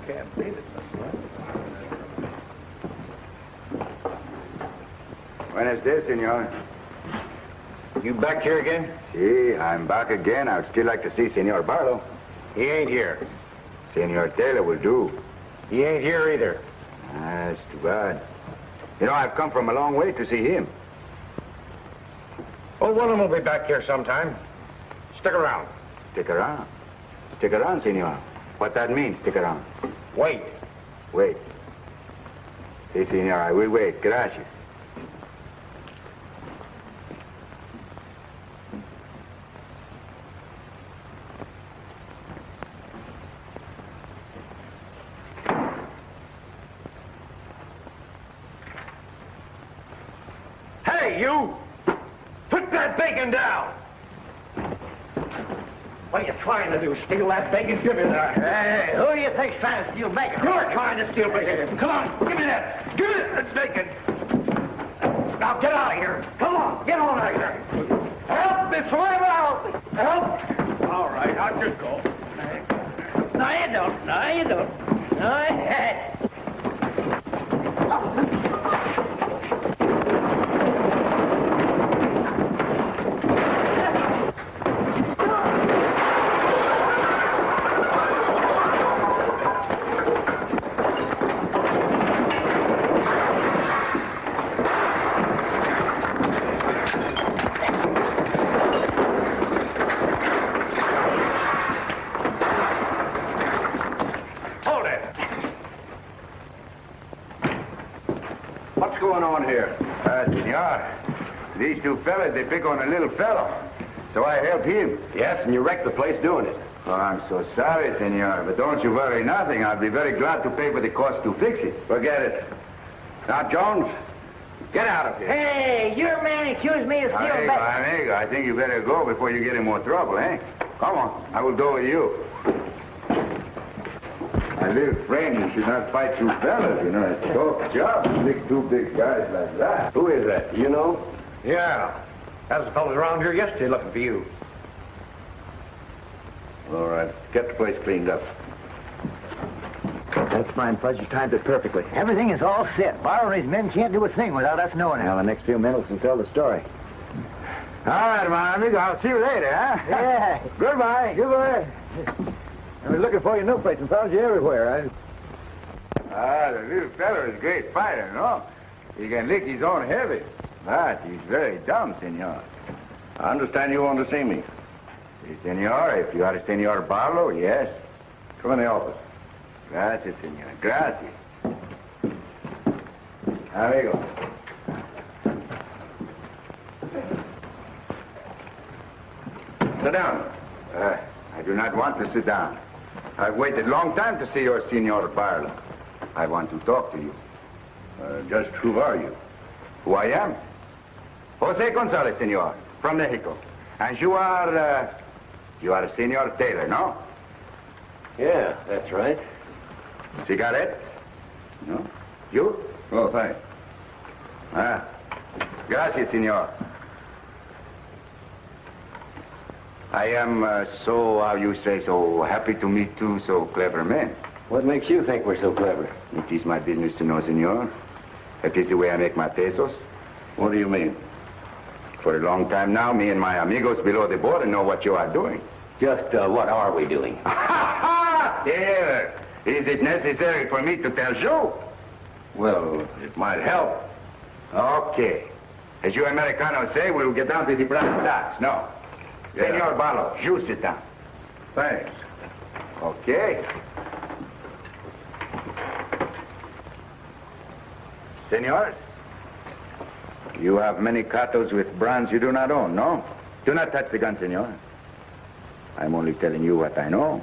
Can't beat it. Buenos dias, senor. You back here again? Si, I'm back again. I would still like to see Senor Barlow. He ain't here. Senor Taylor will do. He ain't here either. That's too bad. You know, I've come from a long way to see him. Oh, one of them will be back here sometime. Stick around. Stick around? Stick around, senor. What that means, stick around? Wait. Wait. Si, senor, I will wait. Gracias. Hey, you! Put that bacon down! What are you trying to do? Steal that bacon? Give me that. Hey, who do you think's trying to steal bacon? You're trying to steal bacon. Come on, give me that. Give me that bacon. Now get out of here. Come on, get on out of here. Help me swim out. Help. All right, I'll just go. No, you don't. No, you don't. No, What's going on here? Senor, these two fellas, they pick on a little fellow. So I help him. Yes, and you wrecked the place doing it. Oh, I'm so sorry, senor, but don't you worry nothing. I'll be very glad to pay for the cost to fix it. Forget it. Now, Jones, get out of here. Hey, your man accused me of stealing bacon. Amigo, I think you better go before you get in more trouble, eh? Come on, I will go with you. My little friend, you should not fight two fellas, you know. It's a tough job to pick two big guys like that. Who is that? Do you know? Yeah. That was the fellas around here yesterday looking for you. All right, get the place cleaned up. That's fine, Fudge. You timed it perfectly. Everything is all set. Barlow and his men can't do a thing without us knowing it. Now, the next few minutes will tell the story. All right, my amigo. I'll see you later, huh? Yeah. Goodbye. Goodbye. I was looking for you in no place and found you everywhere. The little fellow is a great fighter, no? He can lick his own heavy. But he's very dumb, senor. I understand you want to see me. Si, senor. If you are Senor Barlow, yes. Come in the office. Gracias, senor. Gracias. Amigo. Sit down. I do not want to sit down. I've waited a long time to see your Senor Barlow. I want to talk to you. Just who are you? Who I am? Jose Gonzalez, senor, from Mexico. And you are Senor Taylor, no? Yeah, that's right. Cigarette? No? You? Oh, thanks. Gracias, senor. I am how you say, so happy to meet two so clever men. What makes you think we're so clever? It is my business to know, senor. That is the way I make my pesos. What do you mean? For a long time now, me and my amigos below the border know what you are doing. Just what are we doing? Taylor, is it necessary for me to tell you? Well, it might help. Okay. As you Americanos say, we'll get down to the brass tacks. No. Yeah. Senor Barlow, you sit down. Thanks. Okay. Senors, you have many cartels with brands you do not own, no? Do not touch the gun, senor. I'm only telling you what I know.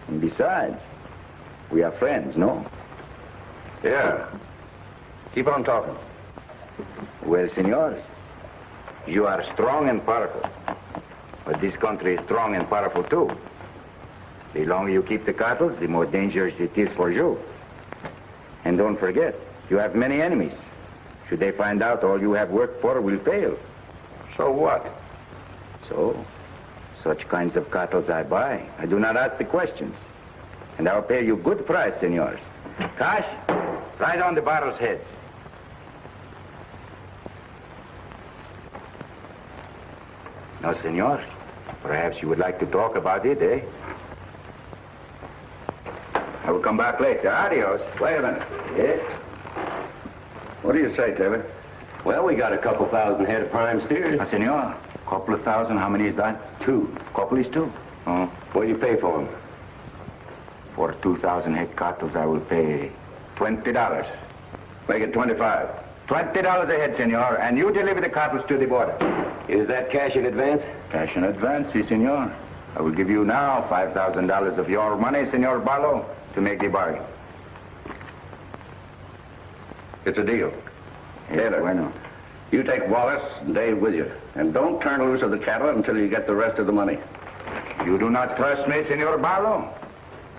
And besides, we are friends, no? Yeah. Keep on talking. Well, senors, you are strong and powerful. But this country is strong and powerful, too. The longer you keep the cartels, the more dangerous it is for you. And don't forget, you have many enemies. Should they find out all you have worked for will fail. So what? So, such kinds of cartels I buy. I do not ask the questions. And I'll pay you good price, senors. Cash, right on the barrel's head. Now, senor, perhaps you would like to talk about it, eh? I will come back later. Adios. Wait a minute. Yes? What do you say, Taylor? Well, we got a couple thousand head of prime steers. Senor, couple of thousand, how many is that? 2. Couple is 2. Oh. What do you pay for them? For 2,000 head cartels, I will pay $20. Make it 25. $20 a head, senor, and you deliver the cartels to the border. Is that cash in advance? Cash in advance, si, senor. I will give you now $5,000 of your money, Senor Barlow, to make the bargain. It's a deal. Taylor, bueno. You take Wallace and Dave with you. And don't turn loose of the cattle until you get the rest of the money. You do not trust me, Senor Barlow?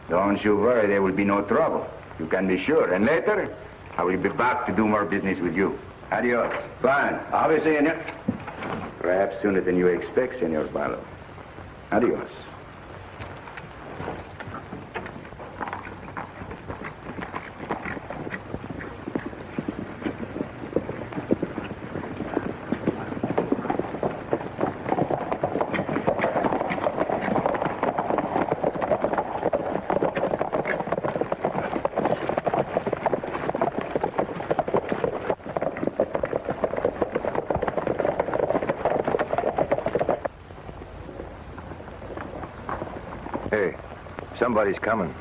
Don't you worry, there will be no trouble. You can be sure. And later, I will be back to do more business with you. Adios. Fine. I'll be seeing you. Perhaps sooner than you expect, Senor Barlow. Adios. Hey, somebody's coming.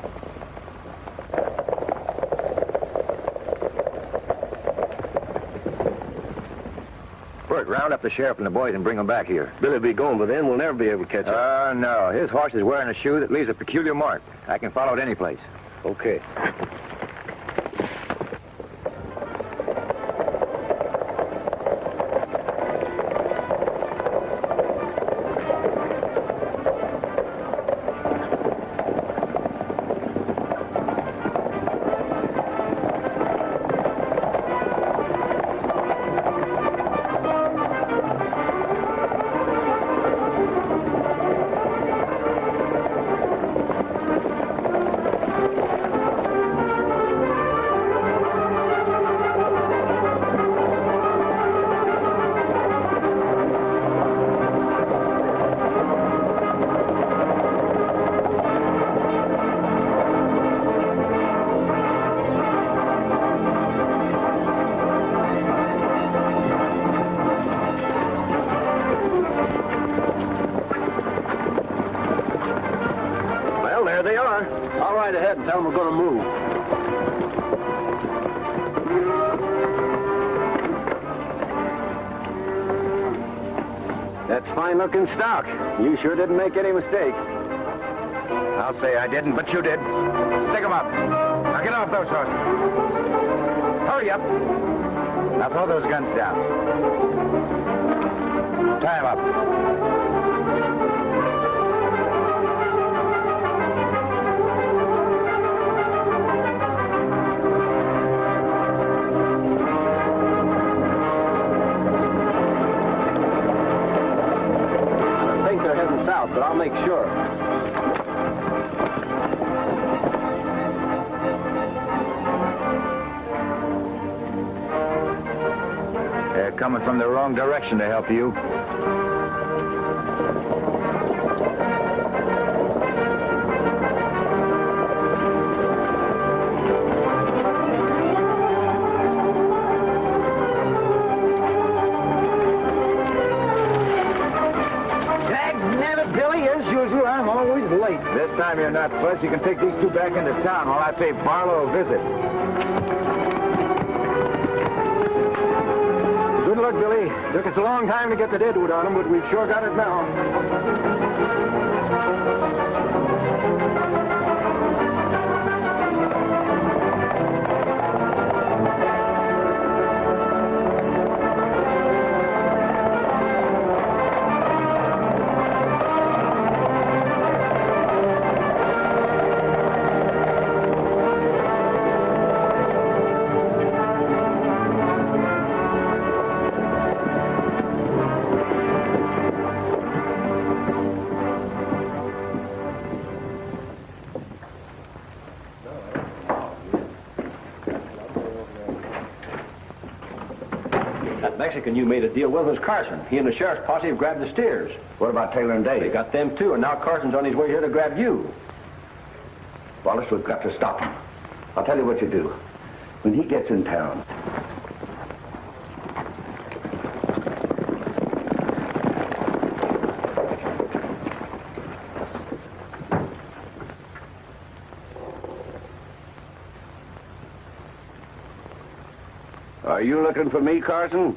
Bert, round up the sheriff and the boys and bring them back here. Billy'll be gone, but then we'll never be able to catch him. No. His horse is wearing a shoe that leaves a peculiar mark. I can follow it any place. Okay. There they are. I'll ride ahead and tell them we're going to move. That's fine-looking stock. You sure didn't make any mistake. I'll say I didn't, but you did. Stick 'em up. Now get off those horses. Hurry up. Now throw those guns down. Tie 'em up. South, but I'll make sure. They're coming from the wrong direction to help you. This time you're not fussed. You can take these two back into town while I pay Barlow a visit. Good luck, Billy. Took us a long time to get the deadwood on him, but we've sure got it now. Mexican you made a deal with was Carson. He and the sheriff's posse have grabbed the steers. What about Taylor and Dave? They got them too, and now Carson's on his way here to grab you. Wallace, we've got to stop him. I'll tell you what you do. When he gets in town, are you looking for me, Carson?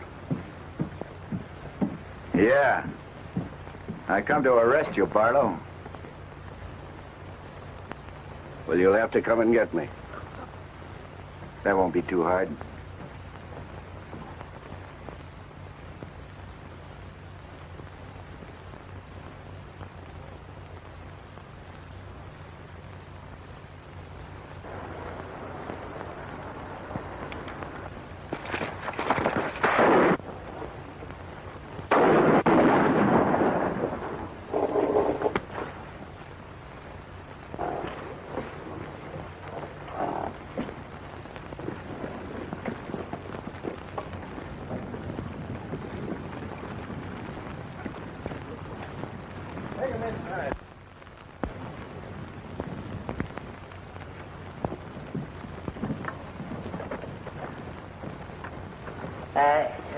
Yeah. I come to arrest you, Barlow. Well, you'll have to come and get me. That won't be too hard.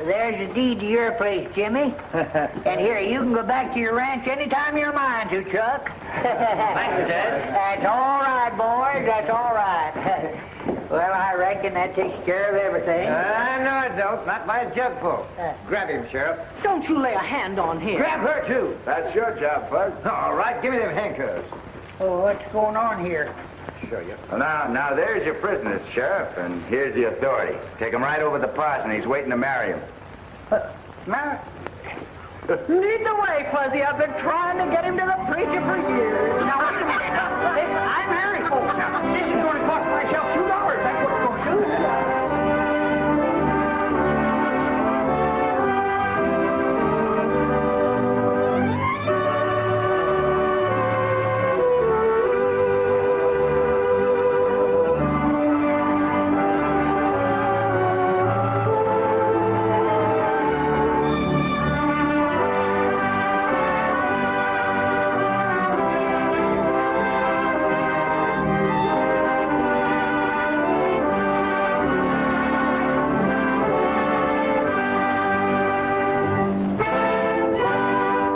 There's the deed to your place, Jimmy. And here, you can go back to your ranch anytime you're mind to, Chuck. Thank you, Ted. That's all right, boys. That's all right. Well, I reckon that takes care of everything. No, it don't. Not by a jugful. Grab him, Sheriff. Don't you lay a hand on him. Grab her, too. That's your job, Bud. All right, give me them handcuffs. Oh, what's going on here? Show you. Well, now, there's your prisoners, Sheriff, and here's the authority. Take him right over to the parson. He's waiting to marry him. Marry? Lead the way, Fuzzy. I've been trying to get him to the preacher for years.